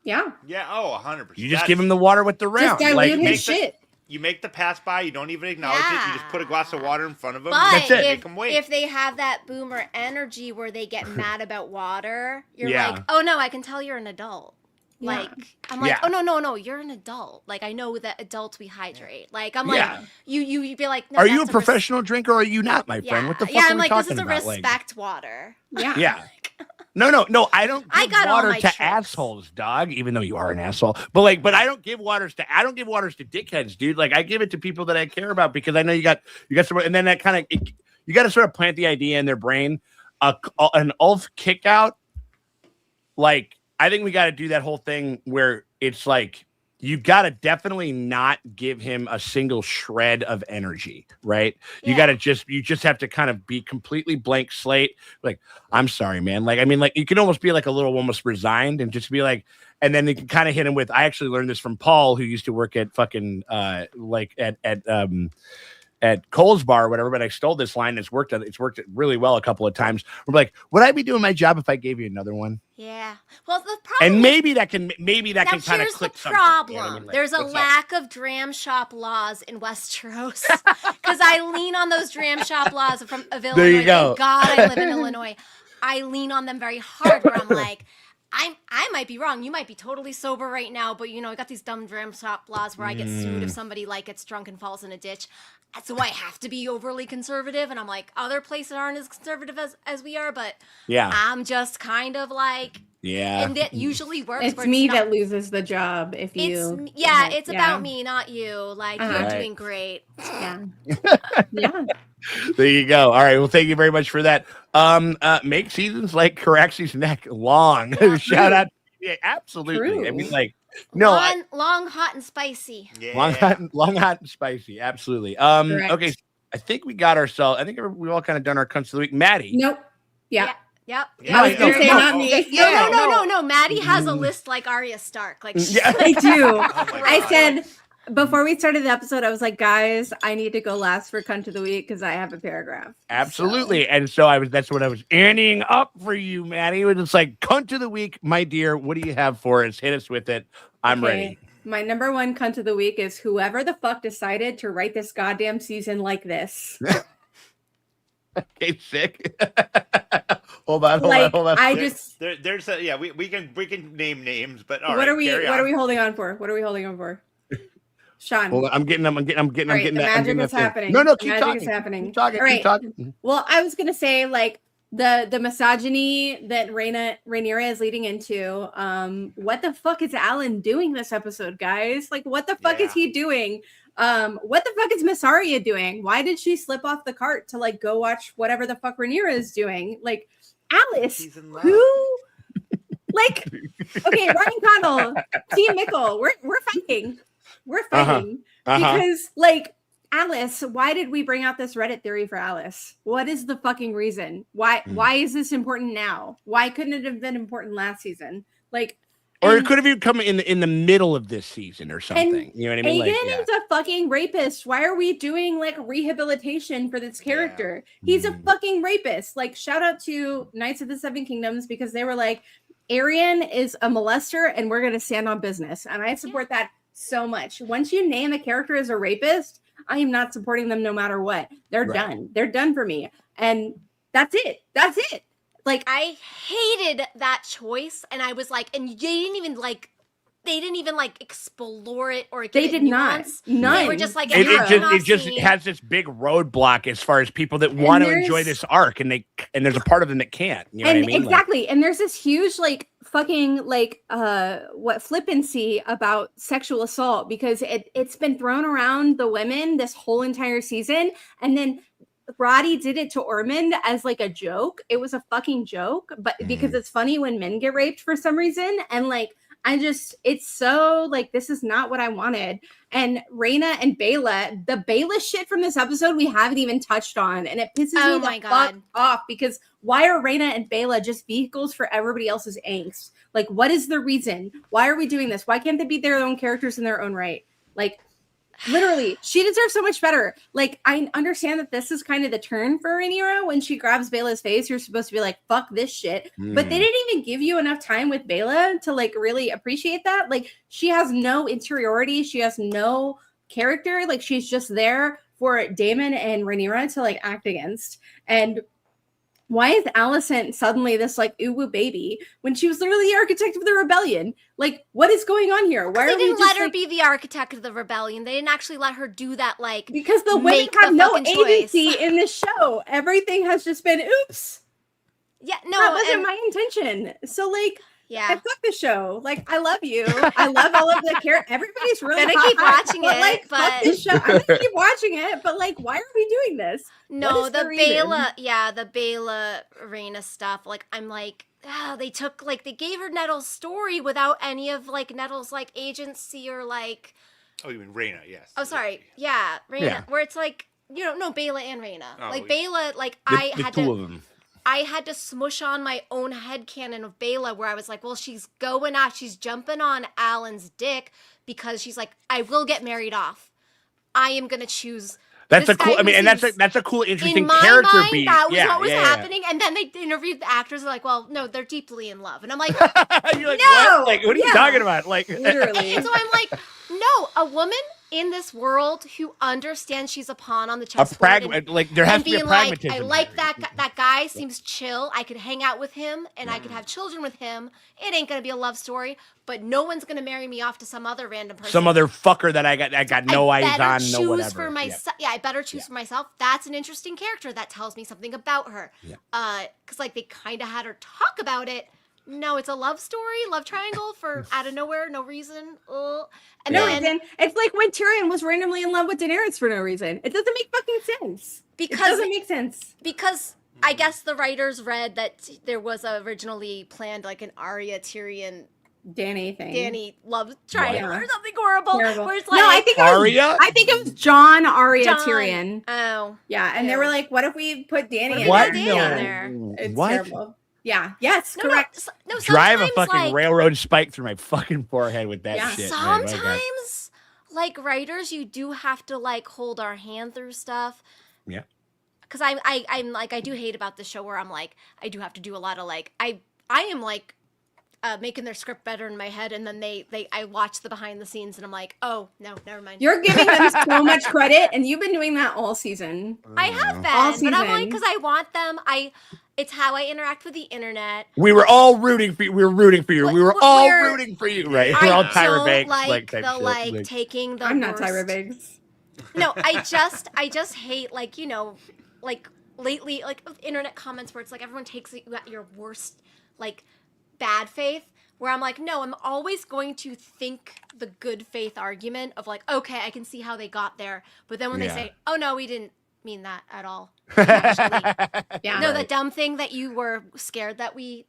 Yeah. Yeah. Oh, 100%. You just give him the water with the round. Just dilute Like, his make the- shit. You make the pass by. You don't even acknowledge it. You just put a glass of water in front of them. But That's it. Make them wait. if they have that boomer energy where they get mad about water, you're Yeah. like, oh no, I can tell you're an adult. Yeah. Like, I'm like, Yeah. oh no, you're an adult. Like, I know that adults we hydrate. Like, I'm Yeah. like, you'd be like, no, are you a that's professional drinker or are you not, my Yeah, friend? What the fuck yeah. are I'm we like, this talking is a about? Like, respect water. Yeah. yeah. No, I don't I give got all water my to tricks. assholes, dog, even though you are an asshole. But I don't give waters to dickheads, dude. Like, I give it to people that I care about because I know you got some, and then that kind of, you got to sort of plant the idea in their brain. An Ulf kick out, like, I think we got to do that whole thing where it's like, you got to definitely not give him a single shred of energy, right? You Yeah. you just have to kind of be completely blank slate. Like, I'm sorry, man. Like, I mean, like, you can almost be like a little almost resigned and just be like, and then you can kind of hit him with, I actually learned this from Paul, who used to work at fucking, like at Cole's Bar or whatever, but I stole this line. It's worked really well a couple of times. We're like, would I be doing my job if I gave you another one? Yeah. Well, the problem. And maybe that can now kind of here's click the something. problem. You know what I mean? Like, There's a what's up? lack of dram shop laws in Westeros because I lean on those dram shop laws of Illinois. There you go. Thank God I live in Illinois. I lean on them very hard. Where I'm like, I might be wrong. You might be totally sober right now, but I got these dumb dram shop laws where I get sued if somebody like gets drunk and falls in a ditch. So I have to be overly conservative, and I'm like, other places aren't as conservative as we are, but Yeah. I'm just kind of like. Yeah. And that usually works. It's where me not- that loses the job if you. it's about me, not you. Like, you're Right. doing great. Yeah. Yeah. There you go. All right. Well, thank you very much for that. Make seasons like Caraxi's neck long. Shout out. Yeah, absolutely. True. I mean, like, no, long, hot, and spicy. Yeah. long, hot, and spicy. Absolutely. Correct. Okay. I think we got ourselves. I think we've all kind of done our cunts of the week. Maddie. Nope. Yeah. Yep. Yeah, I was gonna say not me. No. Maddie has a list like Arya Stark. Like, she's Yeah. I do. Oh my I God. said before we started the episode, I was like, guys, I need to go last for cunt of the week because I have a paragraph. Absolutely. And so that's what I was anteing up for you, Maddie. It was like, cunt of the week, my dear. What do you have for us? Hit us with it. I'm ready. My number one cunt of the week is whoever the fuck decided to write this goddamn season like this. Okay, sick. hold on. I There- just there's a we can name names, but all what right, are we carry what on. are we holding on for? What are we holding on for? Sean. Hold on, I'm getting All right, the magic is happening. No, The keep magic talking. is happening. Keep talking. All Keep right. talking. Well, I was gonna say like the misogyny that Rhaenyra is leading into. What the fuck is Alan doing this episode, guys? Like, what the fuck is Yeah. he doing? What the fuck is Miss Arya doing? Why did she slip off the cart to like go watch whatever the fuck Rhaenyra is doing? Like, Alice, He's in love. who? Like, okay, Ryan Connell, Team Mickle, we're fighting. We're fighting because like. Alice, why did we bring out this Reddit theory for Alice? What is the fucking reason? Why is this important now? Why couldn't it have been important last season? Like, Or it could have even come in the middle of this season or something. You know what I mean? Aegon is a fucking rapist. Why are we doing like rehabilitation for this character? He's a fucking rapist. Like, shout out to Knights of the Seven Kingdoms because they were like, Arian is a molester and we're going to stand on business. And I support that so much. Once you name a character as a rapist, I am not supporting them no matter what. They're done. They're done for me. And that's it. That's it. Like, I hated that choice, and I was like, and they didn't even explore it or give they it did nuance. not. None. They were just like, it just has this big roadblock as far as people that want to enjoy this arc, and there's a part of them that can't. You know what I mean? Exactly. And there's this huge fucking flippancy about sexual assault because it's been thrown around the women this whole entire season, and then Roddy did it to Ormond as like a joke. It was a fucking joke, but because it's funny when men get raped for some reason. And it's so this is not what I wanted. And Rhaena and Bela, the Bela shit from this episode, we haven't even touched on. And it pisses me the fuck off because why are Rhaena and Bela just vehicles for everybody else's angst? Like, what is the reason? Why are we doing this? Why can't they be their own characters in their own right? Literally, she deserves so much better. I understand that this is kind of the turn for Rhaenyra. When she grabs Bela's face, you're supposed to be like, fuck this shit. But they didn't even give you enough time with Bela to really appreciate that. She has no interiority. She has no character. She's just there for Daemon and Rhaenyra to act against. And why is Alicent suddenly this ooh baby when she was literally the architect of the rebellion? What is going on here? Why they didn't let her be the architect of the rebellion? They didn't actually let her do that. Because the women have no agency in this show. Everything has just been oops. Yeah, no, that wasn't my intention. So yeah, I fuck the show. I love you. I love all of the characters. Everybody's really gonna keep watching it, but fuck this show. I'm gonna keep watching it. But why are we doing this? No, the Bela, the Bela Rhaena stuff. I'm they took they gave her Nettle's story without any of Nettle's agency or Oh, you mean Rhaena? Yes. Oh, sorry. Yeah, Rhaena. Yeah. Where it's no Bela and Rhaena. Oh, Bela, I had to smush on my own headcanon of Bela where I was well, she's going off, she's jumping on Alan's dick because she's I will get married off. I am gonna choose. That's a cool. That's a cool, interesting character beat. That was what was happening, and then they interviewed the actors. They're well, no, they're deeply in love, and I'm like, you're no, what? What are you talking about? Literally. And so I'm no, a woman in this world who understands she's a pawn on the chessboard. There has to be a pragmatism. I like that guy seems chill. I could hang out with him and I could have children with him. It ain't gonna be a love story, but no one's gonna marry me off to some other random person. Some other fucker that I got no eyes on, no whatever. For myself. Yeah, I better choose for myself. That's an interesting character that tells me something about her. Yeah. Because they kind of had her talk about it. No, it's a love story, love triangle for out of nowhere, no reason. And no reason. It's like when Tyrion was randomly in love with Daenerys for no reason. It doesn't make fucking sense. It doesn't make sense. Because I guess the writers read that there was originally planned an Arya Tyrion Danny thing. Danny love triangle or something horrible. Terrible. Where it's no, I think Arya. I think it was John Arya Tyrion. Oh, yeah, and they were what if we put Danny in there? It's terrible. Yeah. Yes. Correct. No. Drive a fucking railroad spike through my fucking forehead with that shit. Sometimes, writers, you do have to hold our hand through stuff. Yeah. Because I'm I do hate about the show where I'm I do have to do a lot of I am making their script better in my head, and then I watch the behind the scenes, and I'm oh no, never mind. You're giving them so much credit, and you've been doing that all season. I have been, all season. But I'm because I want them. It's how I interact with the internet. We were all rooting for you. We were rooting for you. We were all rooting for you, right? We're all Tyra Banks, taking the. I'm not Tyra Banks. No, I just hate lately internet comments where it's everyone takes you at your worst bad faith, where I'm no, I'm always going to think the good faith argument of okay, I can see how they got there, but then when they say, oh no, we didn't mean that at all. Actually, no, the dumb thing that you were scared that we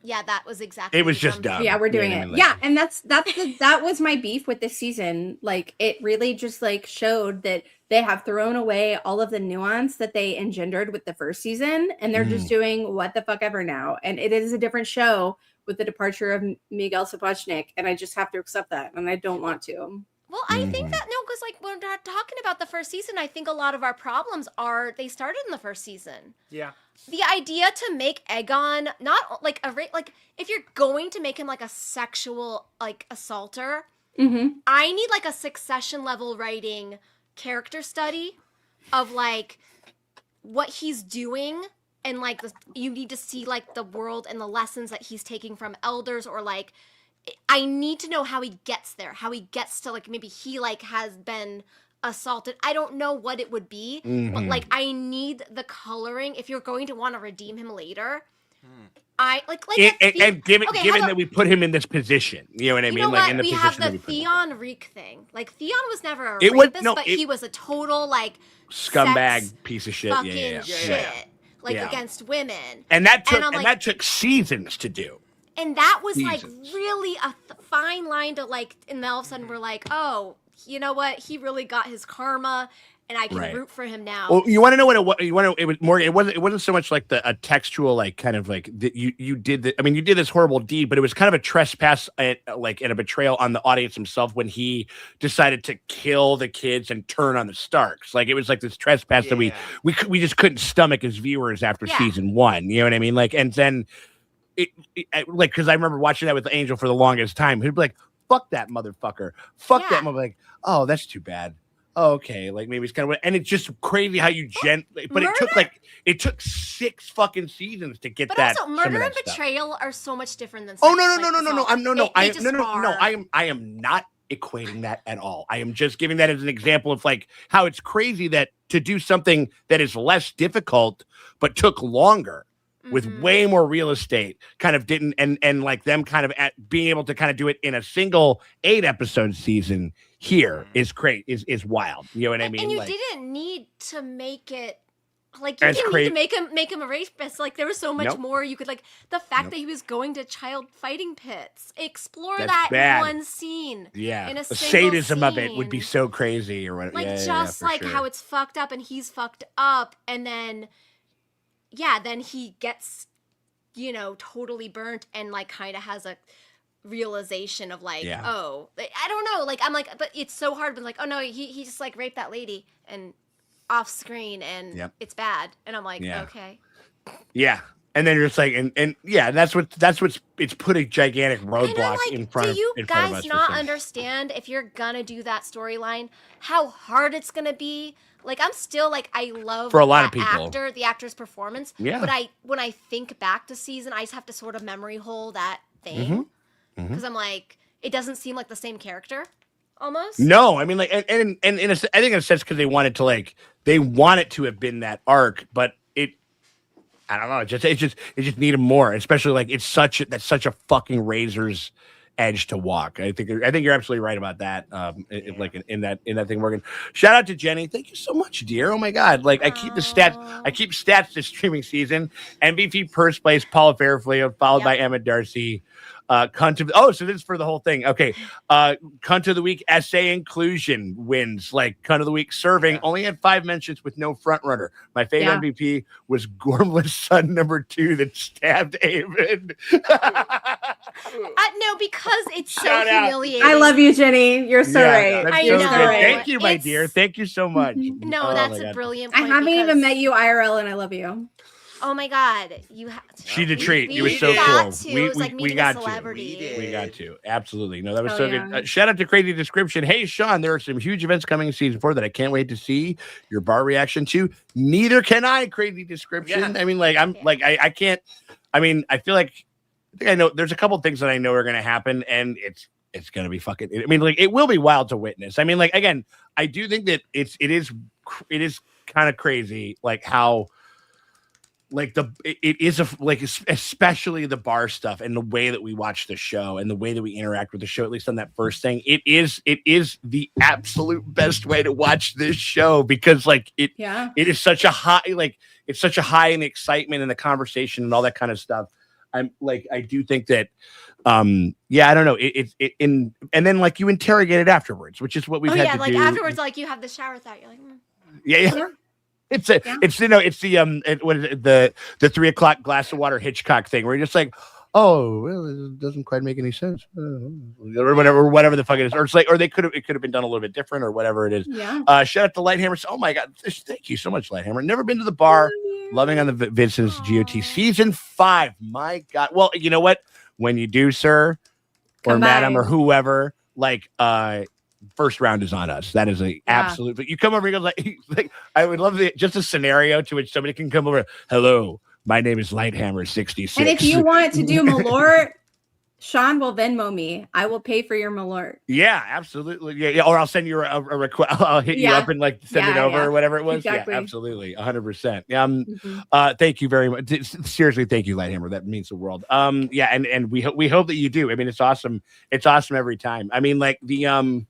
Yeah, that was exactly. It was just dumb. Yeah, we're doing You know it. what I mean? Yeah, and that was my beef with this season. Like, it really just like showed that they have thrown away all of the nuance that they engendered with the first season, and they're just doing what the fuck ever now. And it is a different show with the departure of Miguel Sapochnik, and I just have to accept that, and I don't want to. Well, I think that because like when we're talking about the first season, I think a lot of our problems are they started in the first season. Yeah. The idea to make Aegon not like like if you're going to make him like a sexual like assaulter, I need like a Succession level writing character study of like what he's doing, and like you need to see like the world and the lessons that he's taking from elders, or like I need to know how he gets there, how he gets to like maybe he like has been assaulted. I don't know what it would be, but like I need the coloring if you're going to want to redeem him later. I like given that we put him in this position, you know what I mean? Like in the we position have the Theon Reek thing. Like Theon was never a rapist, but he was a total like scumbag piece of shit. Fucking shit. Like against women. And that took seasons to do. And that was like really a fine line to like, and then all of a sudden we're like, oh, you know what? He really got his karma, and I can root for him now. Well, you want to know what it was? You want to? It was more. It wasn't so much like a textual like kind of like you did the. I mean, you did this horrible deed, but it was kind of a trespass and a betrayal on the audience himself when he decided to kill the kids and turn on the Starks. Like it was like this trespass that we just couldn't stomach as viewers after season 1. You know what I mean? Like, and then. Like, because I remember watching that with Angel for the longest time. He'd be like, fuck that motherfucker. Fuck that motherfucker. Like, oh, that's too bad. Oh, okay. Like, maybe it's kind of, and it's just crazy how you but it took 6 fucking seasons to get that. But also, murder and betrayal are so much different than. Oh, no. I am not equating that at all. I am just giving that as an example of like how it's crazy that to do something that is less difficult, but took longer. With way more real estate, kind of didn't, and like them kind of being able to kind of do it in a single 8-episode season here is great, is wild. You know what I mean? And you didn't need to make it like you didn't need to make him a rapist. Like there was so much more you could like the fact that he was going to child fighting pits. Explore that in one scene. Yeah, in a the scene. sadism of it would be so crazy, or whatever. Like how it's fucked up and he's fucked up, and then. Yeah, then he gets, totally burnt and like kind of has a realization of like, oh, I don't know. Like, I'm like, but it's so hard. But like, oh no, he just like raped that lady and off screen and it's bad. And I'm like, okay. Yeah. And then you're just like, and that's what's it's put a gigantic roadblock in front of us. Do you guys not understand if you're gonna do that storyline, how hard it's gonna be? Like I'm still like I love for a lot of people the actor's performance. Yeah. But when I think back to season, I just have to sort of memory hole that thing because I'm like it doesn't seem like the same character almost. No, I mean like and I think in a sense because they want it to have been that arc, but I don't know. It just needed more, especially like that's such a fucking razor's edge to walk. I think you're absolutely right about that. Like in that thing, Morgan. Shout out to Jenny. Thank you so much, dear. Oh my God. Like I keep the stats. I keep stats this streaming season. MVP first place, Paula Fairfield, followed by Emma Darcy. So this is for the whole thing. Okay. Cunt of the week essay inclusion wins. Like cunt of the week serving only had 5 mentions with no front runner. My favorite MVP was Gormless son number 2 that stabbed Avid. No, because it's so humiliating. I love you, Jenny. You're so right. I know. Thank you, my dear. Thank you so much. No, that's a brilliant point. I haven't even met you IRL, and I love you. Oh my God, She's a treat. You were so cool. We got We got to. Absolutely. No, that was so good. Shout out to Crazy Description. Hey, Sean, there are some huge events coming in season 4 that I can't wait to see your bar reaction to. Neither can I, Crazy Description. Yeah. I mean, like, I can't. I mean, I feel like I know there's a couple things that I know are going to happen, and it's going to be fucking. I mean, like, it will be wild to witness. I mean, like, again, I do think that it is kind of crazy, like how. Like it is especially the bar stuff and the way that we watch the show and the way that we interact with the show, at least on that first thing, it is the absolute best way to watch this show because like it is such a high, like it's such a high in excitement and the conversation and all that kind of stuff. I do think that, yeah, I don't know. And then like you interrogate it afterwards, which is what we've had to like do. afterwards, like you have the shower thought. You're like, yeah. It's the what is it, the 3 o'clock glass of water Hitchcock thing where you're just like, oh, well, it doesn't quite make any sense, or whatever the fuck it is, or it's like, or it could have been done a little bit different, or whatever it is. Yeah. Shout out to Lighthammer. Oh my God, thank you so much, Lighthammer. Never been to the bar. Loving on the Vincent's GOT season 5. My God. Well, you know what? When you do, sir, or madam, or whoever, like, first round is on us. That is a absolute. But you come over and go like I would love just a scenario to which somebody can come over. Hello, my name is Lighthammer 66. And if you want to do Malort, Sean will Venmo me. I will pay for your Malort. Yeah, absolutely. Yeah. Or I'll send you a request. I'll hit you up and like send it over or whatever it was. Exactly. Yeah, absolutely. 100%. Thank you very much. Seriously, thank you, Lighthammer. That means the world. Yeah, and we hope that you do. I mean, it's awesome. It's awesome every time. I mean, like the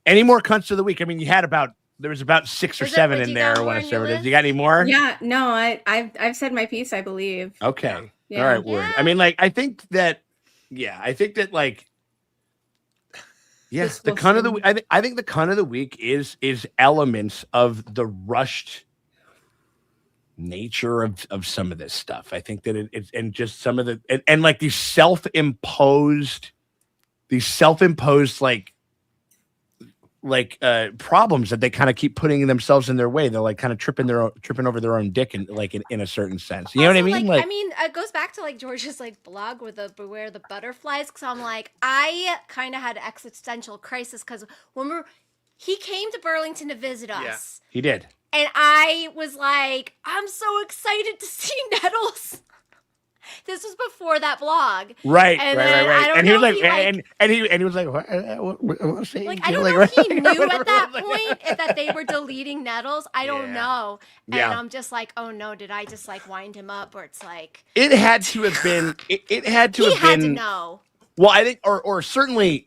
any more cunts of the week? I mean, there was about 6 or 7 in there. You got any more? Yeah, no, I've said my piece, I believe. Okay. Yeah. All right, word. I mean, like, I think that like, yes, the cunt of the week. I think the cunt of the week is elements of the rushed nature of some of this stuff. I think that it's and just some of the and like these self-imposed like problems that they kind of keep putting themselves in their way. They're like kind of tripping over their own dick in a certain sense. You know what I mean? Like, I mean, it goes back to like George's like blog with the Beware the Butterflies. Because I'm like, I kind of had an existential crisis because when he came to Burlington to visit us. Yeah, he did. And I was like, I'm so excited to see Nettles. This was before that vlog, right? Right. And he was like, and he was like, what I don't know if he knew at that point that they were deleting Nettles. I don't know. And I'm just like, oh no, did I just like wind him up? Or it's like it had to have been. It had to have been. He had to know. Well, I think, or certainly,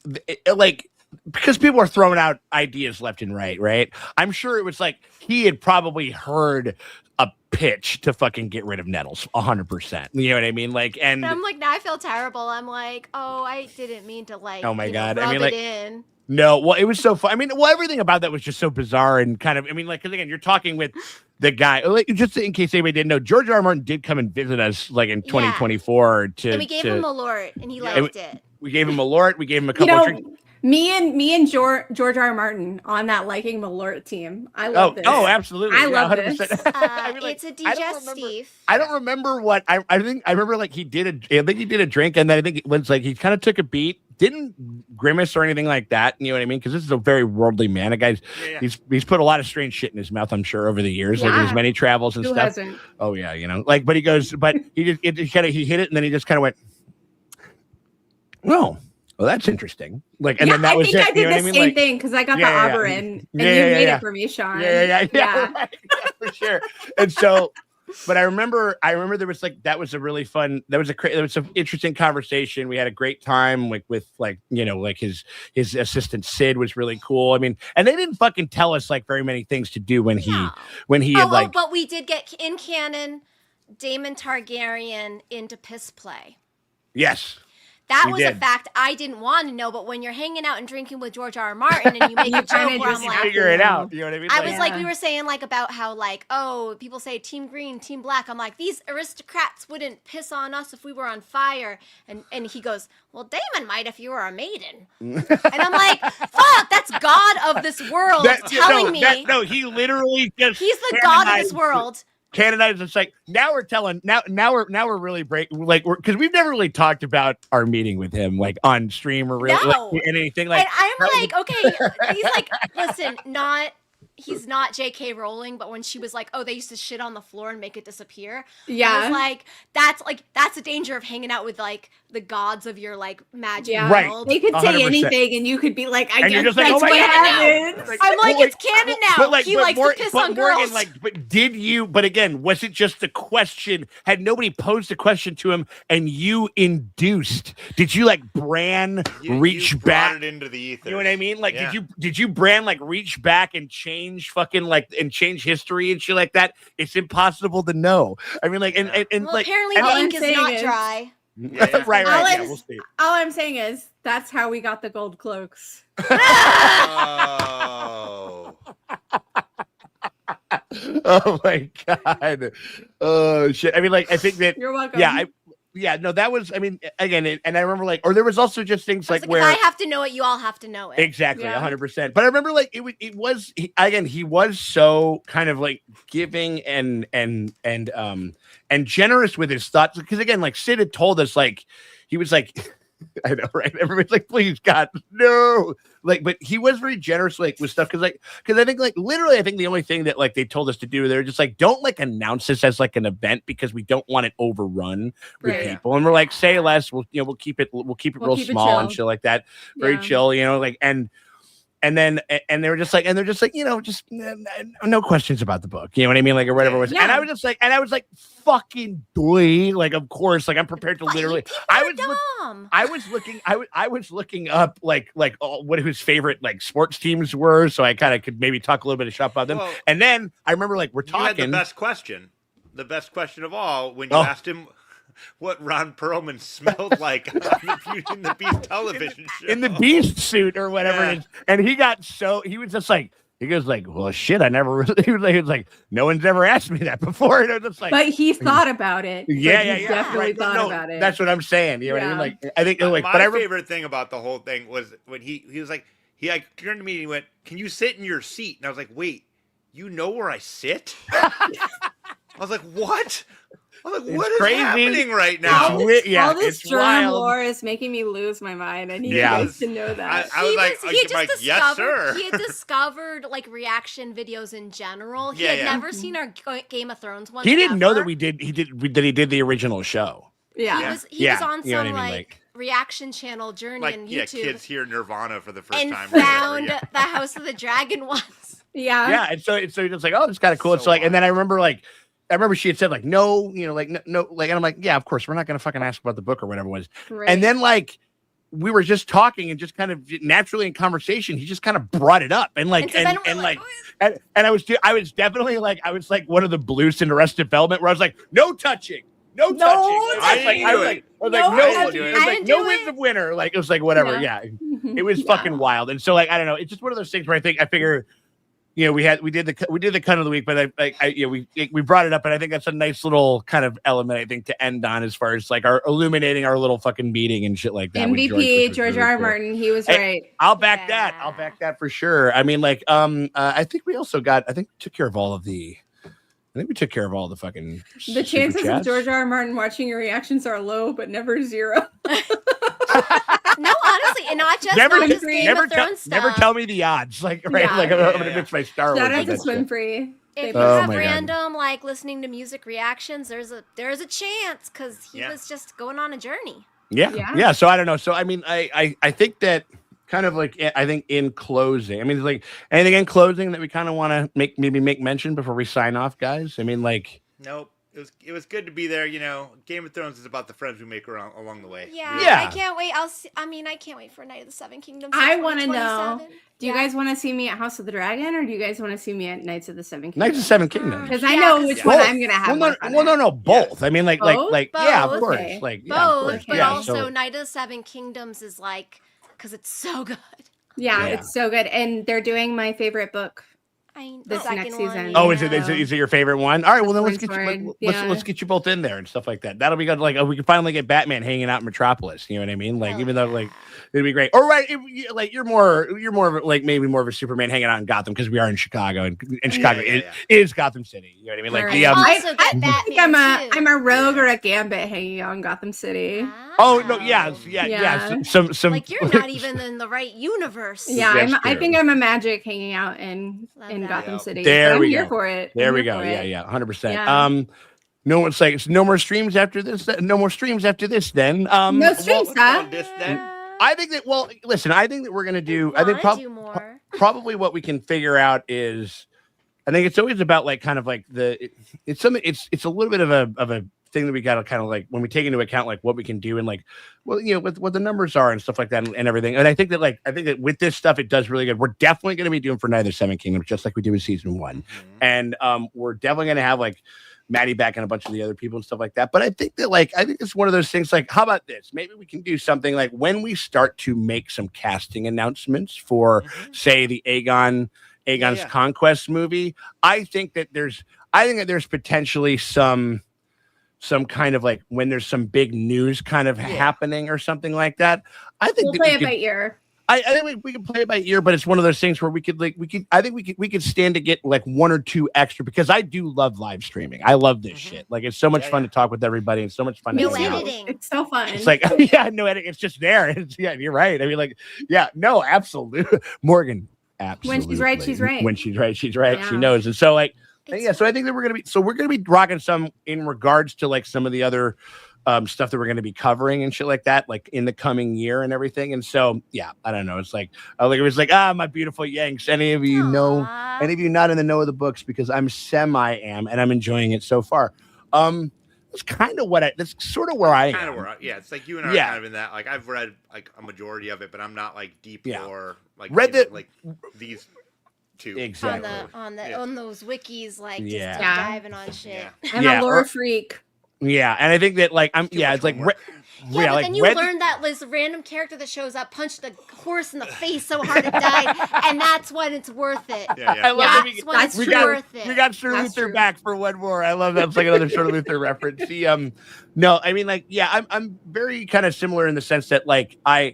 like. Because people are throwing out ideas left and right? I'm sure it was like he had probably heard a pitch to fucking get rid of Nettles 100%. You know what I mean? Like, and I'm like, now I feel terrible. I'm like, oh, I didn't mean to like. Oh my God! Rub I mean, like, it in. No, well, it was so fun. I mean, well, everything about that was just so bizarre and kind of. I mean, like, because again, you're talking with the guy. Like, just in case anybody didn't know, George R. R. Martin did come and visit us like in 2024 and we gave him a Malort, and he liked it. We gave him a Malort. We gave him a couple of drinks. Me and George R. R. Martin on that liking Malort team. I love this. Oh, absolutely. I love this. I mean, like, it's a digestive. I don't remember what I think. I remember like I think he did a drink, and then I think it was like he kind of took a beat, didn't grimace or anything like that. You know what I mean? Because this is a very worldly man. The guy's he's put a lot of strange shit in his mouth, I'm sure, over the years, like his many travels and stuff. Hasn't? Oh yeah, you know, like, but he goes, but he hit it, and then he just kind of went, well, that's interesting. Like, and then that was it. I think I did the same thing because I got the Auburn, and you made it for me, Sean. Yeah, right. For sure. And so, but I remember there was like that was a really fun. There was an interesting conversation. We had a great time with like, you know, like his assistant Sid was really cool. I mean, and they didn't fucking tell us like very many things to do when he had like. But we did get in canon Daemon Targaryen into piss play. Yes. That was a fact I didn't want to know, but when you're hanging out and drinking with George R. R. Martin and you make a joke where I'm like, figure it out. You know what I mean? I was like, we were saying like about how like, oh, people say team green, team black. I'm like, these aristocrats wouldn't piss on us if we were on fire. And he goes, well, Daemon might if you were a maiden. And I'm like, fuck, that's God of this world telling me. He literally just. He's the God of this world. Canonized. It's like now we're really because we've never really talked about our meeting with him like on stream or really like, anything like. And I'm like, okay, he's like, listen, he's not J.K. Rowling, but when she was like, oh, they used to shit on the floor and make it disappear. Yeah, I was like, that's a danger of hanging out with like the gods of your like magic world. They could 100%. Say anything, and you could be like, I guess that's like, what happens. I'm like, it's canon now. He likes to piss on girls. But did you? But again, was it just the question? Had nobody posed the question to him, and you induced? Did you like Bran reach back it into the ether? You know what I mean? Like, did you Bran like reach back and change change fucking like and change history and shit like that, it's impossible to know. I mean, like, and Well, like, apparently and the all ink I'm is not saying is- dry. right, All yeah, I'm- we'll see. All I'm saying is that's how we got the gold cloaks. Oh. Oh my god. Oh shit. I mean, like, I think that. You're welcome. Yeah, no, that was. I mean, again, and I remember like, or there was also just things I like was like, where if I have to know it, you all have to know it. exactly Yeah. 100%. But I remember like it was again, he was so kind of like giving and generous with his thoughts because again, like Sid had told us like he was like. I know, right? Everybody's like, please, God, no. Like, but he was very generous, like, with stuff. Cause I think, like, literally, I think the only thing that, like, they told us to do, they're just like, don't, like, announce this as, like, an event because we don't want it overrun with Right. people. And we're like, say less. We'll keep it real keep it small and chill. shit like that. Very Yeah. chill, like, and then they were just like, just no questions about the book, you know what I mean, like or whatever it was. Yeah. And I was like, fucking boy, like of course, like I'm prepared to literally. People I are was dumb. I was looking up like what his favorite like sports teams were, so I kind of could maybe talk a little bit of shit about them. Well, And then I remember like we're You had talking. the best question of all when you Oh. asked him what Ron Perlman smelled like on the Beauty and the Beast television show. in the beast suit or whatever Yeah. it is. And he was just like, he goes like, well, shit, I never really, he was like, no one's ever asked me that before. And I was just like, But he thought about it. yeah, Like, yeah, he yeah. definitely Right. thought No, about it. That's what I'm saying. You know what I mean? Yeah. Like, I think, like, My but I remember, favorite thing about the whole thing was when he was like, he like turned to me and he went, "Can you sit in your seat?" And I was like, "Wait, you know where I sit?" I was like, "What?" I was like, It's "What is crazy. happening right It's now?" yeah, all this it's germ wild. lore is making me lose my mind. I need Yeah. you guys to know that. I was like, he just like, discovered, yes, sir. he had discovered like reaction videos in general. He Yeah, had yeah. never seen our Game of Thrones one. He didn't know ever. that he did the original show. yeah. He was on you know what some I mean, like reaction channel journey Like, on yeah, YouTube kids hear Nirvana for the first and time. or whatever, found yeah. the House of the Dragon once. Yeah. Yeah, and so it's like, oh, it's kind of cool. So So like, and then wild. I remember she had said like, no, like no, like, and I'm like, yeah, of course, we're not gonna fucking ask about the book or whatever it was. Right. And then like we were just talking and just kind of naturally in conversation, he just kind of brought it up and like so then and we're like and I was definitely like I was like one of the blues in Arrested Development where I was like, no touching. No touching. touching. I was like, No no, touching. it was I like didn't no do winds it. of winter. Like it was like whatever. Yeah. It was fucking wild. And so like I don't know. It's just one of those things where I figure, you know, we did the cut of the week, but we brought it up, and I think that's a nice little kind of element I think to end on as far as like our illuminating our little fucking meeting and shit like that. with MVP which was George really R. R. cool. Martin. He was Hey, right. I'll back that. Yeah. I'll back that for sure. I mean, like, I think we also got. I think we took care of all the. I think we took care of all the fucking. The super chances of chats. George R. R. Martin watching your reactions are low, but never zero. No, honestly, and not just Never, not just Game never, of Thrones stuff. never tell me the odds. Like, right? Yeah. Like, I'm Yeah, gonna yeah. ditch my Star Shout Wars. out with to that Swim shit. Free. If you Oh have my God. random like listening to music reactions, there's a chance because he Yeah. was just going on a journey. Yeah. Yeah. So I don't know. So I mean, I think that kind of like I think in closing, I mean, like anything in closing that we kind of want to make mention before we sign off, guys. I mean, like. Nope. It was good to be there. You know, Game of Thrones is about the friends we make along the way. Yeah, Yeah. I can't wait. I can't wait for Night of the Seven Kingdoms. I in want to know. 2027. Do you Yeah. guys want to see me at House of the Dragon, or do you guys want to see me at Knights of the Seven Knights Kingdoms? of Seven Kingdoms. Because I Yeah, know 'cause which it's one both. I'm gonna have. Well, more fun no, at. no, both. I mean, like, Both? yeah, of Both? course, Okay. like, yeah, of Both, course, but yeah. also So, Night of the Seven Kingdoms is like because it's so good. Yeah, Yeah. it's so good, and they're doing my favorite book. The This second next one, season. oh, yeah. is it your favorite one? All right, well then let's get Sword, you yeah. let's get you both in there and stuff like that. That'll be good. Like we can finally get Batman hanging out in Metropolis. You know what I mean? Like Hell even though yeah. like it'd be great. Or right, like you're more of like maybe more of a Superman hanging out in Gotham because we are in Chicago and Chicago yeah. is Gotham City. You know what I mean? Like Right. the Also I get think Batman I'm too. a rogue or a gambit hanging out in Gotham City. oh no, yeah. Yeah. Some Like you're not even in the right universe. Yeah, That's I true. think I'm a magic hanging out in Love that. Gotham Yep. City. There So I'm we here go. for it. There I'm we here go. for Yeah, it. 100%. Yeah. No one's like it's no more streams after this. No more streams after this. Then No streams, huh? This then. I think that. Well, listen. I think that we're gonna do. I think do more. probably what we can figure out is. I think it's always about like kind of like it's something. It's a little bit of a thing that we got to kind of like when we take into account like what we can do and like, well, you know, with what the numbers are and stuff like that and everything. And I think that with this stuff, it does really good. We're definitely going to be doing for Night of the Seven Kingdoms, just like we did with season 1. And we're definitely going to have like Maddie back and a bunch of the other people and stuff like that. But I think it's one of those things like, how about this? Maybe we can do something like when we start to make some casting announcements for, say, the Aegon's Conquest movie. I think that there's potentially some kind of like when there's some big news kind of happening or something like that. I think we'll play it by ear. I think we can play it by ear, but it's one of those things where we could stand to get like 1 or 2 extra because I do love live streaming. I love this shit. Like it's so much fun to talk with everybody and so much fun. No to editing. It's so fun. It's like no editing. It's just there. You're right. I mean, like, no, absolutely, Morgan. Absolutely. When she's right, she's right. When she's right, she's right. Yeah. She knows. And so like, so I think that we're gonna be rocking some in regards to like some of the other stuff that we're going to be covering and shit like that, like in the coming year and everything. And so, I don't know. It's like, it was like, my beautiful Yanks. Any of you know, any of you not in the know of the books because I'm am, and I'm enjoying it so far. That's kind of that's sort of where I am. Kind of where, it's like you and I are kind of in that. Like I've read like a majority of it, but I'm not like deep or like like these two exactly on those wikis, like just diving on shit. I'm a lore freak. Yeah, and I think that like it's like but then you learn that this random character that shows up punched the horse in the face so hard it died, and that's when it's worth it. I love that's when it's worth it. We got Sir Luther back for one more. I love that. It's like another Sir Luther reference. No, I mean like I'm very kind of similar in the sense that like I'm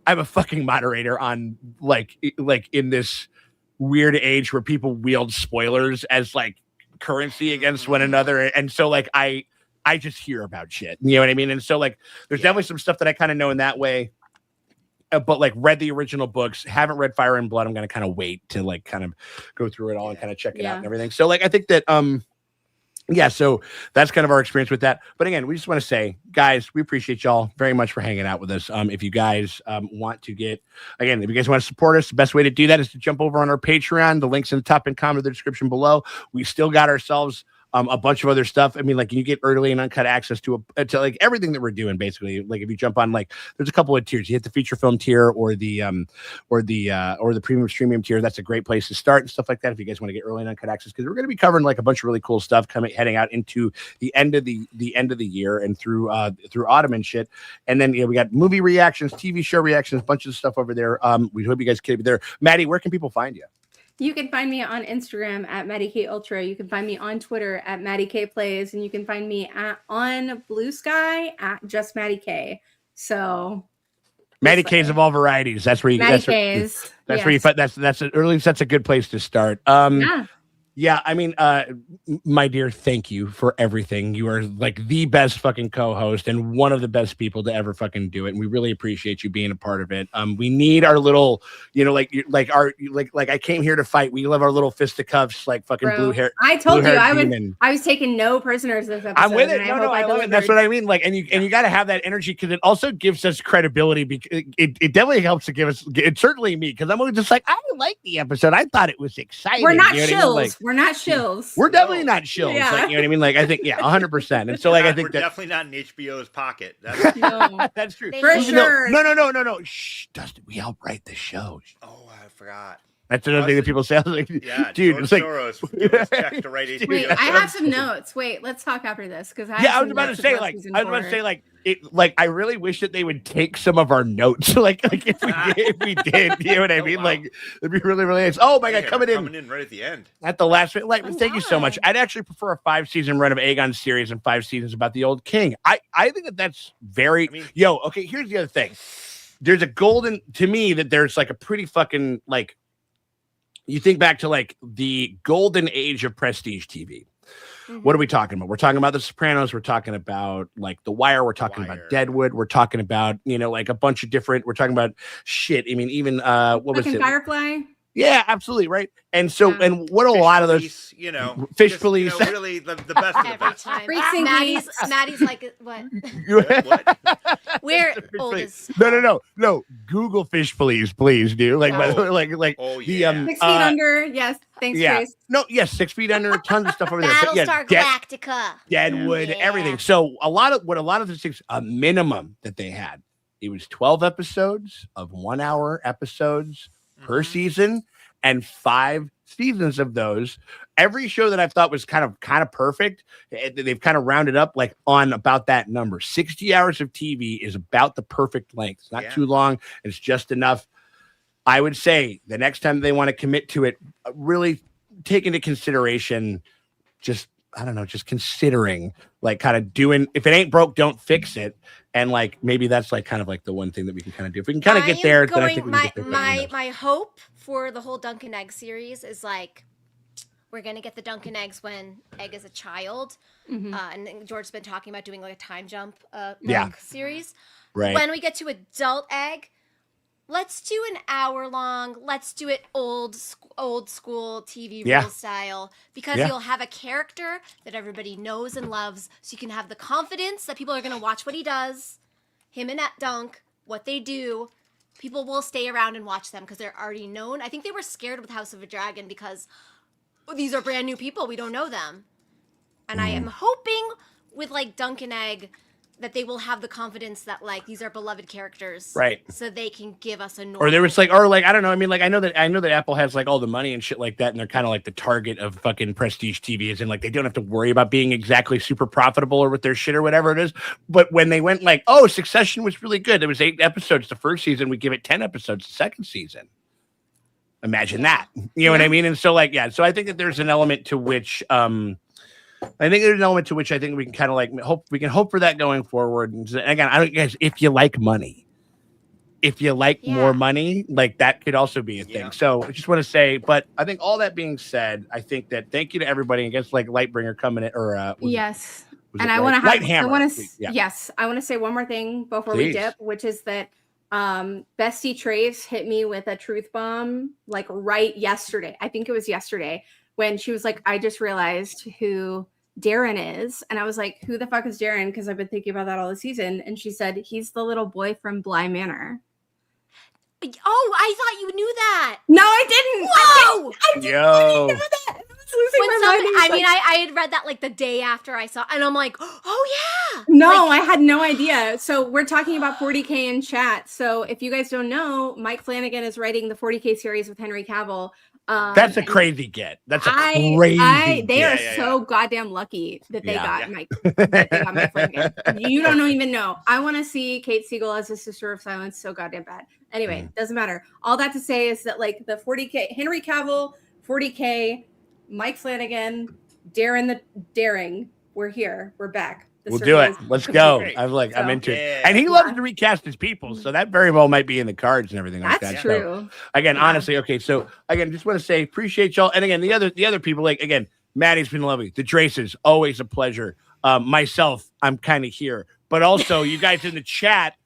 a fucking moderator on like in this weird age where people wield spoilers as like currency against one another, and so like I just hear about shit, you know what I mean? And so like there's definitely some stuff that I kind of know in that way, but like read the original books, haven't read Fire and Blood. I'm gonna kind of wait to like kind of go through it all and kind of check it out and everything. So like I think that so that's kind of our experience with that. But again, we just want to say, guys, we appreciate y'all very much for hanging out with us. If you guys want to if you guys want to support us, the best way to do that is to jump over on our Patreon. The link's in the top and comment of the description below. We still got ourselves a bunch of other stuff. I mean, like you get early and uncut access to like everything that we're doing. Basically, like if you jump on, like there's a couple of tiers. You hit the feature film tier or the premium streaming tier. That's a great place to start and stuff like that. If you guys want to get early and uncut access, because we're going to be covering like a bunch of really cool stuff heading out into the end of the end of the year and through autumn and shit. And then we got movie reactions, TV show reactions, a bunch of stuff over there. We hope you guys can be there. Maddie, where can people find you? You can find me on Instagram at Maddie K Ultra. You can find me on Twitter at Maddie K Plays, and you can find me on Blue Sky at just Maddie K. So Maddie K's of all varieties. That's where you. Maddie K's. That's where you find. That's at least that's a good place to start. Yeah, I mean, my dear, thank you for everything. You are like the best fucking co-host and one of the best people to ever fucking do it. And we really appreciate you being a part of it. We need our little, like I came here to fight. We love our little fisticuffs, like fucking blue hair. I told you I was taking no prisoners this episode. I'm with it. No, I love it. That's what I mean. Like, and you got to have that energy because it also gives us credibility. Because it definitely helps to give us. It's certainly me because I'm always just like I like the episode. I thought it was exciting. We're not chills. We're not shills. We're definitely not shills. Yeah. Like, you know what I mean? Like, I think, 100%. And so, like, I think we're definitely not in HBO's pocket. That's, that's true. For sure. No. Shh, Dustin, we outright the show. Oh, I forgot. That's another thing that people say. I was like, dude, it's like, check to write HBO. Wait, I have some notes. Wait, let's talk after this because I was about to say, like, I really wish that they would take some of our notes, like if we did, you know what I mean? Wow. Like, it'd be really, really nice. Oh my god, coming in right at the end, at the last minute. Like, thank you so much. I'd actually prefer a 5-season run of Aegon series and 5 seasons about the old king. I think that's very. Okay. Here's the other thing. There's a golden to me that there's like a pretty fucking like. You think back to like the golden age of prestige TV. Mm-hmm. What are we talking about? We're talking about The Sopranos. We're talking about like The Wire. We're talking about Deadwood. We're talking about, like a bunch of different, we're talking about shit. I mean, even, what was it? Firefly? Yeah, absolutely. Right. And so, and what a lot of those, Fish Police, really the best of the best. Every time. Maddie's like, what? We're old as No. Google fish, please, do like Oh, yeah. the 6 feet under. Yes. Thanks, Trace. No, yes, 6 feet under, tons of stuff over there. But Battlestar Galactica. Deadwood, Yeah. everything. So a lot of the things, a minimum that they had, it was 12 episodes of 1 hour episodes per season, and 5 seasons of those. Every show that I've thought was kind of perfect, they've kind of rounded up like on about that number. 60 hours of TV is about the perfect length. It's not too long. It's just enough. I would say the next time they want to commit to it, really take into consideration just considering like kind of doing, if it ain't broke, don't fix it. And like, maybe that's like kind of like the one thing that we can kind of do. If we can kind of get there, then I think we can get there. My hope for the whole Dunkin' Egg series is like, we're going to get the Dunkin' Eggs when Egg is a child. And George's been talking about doing like a time jump series. Right. When we get to adult Egg, let's do an hour long. Let's do it old school TV rule style, because you'll have a character that everybody knows and loves. So you can have the confidence that people are going to watch what he does, him and Dunk, what they do. People will stay around and watch them because they're already known. I think they were scared with House of a Dragon because these are brand new people. We don't know them. And I am hoping with like Dunkin' Egg that they will have the confidence that like these are beloved characters, right? So they can give us a normal. Or there was like, I don't know. I mean, like I know that Apple has like all the money and shit like that, and they're kind of like the target of fucking prestige TV, as in like they don't have to worry about being exactly super profitable or with their shit or whatever it is. But when they went like, oh, Succession was really good. There was 8 episodes the first season. We give it 10 episodes the second season. Imagine that. You know what I mean? And so like, so I think that there's an element to which I think we can kind of like hope for that going forward. And again, guys, if you like money, if you like more money, like that could also be a thing. So I just want to say, but I think all that being said, I think that thank you to everybody. I guess like Lightbringer coming in, or yes. And I want to say one more thing before we dip, which is that Bestie Trace hit me with a truth bomb like right yesterday. I think it was yesterday, when she was like, I just realized who Darren is. And I was like, who the fuck is Darren? Because I've been thinking about that all the season. And she said, he's the little boy from Bly Manor. Oh, I thought you knew that. No, I didn't. Whoa! I didn't know that. I had read that like the day after I saw, and I'm like, oh yeah. No, I had no idea. So we're talking about 40K in chat. So if you guys don't know, Mike Flanagan is writing the 40K series with Henry Cavill. That's a crazy get. That's a crazy. They are so goddamn lucky that they got Mike. That they got Mike Flanagan. You don't even know. I want to see Kate Siegel as a Sister of Silence so goddamn bad. Anyway, doesn't matter. All that to say is that like the 40K, Henry Cavill, 40K, Mike Flanagan, Darren the Daring. We're here. We're back. We'll do it. Let's go. I'm into it. And he loves to recast his people, so that very well might be in the cards and everything like that. That's true. So, again, honestly, okay. So again, just want to say appreciate y'all. And again, the other people, like again, Maddie's been lovely. The Traces, always a pleasure. Myself, I'm kind of here, but also you guys in the chat.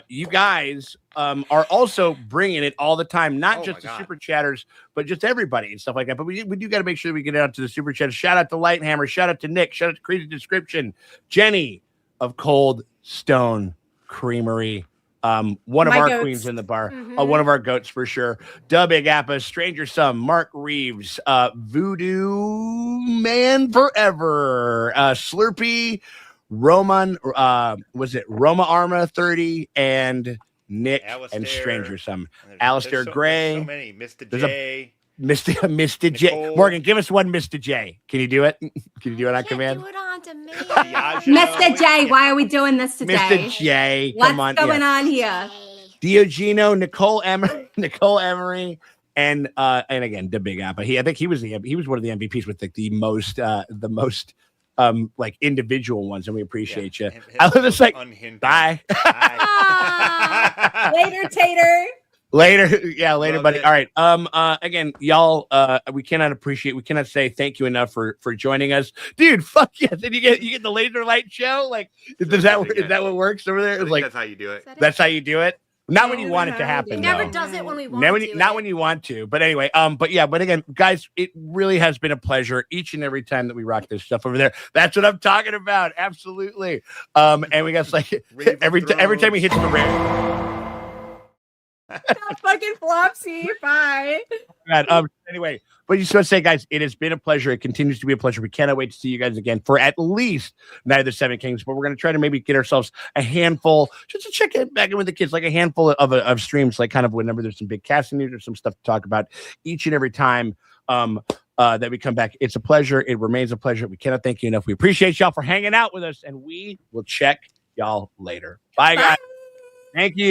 You guys are also bringing it all the time, not just the super chatters, but just everybody and stuff like that. But we do got to make sure that we get out to the super chat. Shout out to Lighthammer, shout out to Nick, shout out to Crazy Description, Jenny of Cold Stone Creamery, one of our goats. Queens in the bar, one of our goats for sure. Da Big Appa, Stranger Sum, Mark Reeves, Voodoo Man Forever, Slurpee, Roman, was it Roma Arma 30 and Nick Alistair, and Stranger Some, Alistair Gray, so many, Mr. J, Mr. J. Morgan, give us one, Mr. J. Can you do it? Can you do it on command? Do it on to me. Mr. J, why are we doing this today? Mr. J, come on. What's going on here? Diogeno, Nicole Emery, and again, the Big Appa. I think he was one of the MVPs with the most like individual ones, and we appreciate you. I was just like, bye. Later, Tater. Later, buddy. All right. Again, y'all, we cannot say thank you enough for joining us, dude. Fuck yes. Did you get the laser light show? Like, is that what works over there? It's like that's how you do it. That's how you do it. Not when you want it to happen. He never though. does it when we want Not when you want to. But anyway, but again, guys, it really has been a pleasure each and every time that we rock this stuff over there. That's what I'm talking about. Absolutely. And we got like every time he hits the ring. Fucking Flopsy. Bye. Anyway, but you just want to say, guys, it has been a pleasure. It continues to be a pleasure. We cannot wait to see you guys again for at least Night of the Seven Kings. But we're going to try to maybe get ourselves a handful, just to check it back in with the kids, like a handful of streams, like kind of whenever there's some big casting news or some stuff to talk about each and every time that we come back. It's a pleasure. It remains a pleasure. We cannot thank you enough. We appreciate y'all for hanging out with us, and we will check y'all later. Bye, guys. Thank you.